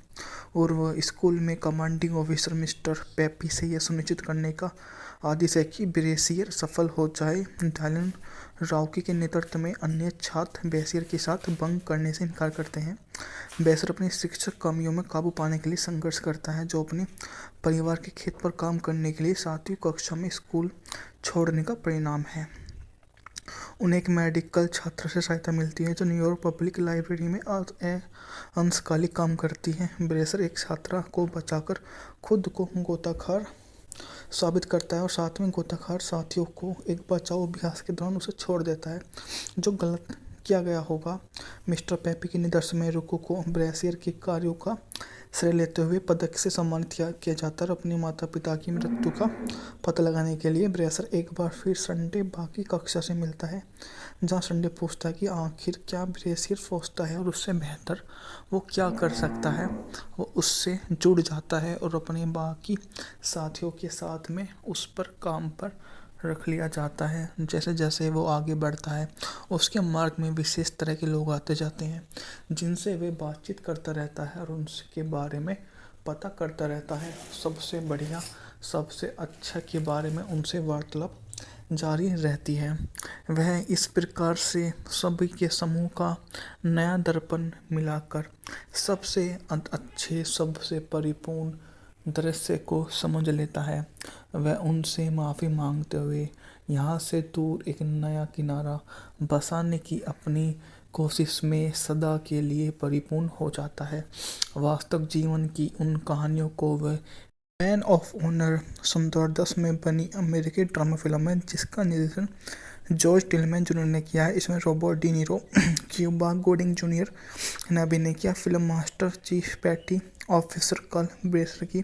और वह स्कूल में कमांडिंग ऑफिसर मिस्टर पेपी से यह सुनिश्चित करने का आदेश है कि ब्रेसियर सफल हो जाए। डायलन राउकी के नेतृत्व में अन्य छात्र ब्रेसियर के साथ बंक करने से इनकार करते हैं। ब्रेसियर अपनी शिक्षक कमियों में काबू पाने के लिए संघर्ष करता है, जो अपने परिवार के खेत पर काम करने के लिए 7वीं कक्षा में स्कूल छोड़ने का परिणाम है। उन्हें एक मेडिकल छात्र से सहायता मिलती है, जो न्यूयॉर्क पब्लिक लाइब्रेरी में अंशकालिक काम करती है। ब्रेसियर एक छात्रा को बचाकर खुद को गोताखोर साबित करता है और साथ में गोताखोर साथियों को एक बचाव अभ्यास के दौरान उसे छोड़ देता है, जो गलत किया गया होगा। मिस्टर पेपी के निर्देशन में रुको को ब्रेसियर के कार्यों का श्रेय लेते हुए पदक से सम्मानित किया जाता है और अपने माता पिता की मृत्यु का पता लगाने के लिए ब्रेसियर एक बार फिर संडे बाकी कक्षा से मिलता है, जहां संडे पूछता है कि आखिर क्या ब्रेसियर सोचता है और उससे बेहतर वो क्या कर सकता है। वो उससे जुड़ जाता है और अपने बाकी साथियों के साथ में उस पर काम पर रख लिया जाता है। जैसे जैसे वो आगे बढ़ता है, उसके मार्ग में विशेष तरह के लोग आते जाते हैं, जिनसे वे बातचीत करता रहता है और उनके बारे में पता करता रहता है। सबसे बढ़िया, सबसे अच्छा के बारे में उनसे वार्तालाप जारी रहती है। वह इस प्रकार से सभी के समूह का नया दर्पण मिलाकर सबसे अच्छे, सबसे परिपूर्ण दृश्य को समझ लेता है। वह उनसे माफ़ी मांगते हुए यहाँ से दूर एक नया किनारा बसाने की अपनी कोशिश में सदा के लिए परिपूर्ण हो जाता है। वास्तविक जीवन की उन कहानियों को वह मैन ऑफ ऑनर 2010 में बनी अमेरिकी ड्रामा फिल्म है, जिसका निर्देशन जॉर्ज टिलमैन जूनियर ने किया है। इसमें Robert De Niro, Cuba Gooding Junior ने अभिनय किया। Film master chief petty officer Carl Brashear की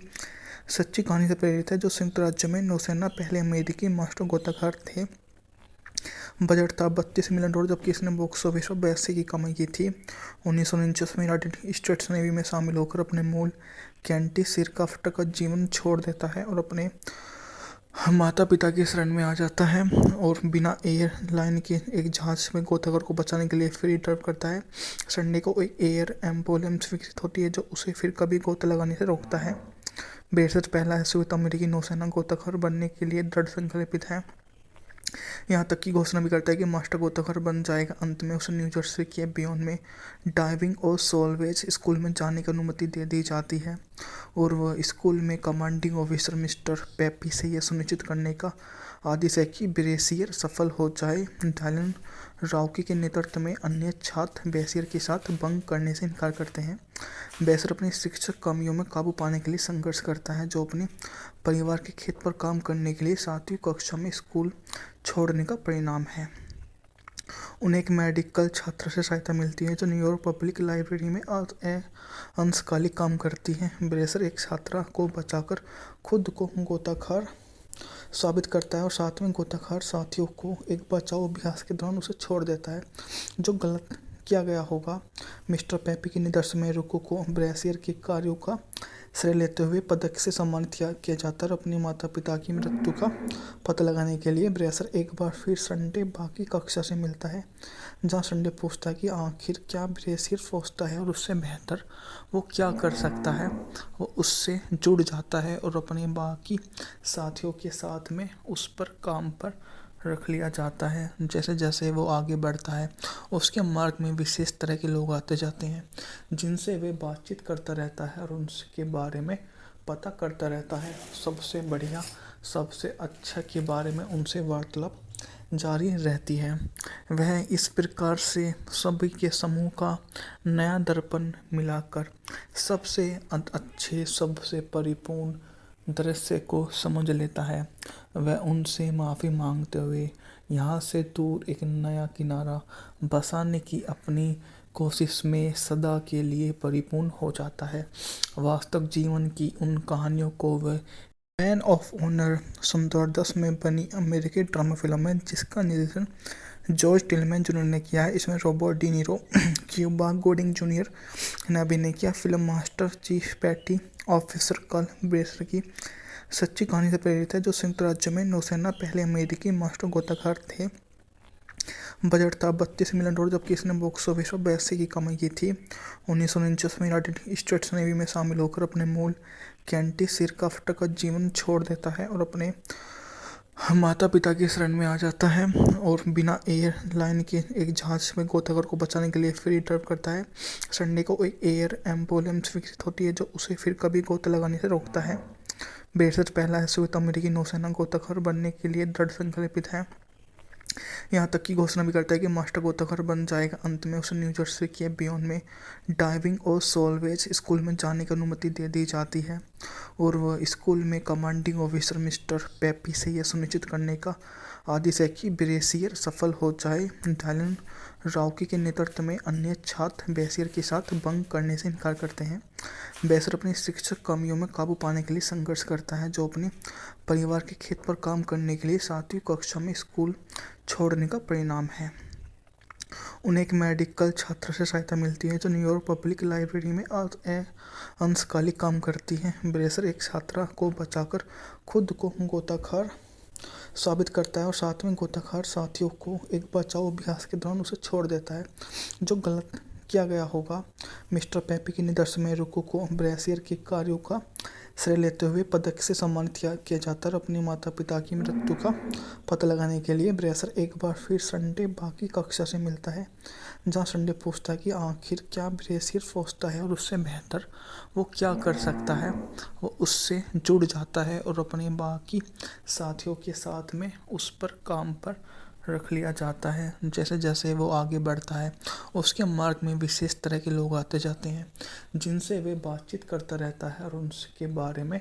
सच्ची कहानी से प्रेरित है, जो संयुक्त राज्य में नौसेना पहले अमेरिकी मास्टर गोताखोर थे। बजट था $32 मिलियन, जबकि इसने बॉक्स ऑफिस पर 82 की कमाई की थी। 1949 में यूनाइटेड स्टेट्स नेवी में शामिल होकर अपने मूल कैंटी सिरक्राफ्ट का जीवन छोड़ देता है और अपने माता पिता की शरण में आ जाता है और बिना एयरलाइन के एक जहाज में गोताखोर को बचाने के लिए फ्री ड्राइव करता है। संडे को एक एयर एम्बुलेंस विकसित होती है जो उसे फिर कभी गोता लगाने से रोकता है। बेशक पहला ऐश्वर्य अमेरिकी नौसेना गोताखोर बनने के लिए दृढ़ संकल्पित है। यहाँ तक की घोषणा भी करता है कि मास्टर गोताखोर बन जाएगा। अंत में उसे न्यू जर्सी के बियॉन में डाइविंग और सोलवेज स्कूल में जाने की अनुमति दे दी जाती है और वह स्कूल में कमांडिंग ऑफिसर मिस्टर पेपी से यह सुनिश्चित करने का आदेश है कि ब्रेसियर सफल हो जाए। डायलन राउकी के नेतृत्व में अन्य छात्र बेसियर के साथ बंक करने से इनकार करते हैं। बेसियर अपनी शिक्षक कमियों में काबू पाने के लिए संघर्ष करता है जो अपने परिवार के खेत पर काम करने के लिए 7वीं कक्षा में स्कूल छोड़ने का परिणाम है। उन्हें एक मेडिकल छात्र से सहायता मिलती है जो न्यूयॉर्क पब्लिक लाइब्रेरी में अंशकालिक काम करती है। ब्रेसर एक छात्रा को बचाकर खुद को गोताखोर साबित करता है और साथ में गोताखोर साथियों को एक बचाव अभ्यास के दौरान उसे छोड़ देता है जो गलत किया गया होगा। मिस्टर पेपी के निर्देशन में रुको को ब्रेसियर के कार्यों का श्रेय लेते हुए पदक से सम्मानित किया जाता है और अपने माता पिता की मृत्यु का पता लगाने के लिए ब्रेसियर एक बार फिर संडे बाकी कक्षा से मिलता है जहां संडे पूछता है कि आखिर क्या ब्रेसियर सोचता है और उससे बेहतर वो क्या कर सकता है। वो उससे जुड़ जाता है और अपने बाकी साथियों के साथ में उस पर काम पर रख लिया जाता है। जैसे जैसे वो आगे बढ़ता है उसके मार्ग में विशेष तरह के लोग आते जाते हैं जिनसे वे बातचीत करता रहता है और उनके बारे में पता करता रहता है। सबसे बढ़िया सबसे अच्छा के बारे में उनसे वार्तालाप जारी रहती है। वह इस प्रकार से सभी के समूह का नया दर्पण मिलाकर सबसे अच्छे सबसे परिपूर्ण दृश्य को समझ लेता है। वह उनसे माफ़ी मांगते हुए यहाँ से दूर एक नया किनारा बसाने की अपनी कोशिश में सदा के लिए परिपूर्ण हो जाता है। वास्तविक जीवन की उन कहानियों को वह मैन ऑफ ऑनर 2010 में बनी अमेरिकी ड्रामा फिल्म है जिसका निर्देशन जॉर्ज टिलमैन जूनियर ने किया है। इसमें Robert De Niro, Cuba Gooding Junior ने अभिनय किया। Film master chief petty officer Carl Brashear की सच्ची कहानी से प्रेरित है जो संयुक्त राज्य में नौसेना पहले अमेरिकी मास्टर गोताखोर थे। बजट था $32 मिलियन जबकि इसने बॉक्स ऑफिस पर 82 की कमाई की थी। 1949 में यूनाइटेड स्टेट्स नेवी में शामिल होकर अपने मूल कैंटी सिरकाफ्ट का जीवन छोड़ देता है और अपने माता पिता की शरण में आ जाता है और बिना एयरलाइन के एक जहाज में गोताखोर को बचाने के लिए फ्री ड्राइव करता है। संडे को एक एयर एम्बुलेंस विकसित होती है जो उसे फिर कभी गोता लगाने से रोकता है। बेशक पहला ऐश्वर्य अमेरिकी नौसेना गोताखोर बनने के लिए दृढ़ संकल्पित है। यहाँ तक की घोषणा भी करता है कि मास्टर गोताखोर बन जाएगा। अंत में उसे न्यू जर्सी के बियॉन में डाइविंग और सोलवेज स्कूल में जाने की अनुमति दे दी जाती है और वह स्कूल में कमांडिंग ऑफिसर मिस्टर पेपी से यह सुनिश्चित करने का आदेश है कि ब्रेसियर सफल हो जाए। डायलन राउकी के नेतृत्व में अन्य छात्र बेसियर के साथ बंक करने से इनकार करते हैं। बेसियर अपनी शिक्षक कमियों में काबू पाने के लिए संघर्ष करता है जो अपने परिवार के खेत पर काम करने के लिए 7वीं कक्षा में स्कूल छोड़ने का परिणाम है। उन्हें एक मेडिकल छात्र से सहायता मिलती है जो न्यूयॉर्क पब्लिक लाइब्रेरी में अंशकालिक काम करती है। ब्रेसर एक छात्रा को बचाकर खुद को गोताखोर साबित करता है और साथ में गोताखोर साथियों को एक बचाव अभ्यास के दौरान उसे छोड़ देता है जो गलत किया गया होगा। मिस्टर पेपी के निर्देशन में रुको को ब्रेसियर के कार्यों का श्रेय लेते हुए पदक से सम्मानित किया जाता है और अपने माता पिता की मृत्यु का पता लगाने के लिए ब्रेसर एक बार फिर संडे बाकी कक्षा से मिलता है जहां संडे पूछता है कि आखिर क्या ब्रेसियर सोचता है और उससे बेहतर वो क्या कर सकता है। वो उससे जुड़ जाता है और अपने बाकी साथियों के साथ में उस पर काम पर रख लिया जाता है। जैसे जैसे वो आगे बढ़ता है उसके मार्ग में विशेष तरह के लोग आते जाते हैं जिनसे वे बातचीत करता रहता है और उनके बारे में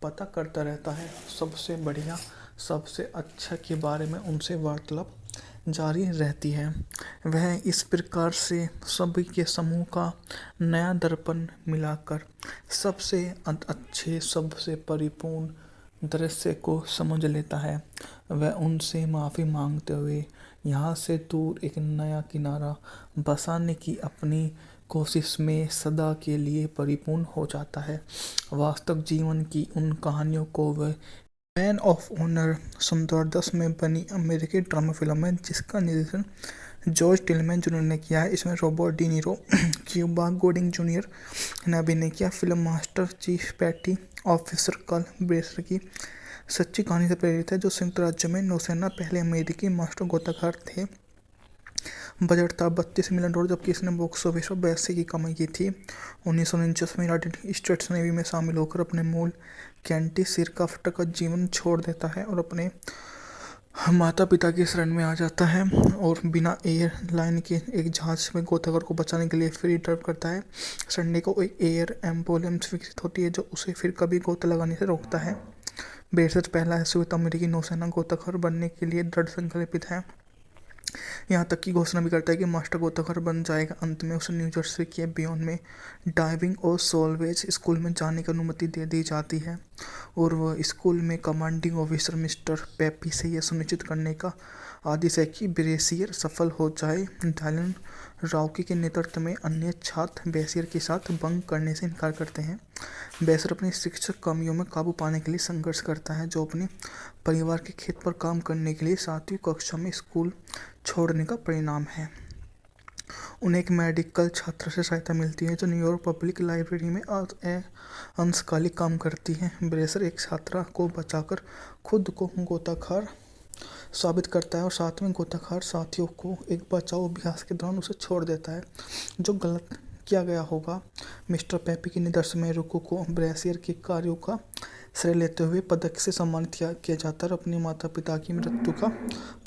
पता करता रहता है। सबसे बढ़िया सबसे अच्छा के बारे में उनसे वार्तालाप जारी रहती है। वह इस प्रकार से सभी के समूह का नया दर्पण मिलाकर सबसे अच्छे सबसे परिपूर्ण दृश्य को समझ लेता है। वह उनसे माफ़ी मांगते हुए यहाँ से दूर एक नया किनारा बसाने की अपनी कोशिश में सदा के लिए परिपूर्ण हो जाता है। वास्तविक जीवन की उन कहानियों को वह मैन ऑफ ऑनर सन 2010 में बनी अमेरिकी ड्रामा फिल्म है जिसका निर्देशन जॉर्ज टिलमैन जूनियर ने किया है। इसमें Robert De Niro, Cuba Gooding Junior ने अभिनय किया। Film master chief petty officer Carl Brashear की सच्ची कहानी से प्रेरित है, जो संयुक्त राज्य में नौसेना पहले अमेरिकी मास्टर गोताखोर थे। बजट था $32 मिलियन, जबकि इसने बॉक्स ऑफिस पर 82 की कमाई की थी। 1949 में यूनाइटेड स्टेट्स नेवी में शामिल होकर अपने मूल कैंटी सिरकाफ्ट का जीवन छोड़ देता है और अपने माता पिता की शरण में आ जाता है और बिना एयरलाइन के एक जहाज में गोताखोर को बचाने के लिए फ्री ड्राइव करता है। संडे को एक एयर एम्बुलेंस विकसित होती है जो उसे फिर कभी गोता लगाने से रोकता है। बेशक पहला ऐसे अमेरिकी नौसेना गोताखोर बनने के लिए दृढ़ संकल्पित है, यहाँ तक कि घोषणा भी करता है कि मास्टर गोताखोर बन जाएगा। अंत में उसे न्यू जर्सी के बियॉन में डाइविंग और सोलवेज स्कूल में जाने की अनुमति दे दी जाती है और वह स्कूल में कमांडिंग ऑफिसर मिस्टर पेपी से यह सुनिश्चित करने का आदेश है कि ब्रेसियर सफल हो जाए। डायलन राउकी के नेतृत्व में अन्य छात्र ब्रेसियर के साथ बंक करने से इनकार करते हैं। ब्रेसियर अपनी शिक्षक कमियों में काबू पाने के लिए संघर्ष करता है, जो अपने परिवार के खेत पर काम करने के लिए 7वीं कक्षा में स्कूल छोड़ने का परिणाम है। उन्हें एक मेडिकल छात्र से सहायता मिलती है जो न्यूयॉर्क पब्लिक लाइब्रेरी में अंशकालिक काम करती है। ब्रेसर एक छात्रा को बचाकर खुद को गोताखोर साबित करता है और साथ में गोताखोर साथियों को एक बचाव अभ्यास के दौरान उसे छोड़ देता है जो गलत किया गया होगा। मिस्टर पेपी के निर्देशन में रुको को ब्रेसियर के कार्यों का श्रेय लेते हुए पदक से सम्मानित किया जाता है और अपने माता पिता की मृत्यु का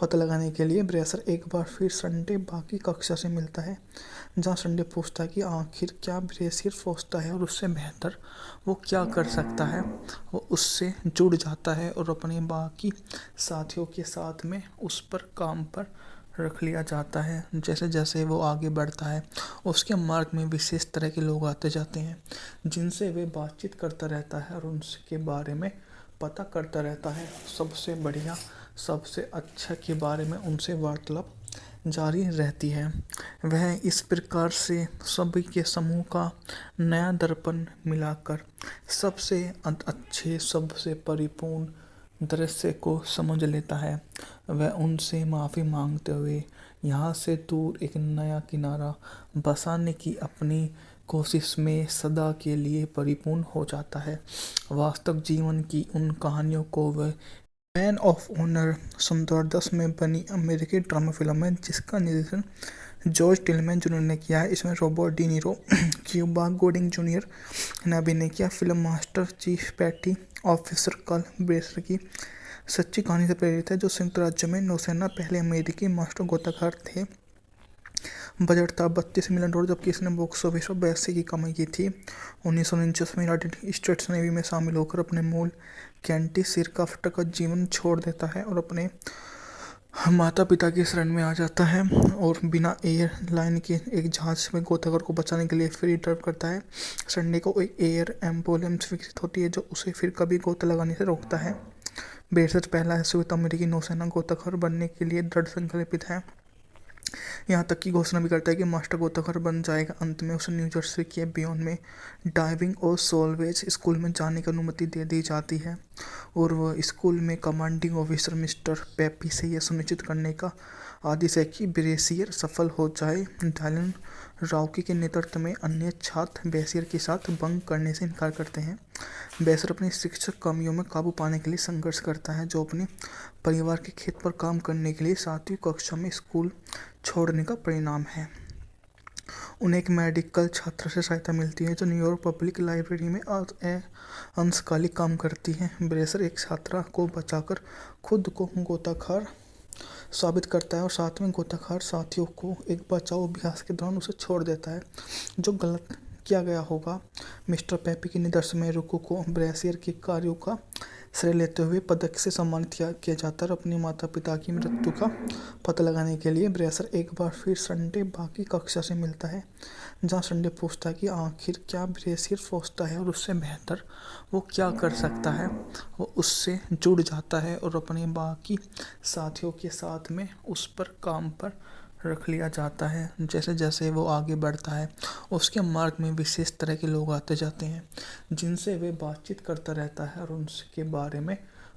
पता लगाने के लिए ब्रेसर एक बार फिर संडे बाकी कक्षा से मिलता है, जहां संडे पूछता है कि आखिर क्या ब्रेसियर सोचता है और उससे बेहतर वो क्या कर सकता है। वो उससे जुड़ जाता है और अपने बाकी साथियों के साथ में उस पर काम पर रख लिया जाता है। जैसे जैसे वो आगे बढ़ता है उसके मार्ग में विशेष तरह के लोग आते जाते हैं जिनसे वे बातचीत करता रहता है और उनके बारे में पता करता रहता है। सबसे बढ़िया सबसे अच्छा के बारे में उनसे वार्तालाप जारी रहती है। वह इस प्रकार से सभी के समूह का नया दर्पण मिलाकर सबसे अच्छे सबसे परिपूर्ण दृश्य को समझ लेता है। वह उनसे माफ़ी मांगते हुए यहाँ से दूर एक नया किनारा बसाने की अपनी कोशिश में सदा के लिए परिपूर्ण हो जाता है। वास्तविक जीवन की उन कहानियों को वह मैन ऑफ ऑनर सन 2010 में बनी अमेरिकी ड्रामा फिल्म है जिसका निर्देशन जॉर्ज टिलमैन जूनियर ने किया है। इसमें Robert De Niro, Cuba Gooding Junior ने अभिनय किया। Film master chief petty officer Carl Brashear की सच्ची कहानी से प्रेरित है, जो संयुक्त राज्य में नौसेना पहले अमेरिकी मास्टर गोताखोर थे। बजट था $32 मिलियन, जबकि इसने बॉक्स ऑफिस पर 82 की कमाई की थी। 1949 में यूनाइटेड स्टेट्स नेवी में शामिल होकर अपने मूल कैंटी सिरकाफ्ट का जीवन छोड़ देता है और अपने माता पिता की शरण में आ जाता है और बिना एयरलाइन के एक जहाज में गोताखोर को बचाने के लिए फ्री ड्राइव करता है। संडे को एक एयर एम्बुलेंस विकसित होती है जो उसे फिर कभी गोता लगाने से रोकता है। बेशक पहला ऐसे अमेरिकी नौसेना गोताखोर बनने के लिए दृढ़ संकल्पित है, यहाँ तक कि घोषणा भी करता है कि मास्टर गोताखोर बन जाएगा। अंत में उसे न्यू जर्सी के बियॉन में डाइविंग और सोलवेज स्कूल में जाने की अनुमति दे दी जाती है और वह स्कूल में कमांडिंग ऑफिसर मिस्टर पेपी से यह सुनिश्चित करने का आदेश है कि ब्रेसियर सफल हो जाए। डायलन राउकी के नेतृत्व में अन्य छात्र ब्रेसियर के साथ बंक करने से इनकार करते हैं। ब्रेसियर अपनी शिक्षक कमियों में काबू पाने के लिए संघर्ष करता है, जो अपने परिवार के खेत पर काम करने के लिए 7वीं कक्षा में स्कूल छोड़ने का परिणाम है। उन्हें एक मेडिकल छात्र से सहायता मिलती है जो न्यूयॉर्क पब्लिक लाइब्रेरी में अंशकालिक काम करती है। ब्रेसर एक छात्रा को बचाकर खुद को गोताखोर साबित करता है और साथ में गोताखोर साथियों को एक बचाव अभ्यास के दौरान उसे छोड़ देता है जो गलत किया गया होगा। मिस्टर पेपी के निर्देशन में रुको को ब्रेसियर के कार्यों का श्रेय लेते हुए पदक से सम्मानित किया जाता है और अपने माता पिता की मृत्यु का पता लगाने के लिए ब्रेसर एक बार फिर संडे बाकी कक्षा से मिलता है, जहां संडे पूछता है कि आखिर क्या ब्रेसियर सोचता है और उससे बेहतर वो क्या कर सकता है। वो उससे जुड़ जाता है और अपने बाकी साथियों के साथ में उस पर काम पर रख लिया जाता है। जैसे जैसे वो आगे बढ़ता है उसके मार्ग में विशेष तरह के लोग आते जाते हैं जिनसे वे बातचीत करता रहता है और उनके बारे में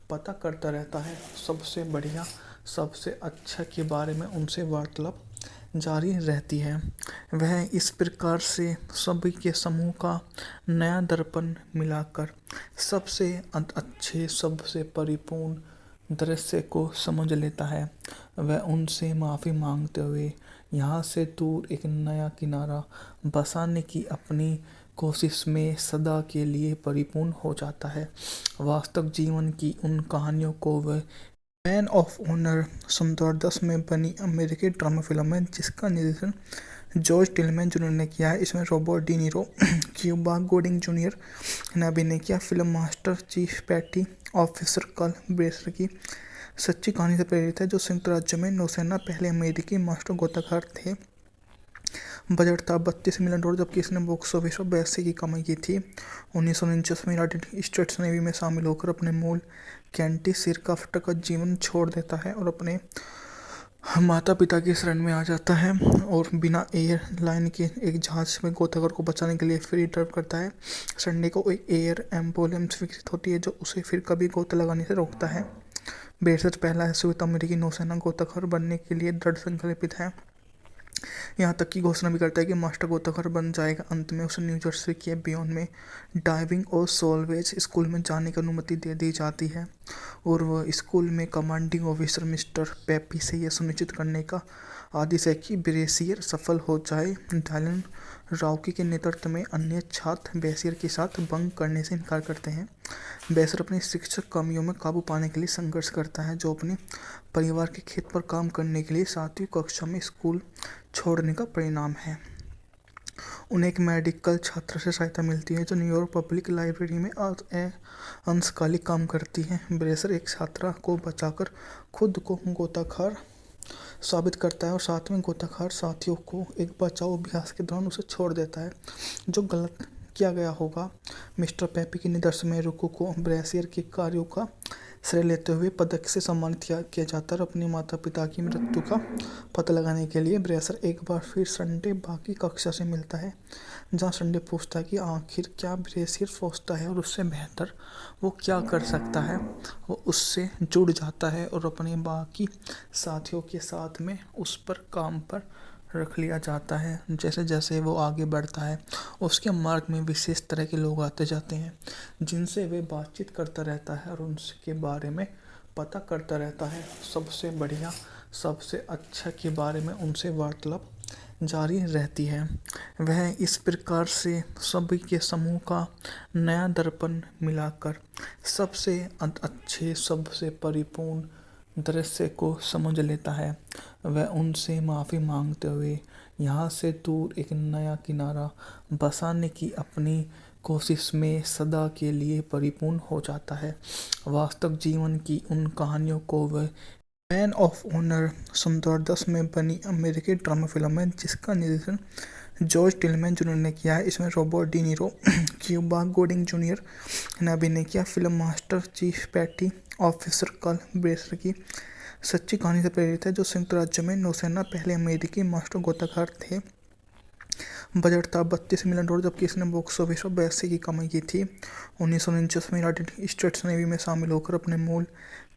पता करता रहता है। सबसे बढ़िया, सबसे अच्छा के बारे में उनसे वार्तालाप जारी रहती है। वह इस प्रकार से सभी के समूह का नया दर्पण मिलाकर सबसे अच्छे, सबसे परिपूर्ण दृश्य को समझ लेता है। वह उनसे माफ़ी मांगते हुए यहाँ से दूर एक नया किनारा बसाने की अपनी कोशिश में सदा के लिए परिपूर्ण हो जाता है। वास्तविक जीवन की उन कहानियों को वह मैन ऑफ ऑनर 2010 में बनी अमेरिकी ड्रामा फिल्म है, जिसका निर्देशन जॉर्ज टिलमैन जूनियर ने किया है। इसमें Robert De Niro, Cuba Gooding Junior ने अभिनय किया। Film master chief petty officer Carl Brashear की सच्ची कहानी से प्रेरित है, जो संयुक्त राज्य में नौसेना पहले अमेरिकी मास्टर गोताखोर थे। बजट था $32 मिलियन, जबकि इसने बॉक्स ऑफिस पर 82 की कमाई की थी। 1949 में यूनाइटेड स्टेट्स नेवी में शामिल होकर अपने मूल कैंटी सिरकाफ्ट का जीवन छोड़ देता है और अपने माता पिता की शरण में आ जाता है और बिना एयरलाइन के एक जहाज में गोताखोर को बचाने के लिए फ्री ड्राइव करता है। संडे को एक एयर एम्बुलेंस विकसित होती है, जो उसे फिर कभी गोता लगाने से रोकता है। बेशक पहला संयुक्त अमेरिकी नौसेना गोताखोर बनने के लिए दृढ़ संकल्पित है। यहाँ तक की घोषणा भी करता है कि मास्टर गोताखोर बन जाएगा। अंत में उसे न्यू जर्सी के बियॉन में डाइविंग और सोलवेज स्कूल में जाने की अनुमति दे दी जाती है और वह स्कूल में कमांडिंग ऑफिसर मिस्टर पेपी से यह सुनिश्चित करने का आदेश है कि ब्रेसियर सफल हो जाए। डायलन राउकी के नेतृत्व में अन्य छात्र ब्रेसियर के साथ बंक करने से इनकार करते हैं। ब्रेसियर अपनी शिक्षक कमियों में काबू पाने के लिए संघर्ष करता है, जो अपने परिवार के खेत पर काम करने के लिए 7वीं कक्षा में स्कूल छोड़ने का परिणाम है। उन्हें एक मेडिकल छात्र से सहायता मिलती है, जो न्यूयॉर्क पब्लिक लाइब्रेरी में अंशकालिक काम करती है। ब्रेसर एक छात्रा को बचाकर खुद को गोताखोर साबित करता है और साथ में गोताखोर साथियों को एक बचाव अभ्यास के दौरान उसे छोड़ देता है, जो गलत किया गया होगा। मिस्टर पेपी के निर्देशन में रुको को ब्रेसियर के कार्यों का श्रेय लेते हुए पदक से सम्मानित किया जाता है और अपने माता पिता की मृत्यु का पता लगाने के लिए ब्रेसर एक बार फिर संडे बाकी कक्षा से मिलता है, जहां संडे पूछता है कि आखिर क्या ब्रेसियर सोचता है और उससे बेहतर वो क्या कर सकता है। वो उससे जुड़ जाता है और अपने बाकी साथियों के साथ में उस पर काम पर रख लिया जाता है। जैसे जैसे वो आगे बढ़ता है, उसके मार्ग में विशेष तरह के लोग आते जाते हैं, जिनसे वे बातचीत करता रहता है और उनके बारे में पता करता रहता है। सबसे बढ़िया, सबसे अच्छा के बारे में उनसे वार्तालाप जारी रहती है। वह इस प्रकार से सभी के समूह का नया दर्पण मिलाकर सबसे अच्छे, सबसे परिपूर्ण दृश्य को समझ लेता है। वह उनसे माफ़ी मांगते हुए यहाँ से दूर एक नया किनारा बसाने की अपनी कोशिश में सदा के लिए परिपूर्ण हो जाता है। वास्तविक जीवन की उन कहानियों को वह मैन ऑफ ऑनर 2010 में बनी अमेरिकी ड्रामा फिल्म है, जिसका निर्देशन जॉर्ज टिलमैन जूनियर ने किया है। इसमें Robert De Niro, Cuba Gooding Junior ने अभिनय किया। Film master chief petty officer Carl Brashear की सच्ची कहानी से प्रेरित है, जो संयुक्त राज्य में नौसेना पहले अमेरिकी मास्टर गोताखोर थे। बजट था $32 मिलियन, जबकि इसने बॉक्स ऑफिस पर 82 की कमाई की थी। 1949 में यूनाइटेड स्टेट्स नेवी में शामिल होकर अपने मूल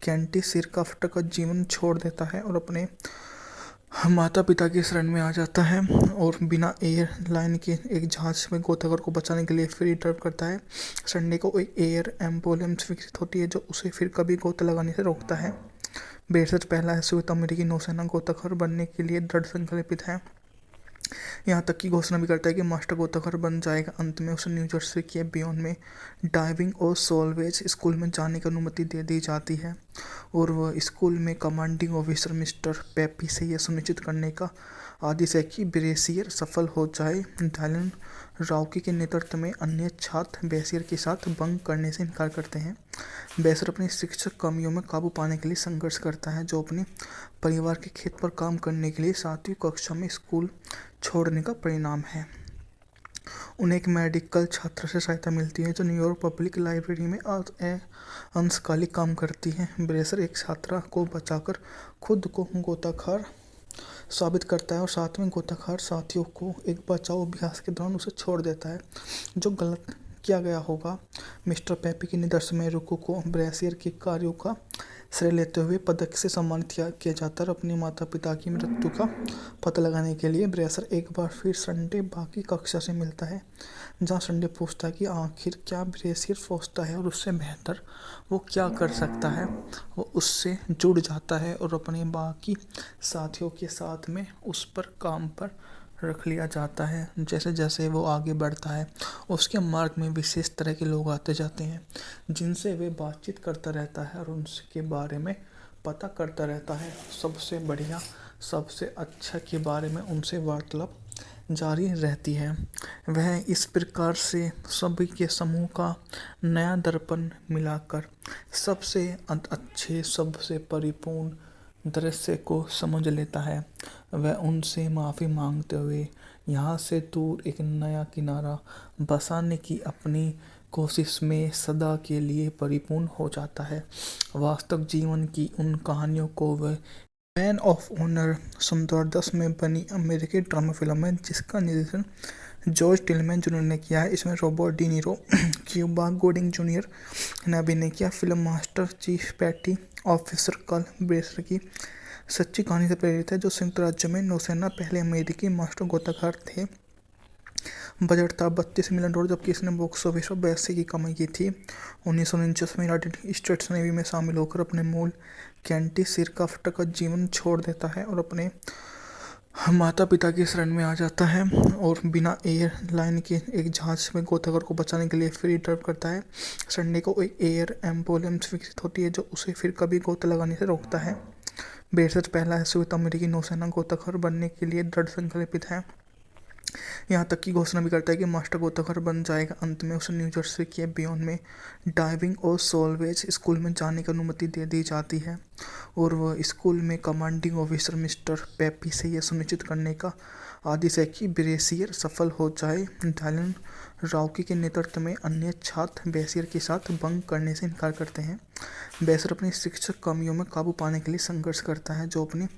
कैंटी सिरकाफ्ट का जीवन छोड़ देता है और अपने माता पिता की शरण में आ जाता है और बिना एयरलाइन के एक जहाज में गोताखोर को बचाने के लिए फ्री ड्राइव करता है। संडे को एक एयर एम्बुलेंस विकसित होती है, जो उसे फिर कभी गोता लगाने से रोकता है। बेशक पहला संयुक्त अमेरिकी नौसेना गोताखोर बनने के लिए दृढ़ संकल्पित है। यहाँ तक की घोषणा भी करता है कि मास्टर गोताखोर बन जाएगा। अंत में उसे न्यू जर्सी के बियॉन में डाइविंग और सोलवेज स्कूल में जाने की अनुमति दे दी जाती है और वह स्कूल में कमांडिंग ऑफिसर मिस्टर पेपी से यह सुनिश्चित करने का आदेश है कि ब्रेसियर सफल हो जाए। डायलन राउकी के नेतृत्व में अन्य छात्र ब्रेसियर के साथ बंक करने से इनकार करते हैं। ब्रेसियर अपनी शिक्षक कमियों में काबू पाने के लिए संघर्ष करता है, जो अपने परिवार के खेत पर काम करने के लिए 7वीं कक्षा में स्कूल छोड़ने का परिणाम है। उन्हें एक मेडिकल छात्र से सहायता मिलती है, जो न्यूयॉर्क पब्लिक लाइब्रेरी में अंशकालिक काम करती है। ब्रेसर एक छात्रा को बचाकर खुद को गोताखोर साबित करता है और साथ में गोताखोर साथियों को एक बचाव अभ्यास के दौरान उसे छोड़ देता है, जो गलत किया गया होगा। मिस्टर पेपी के निदर्शन में रुको को ब्रेसियर के कार्यों का श्रेय लेते हुए पदक से सम्मानित किया जाता है और अपने माता पिता की मृत्यु का पता लगाने के लिए ब्रेसर एक बार फिर संडे बाकी कक्षा से मिलता है, जहां संडे पूछता है कि आखिर क्या ब्रेसियर सोचता है और उससे बेहतर वो क्या कर सकता है। वो उससे जुड़ जाता है और अपने बाकी साथियों के साथ में उस पर काम पर रख लिया जाता है। जैसे जैसे वो आगे बढ़ता है उसके मार्ग में विशेष तरह के लोग आते जाते हैं, जिनसे वे बातचीत करता रहता है और उनके बारे में पता करता रहता है। सबसे बढ़िया सबसे अच्छा के बारे में उनसे वार्तालाप जारी रहती है। वह इस प्रकार से सभी के समूह का नया दर्पण मिलाकर सबसे अच्छे सबसे परिपूर्ण दृश्य को समझ लेता है। वह उनसे माफ़ी मांगते हुए यहाँ से दूर एक नया किनारा बसाने की अपनी कोशिश में सदा के लिए परिपूर्ण हो जाता है। वास्तविक जीवन की उन कहानियों को वह मैन ऑफ ऑनर 2010 में बनी अमेरिकी ड्रामा फिल्म है, जिसका निर्देशन जॉर्ज टिलमैन जूनियर ने किया है। इसमें Robert De Niro, Cuba Gooding Junior ने अभिनय किया। Film master chief petty officer Carl Brashear की सच्ची कहानी से प्रेरित है, जो संयुक्त राज्य में नौसेना पहले अमेरिकी मास्टर गोताखोर थे। बजट था $32 मिलियन, जबकि इसने बॉक्स ऑफिस पर 82 की कमाई की थी। 1949 में यूनाइटेड स्टेट्स नेवी में शामिल होकर अपने मूल कैंटी सिरकाफ्ट का जीवन छोड़ देता है और अपने माता पिता की शरण में आ जाता है और बिना एयरलाइन के एक जहाज में गोताखोर को बचाने के लिए फ्री ड्राइव करता है। संडे को एक एयर एम्बुलेंस विकसित होती है जो उसे फिर कभी गोता लगाने से रोकता है। ब्रेसर पहला ऐसे अमेरिकी नौसेना गोताखोर बनने के लिए दृढ़ संकल्पित है, यहाँ तक कि घोषणा भी करता है कि मास्टर गोताखोर बन जाएगा। अंत में उसे न्यू जर्सी के बियॉन में डाइविंग और सोलवेज स्कूल में जाने की अनुमति दे दी जाती है और वह स्कूल में कमांडिंग ऑफिसर मिस्टर पेपी से यह सुनिश्चित करने का आदेश है कि ब्रेसियर सफल हो जाए। डायलन राउकी के नेतृत्व में अन्य छात्र ब्रेसियर के साथ बंक करने से इनकार करते हैं। ब्रेसियर अपनी शिक्षक कमियों में काबू पाने के लिए संघर्ष करता है, जो अपने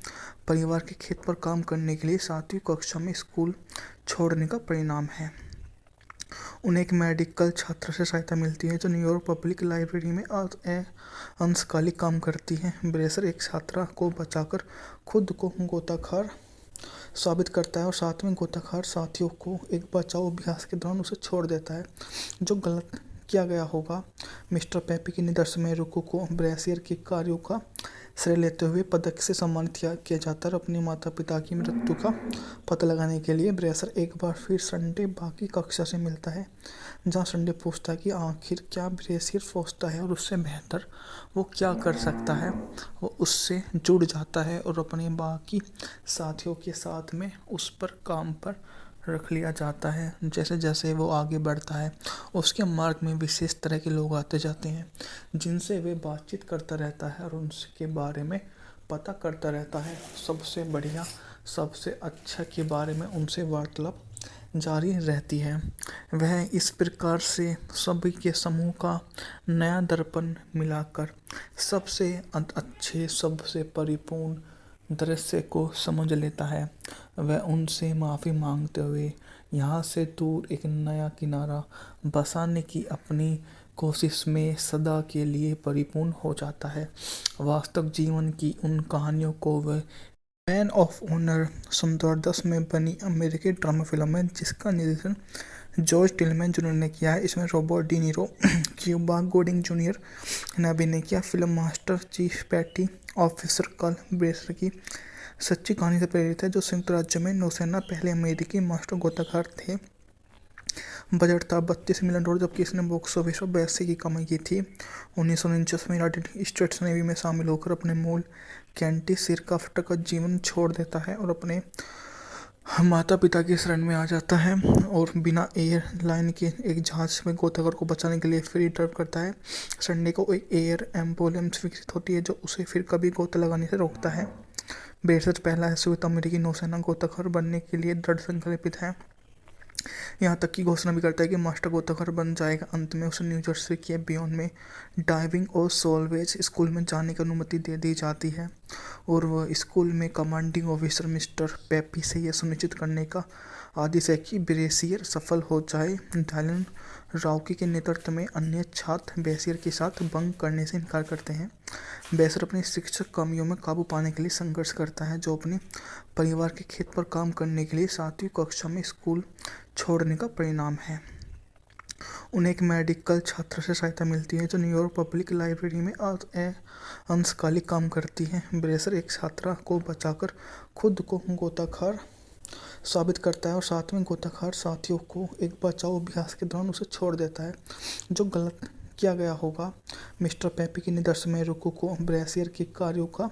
परिवार के खेत पर काम करने के लिए 7वीं कक्षा में स्कूल छोड़ने का परिणाम है। उन्हें एक मेडिकल छात्र से सहायता मिलती है जो न्यूयॉर्क पब्लिक लाइब्रेरी में अंशकालिक काम करती है। ब्रेसर एक छात्रा को बचाकर खुद को गोताखोर साबित करता है और साथ में गोताखोर साथियों को एक बचाव अभ्यास के दौरान उसे छोड़ देता है, जो गलत किया गया होगा। मिस्टर पेपी के निदर्शन में रुको को ब्रेसियर के कार्यों का श्रेय लेते हुए पदक से सम्मानित किया जाता है और अपने माता पिता की मृत्यु का पता लगाने के लिए ब्रेसर एक बार फिर संडे बाकी कक्षा से मिलता है, जहां संडे पूछता है कि आखिर क्या ब्रेसियर सोचता है और उससे बेहतर वो क्या कर सकता है। वो उससे जुड़ जाता है और अपने बाकी साथियों के साथ में उस पर काम पर रख लिया जाता है। जैसे जैसे वो आगे बढ़ता है उसके मार्ग में विशेष तरह के लोग आते जाते हैं, जिनसे वे बातचीत करता रहता है और उनके बारे में पता करता रहता है। सबसे बढ़िया सबसे अच्छा के बारे में उनसे वार्तालाप जारी रहती है। वह इस प्रकार से सभी के समूह का नया दर्पण मिलाकर सबसे अच्छे सबसे परिपूर्ण दृश्य को समझ लेता है। वह उनसे माफ़ी मांगते हुए यहाँ से दूर एक नया किनारा बसाने की अपनी कोशिश में सदा के लिए परिपूर्ण हो जाता है। वास्तविक जीवन की उन कहानियों को वह मैन ऑफ ऑनर 2010 में बनी अमेरिकी ड्रामा फिल्म है, जिसका निर्देशन जॉर्ज टिलमैन जूनियर ने किया है। इसमें Robert De Niro, Cuba Gooding Junior ने अभिनय किया। Film master chief petty officer Carl Brashear की सच्ची कहानी से प्रेरित है, जो संयुक्त राज्य में नौसेना पहले अमेरिकी मास्टर गोताखोर थे। बजट था $32 मिलियन, जबकि इसने बॉक्स ऑफिस पर 82 की कमाई की थी। 1949 में यूनाइटेड स्टेट्स नेवी में शामिल होकर अपने मूल कैंटी सिरकाफ्ट का जीवन छोड़ देता है और अपने माता पिता की शरण में आ जाता है और बिना एयरलाइन के एक जहाज में गोताखोर को बचाने के लिए फ्री ड्राइव करता है। संडे को एक एयर एम्बुलेंस विकसित होती है जो उसे फिर कभी गोता लगाने से रोकता है। ब्रेसर पहला ऐसे अमेरिकी नौसेना गोताखोर बनने के लिए दृढ़ संकल्पित है, यहाँ तक कि घोषणा भी करता है कि मास्टर गोताखोर बन जाएगा। अंत में उसे न्यू जर्सी के बियॉन में डाइविंग और सोलवेज स्कूल में जाने की अनुमति दे दी जाती है। और वह स्कूल में कमांडिंग ऑफिसर मिस्टर पेपी से यह सुनिश्चित करने का आदेश है कि ब्रेसियर सफल हो जाए। डायलन राउकी के नेतृत्व में अन्य छात्र बेसियर के साथ बंक करने से इनकार करते हैं। बेसियर अपनी शिक्षक कमियों में काबू पाने के लिए संघर्ष करता है, जो अपने परिवार के खेत पर काम करने के लिए 7वीं कक्षा में स्कूल छोड़ने का परिणाम है। उन्हें एक मेडिकल छात्र से सहायता मिलती है, जो न्यूयॉर्क पब्लिक लाइब्रेरी में अंशकालिक काम करती है। ब्रेसियर एक छात्रा को बचाकर खुद को गोताखोर साबित करता है और साथ में गोताखोर साथियों को एक बचाव अभ्यास के दौरान उसे छोड़ देता है, जो गलत किया गया होगा। मिस्टर पेपी के निर्देशन में रुको को ब्रेसियर के कार्यों का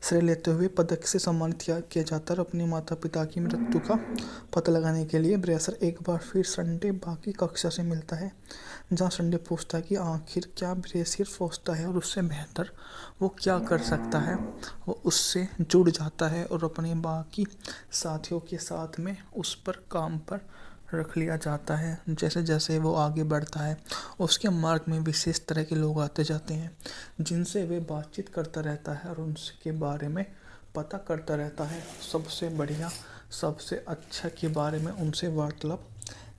श्रेय लेते हुए पदक से सम्मानित किया जाता है और अपने माता पिता की मृत्यु का पता लगाने के लिए ब्रेसियर एक बार फिर संडे बाकी कक्षा से मिलता है, जहां संडे पूछता है कि आखिर क्या ब्रेसियर सोचता है और उससे बेहतर वो क्या कर सकता है। वो उससे जुड़ जाता है और अपने बाकी साथियों के साथ में उस पर काम पर रख लिया जाता है। जैसे जैसे वो आगे बढ़ता है, उसके मार्ग में विशेष तरह के लोग आते जाते हैं, जिनसे वे बातचीत करता रहता है और उनके बारे में पता करता रहता है। सबसे बढ़िया, सबसे अच्छा के बारे में उनसे वार्तालाप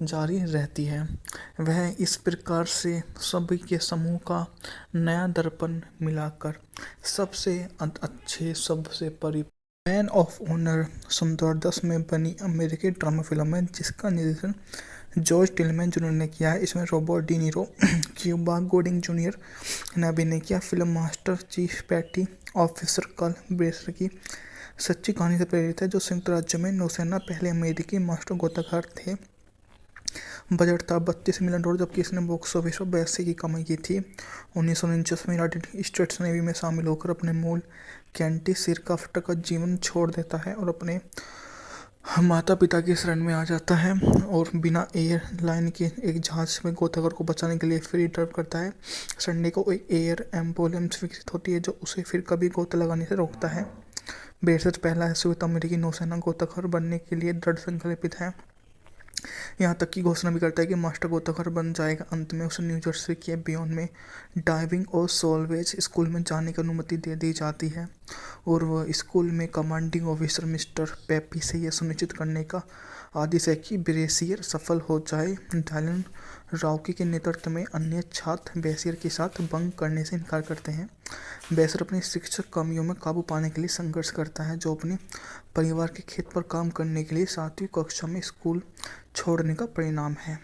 जारी रहती है। वह इस प्रकार से सभी के समूह का नया दर्पण मिलाकर सबसे अच्छे, सबसे परिपूर्ण मैन ऑफ ऑनर 2010 में बनी अमेरिकी ड्रामा फिल्म है, जिसका निर्देशन जॉर्ज टिलमैन जूनियर ने किया है। इसमें Robert De Niro, Cuba Gooding Junior ने अभिनय किया। Film master chief petty officer Carl Brashear की सच्ची कहानी से प्रेरित है, जो संयुक्त राज्य में नौसेना पहले अमेरिकी मास्टर गोताखोर थे। बजट था $32 मिलियन, जबकि इसने बॉक्स ऑफिस पर 82 की कमाई की थी। 1949 में यूनाइटेड स्टेट्स नेवी में शामिल होकर अपने मूल कैंटी सिरकाफ्ट का जीवन छोड़ देता है और अपने माता पिता की शरण में आ जाता है और बिना एयरलाइन के एक जहाज में गोताखोर को बचाने के लिए फ्री ड्राइव करता है। संडे को एक एयर एम्बुलेंस विकसित होती है, जो उसे फिर कभी गोता लगाने से रोकता है। ब्रेसियर पहला श्वेत अमेरिकी नौसेना गोताखोर बनने के लिए दृढ़ संकल्पित है, यहाँ तक कि घोषणा भी करता है कि मास्टर गोताखोर बन जाएगा। अंत में उसे न्यू जर्सी के बियॉन में डाइविंग और सोलवेज स्कूल में जाने की अनुमति दे दी जाती है और वह स्कूल में कमांडिंग ऑफिसर मिस्टर पेपी से यह सुनिश्चित करने का आदेश है कि ब्रेसियर सफल हो जाए। डायलन राउकी के नेतृत्व में अन्य छात्र बेसियर के साथ बंक करने से इनकार करते हैं। बेसियर अपनी शिक्षक कमियों में काबू पाने के लिए संघर्ष करता है, जो अपने परिवार के खेत पर काम करने के लिए 7वीं कक्षा में स्कूल छोड़ने का परिणाम है।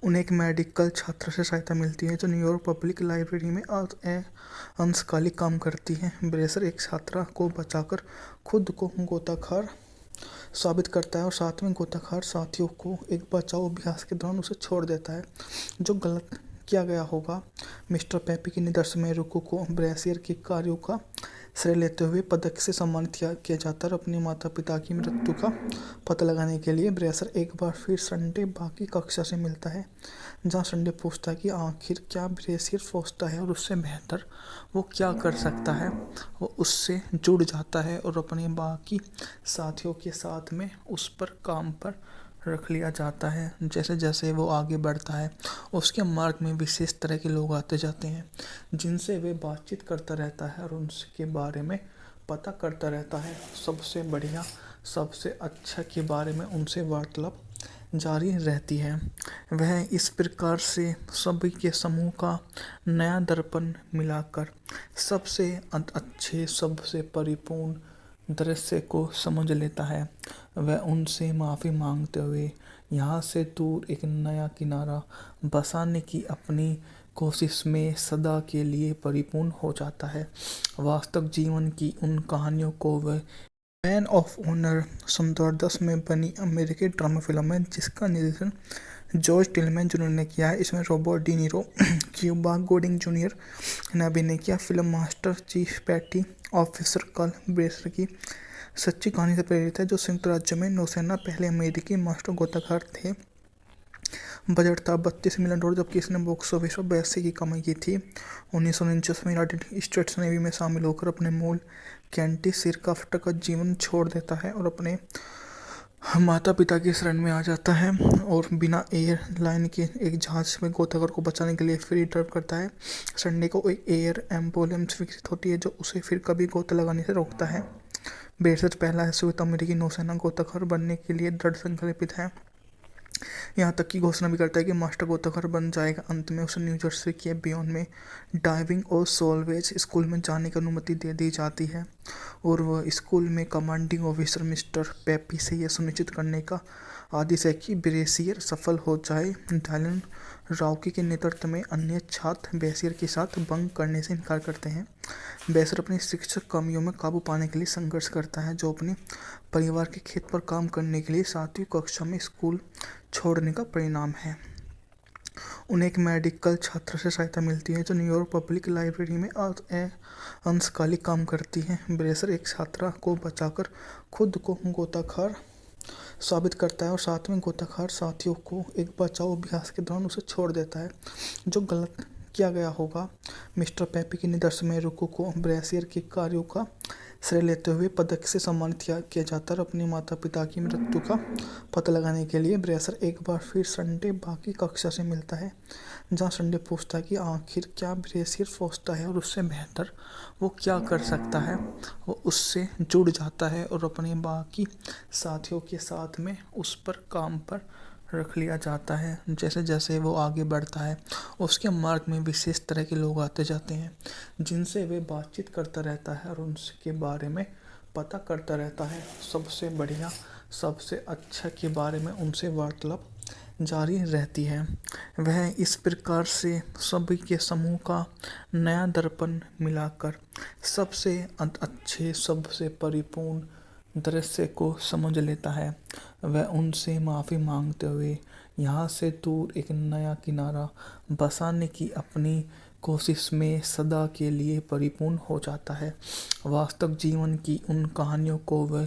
उन्हें एक मेडिकल छात्र से सहायता मिलती है, जो न्यूयॉर्क पब्लिक लाइब्रेरी में अंशकालिक काम करती है। ब्रेसियर एक छात्रा को बचाकर खुद को गोताखोर साबित करता है और साथ में गोताखोर साथियों को एक बचाव अभ्यास के दौरान उसे छोड़ देता है, जो गलत किया गया होगा। मिस्टर पेपी के निर्देशन में रुको को ब्रेसियर के कार्यों का श्रेय लेते हुए पदक से सम्मानित किया जाता है और अपने माता पिता की मृत्यु का पता लगाने के लिए ब्रेसियर एक बार फिर संडे बाकी कक्षा से मिलता है, जहां संडे पूछता है कि आखिर क्या ब्रेसियर सोचता है और उससे बेहतर वो क्या कर सकता है। वो उससे जुड़ जाता है और अपने बाकी साथियों के साथ में उस पर काम पर रख लिया जाता है। जैसे जैसे वो आगे बढ़ता है, उसके मार्ग में विशेष तरह के लोग आते जाते हैं, जिनसे वे बातचीत करता रहता है और उनके बारे में पता करता रहता है। सबसे बढ़िया, सबसे अच्छा के बारे में उनसे वार्तालाप जारी रहती है। वह इस प्रकार से सभी के समूह का नया दर्पण मिलाकर सबसे अच्छे, सबसे परिपूर्ण दृश्य को समझ लेता है। वह उनसे माफ़ी मांगते हुए यहाँ से दूर एक नया किनारा बसाने की अपनी कोशिश में सदा के लिए परिपूर्ण हो जाता है। वास्तविक जीवन की उन कहानियों को वह मैन ऑफ ऑनर 2010 में बनी अमेरिकी ड्रामा फिल्म है, जिसका निर्देशन जॉर्ज टिलमैन जूनियर ने किया है। इसमें Robert De Niro, Cuba Gooding Junior ने अभिनय किया। Film master chief petty officer Carl Brashear की सच्ची कहानी से प्रेरित है, जो संयुक्त राज्य में नौसेना पहले अमेरिकी मास्टर गोताखोर थे। बजट था $32 मिलियन, जबकि इसने बॉक्स ऑफिस पर 82 की कमाई की थी। 1949 में यूनाइटेड स्टेट्स नेवी में शामिल होकर अपने मूल कैंटी सिरकाफ्ट का जीवन छोड़ देता है और अपने माता पिता की शरण में आ जाता है और बिना एयरलाइन के एक जहाज में गोताखोर को बचाने के लिए फ्री ड्राइव करता है। संडे को एक एयर एम्बुलेंस विकसित होती है जो उसे फिर कभी गोता लगाने से रोकता है। बेशक पहला श्वेत अमेरिकी नौसेना गोताखोर बनने के लिए दृढ़ संकल्पित है, यहाँ तक कि घोषणा भी करता है कि मास्टर गोताखोर बन जाएगा। अंत में उसे न्यू जर्सी के बियॉन में डाइविंग और सोलवेज स्कूल में जाने की अनुमति दे दी जाती है और वह स्कूल में कमांडिंग ऑफिसर मिस्टर पेपी से यह सुनिश्चित करने का आदेश है कि ब्रेसियर सफल हो जाए। डायलन राउकी के नेतृत्व में अन्य छात्र ब्रेसियर के साथ बंक करने से इनकार करते हैं। ब्रेसियर अपनी शिक्षक कमियों में काबू पाने के लिए संघर्ष करता है जो अपने परिवार के खेत पर काम करने के लिए 7वीं कक्षा में स्कूल छोड़ने का परिणाम है। उन्हें एक मेडिकल छात्र से सहायता मिलती है जो न्यूयॉर्क पब्लिक लाइब्रेरी में अंशकालिक काम करती है। ब्रेसर एक छात्रा को बचाकर खुद को गोताखोर साबित करता है और साथ में गोताखोर साथियों को एक बचाव अभ्यास के दौरान उसे छोड़ देता है जो गलत किया गया होगा। मिस्टर पेपी के निर्देशन में रुको को ब्रेसियर के कार्यों का श्रेय लेते हुए पदक से सम्मानित किया जाता है और अपने माता पिता की मृत्यु का पता लगाने के लिए ब्रेसर एक बार फिर संडे बाकी कक्षा से मिलता है, जहां संडे पूछता है कि आखिर क्या ब्रेसियर सोचता है और उससे बेहतर वो क्या कर सकता है। वो उससे जुड़ जाता है और अपने बाकी साथियों के साथ में उस पर काम पर रख लिया जाता है। जैसे जैसे वो आगे बढ़ता है उसके मार्ग में विशेष तरह के लोग आते जाते हैं जिनसे वे बातचीत करता रहता है और उनके बारे में पता करता रहता है। सबसे बढ़िया सबसे अच्छा के बारे में उनसे वार्तालाप जारी रहती है। वह इस प्रकार से सभी के समूह का नया दर्पण मिलाकर सबसे अच्छे सबसे परिपूर्ण दृश्य को समझ लेता है। वह उनसे माफ़ी मांगते हुए यहाँ से दूर एक नया किनारा बसाने की अपनी कोशिश में सदा के लिए परिपूर्ण हो जाता है। वास्तविक जीवन की उन कहानियों को वह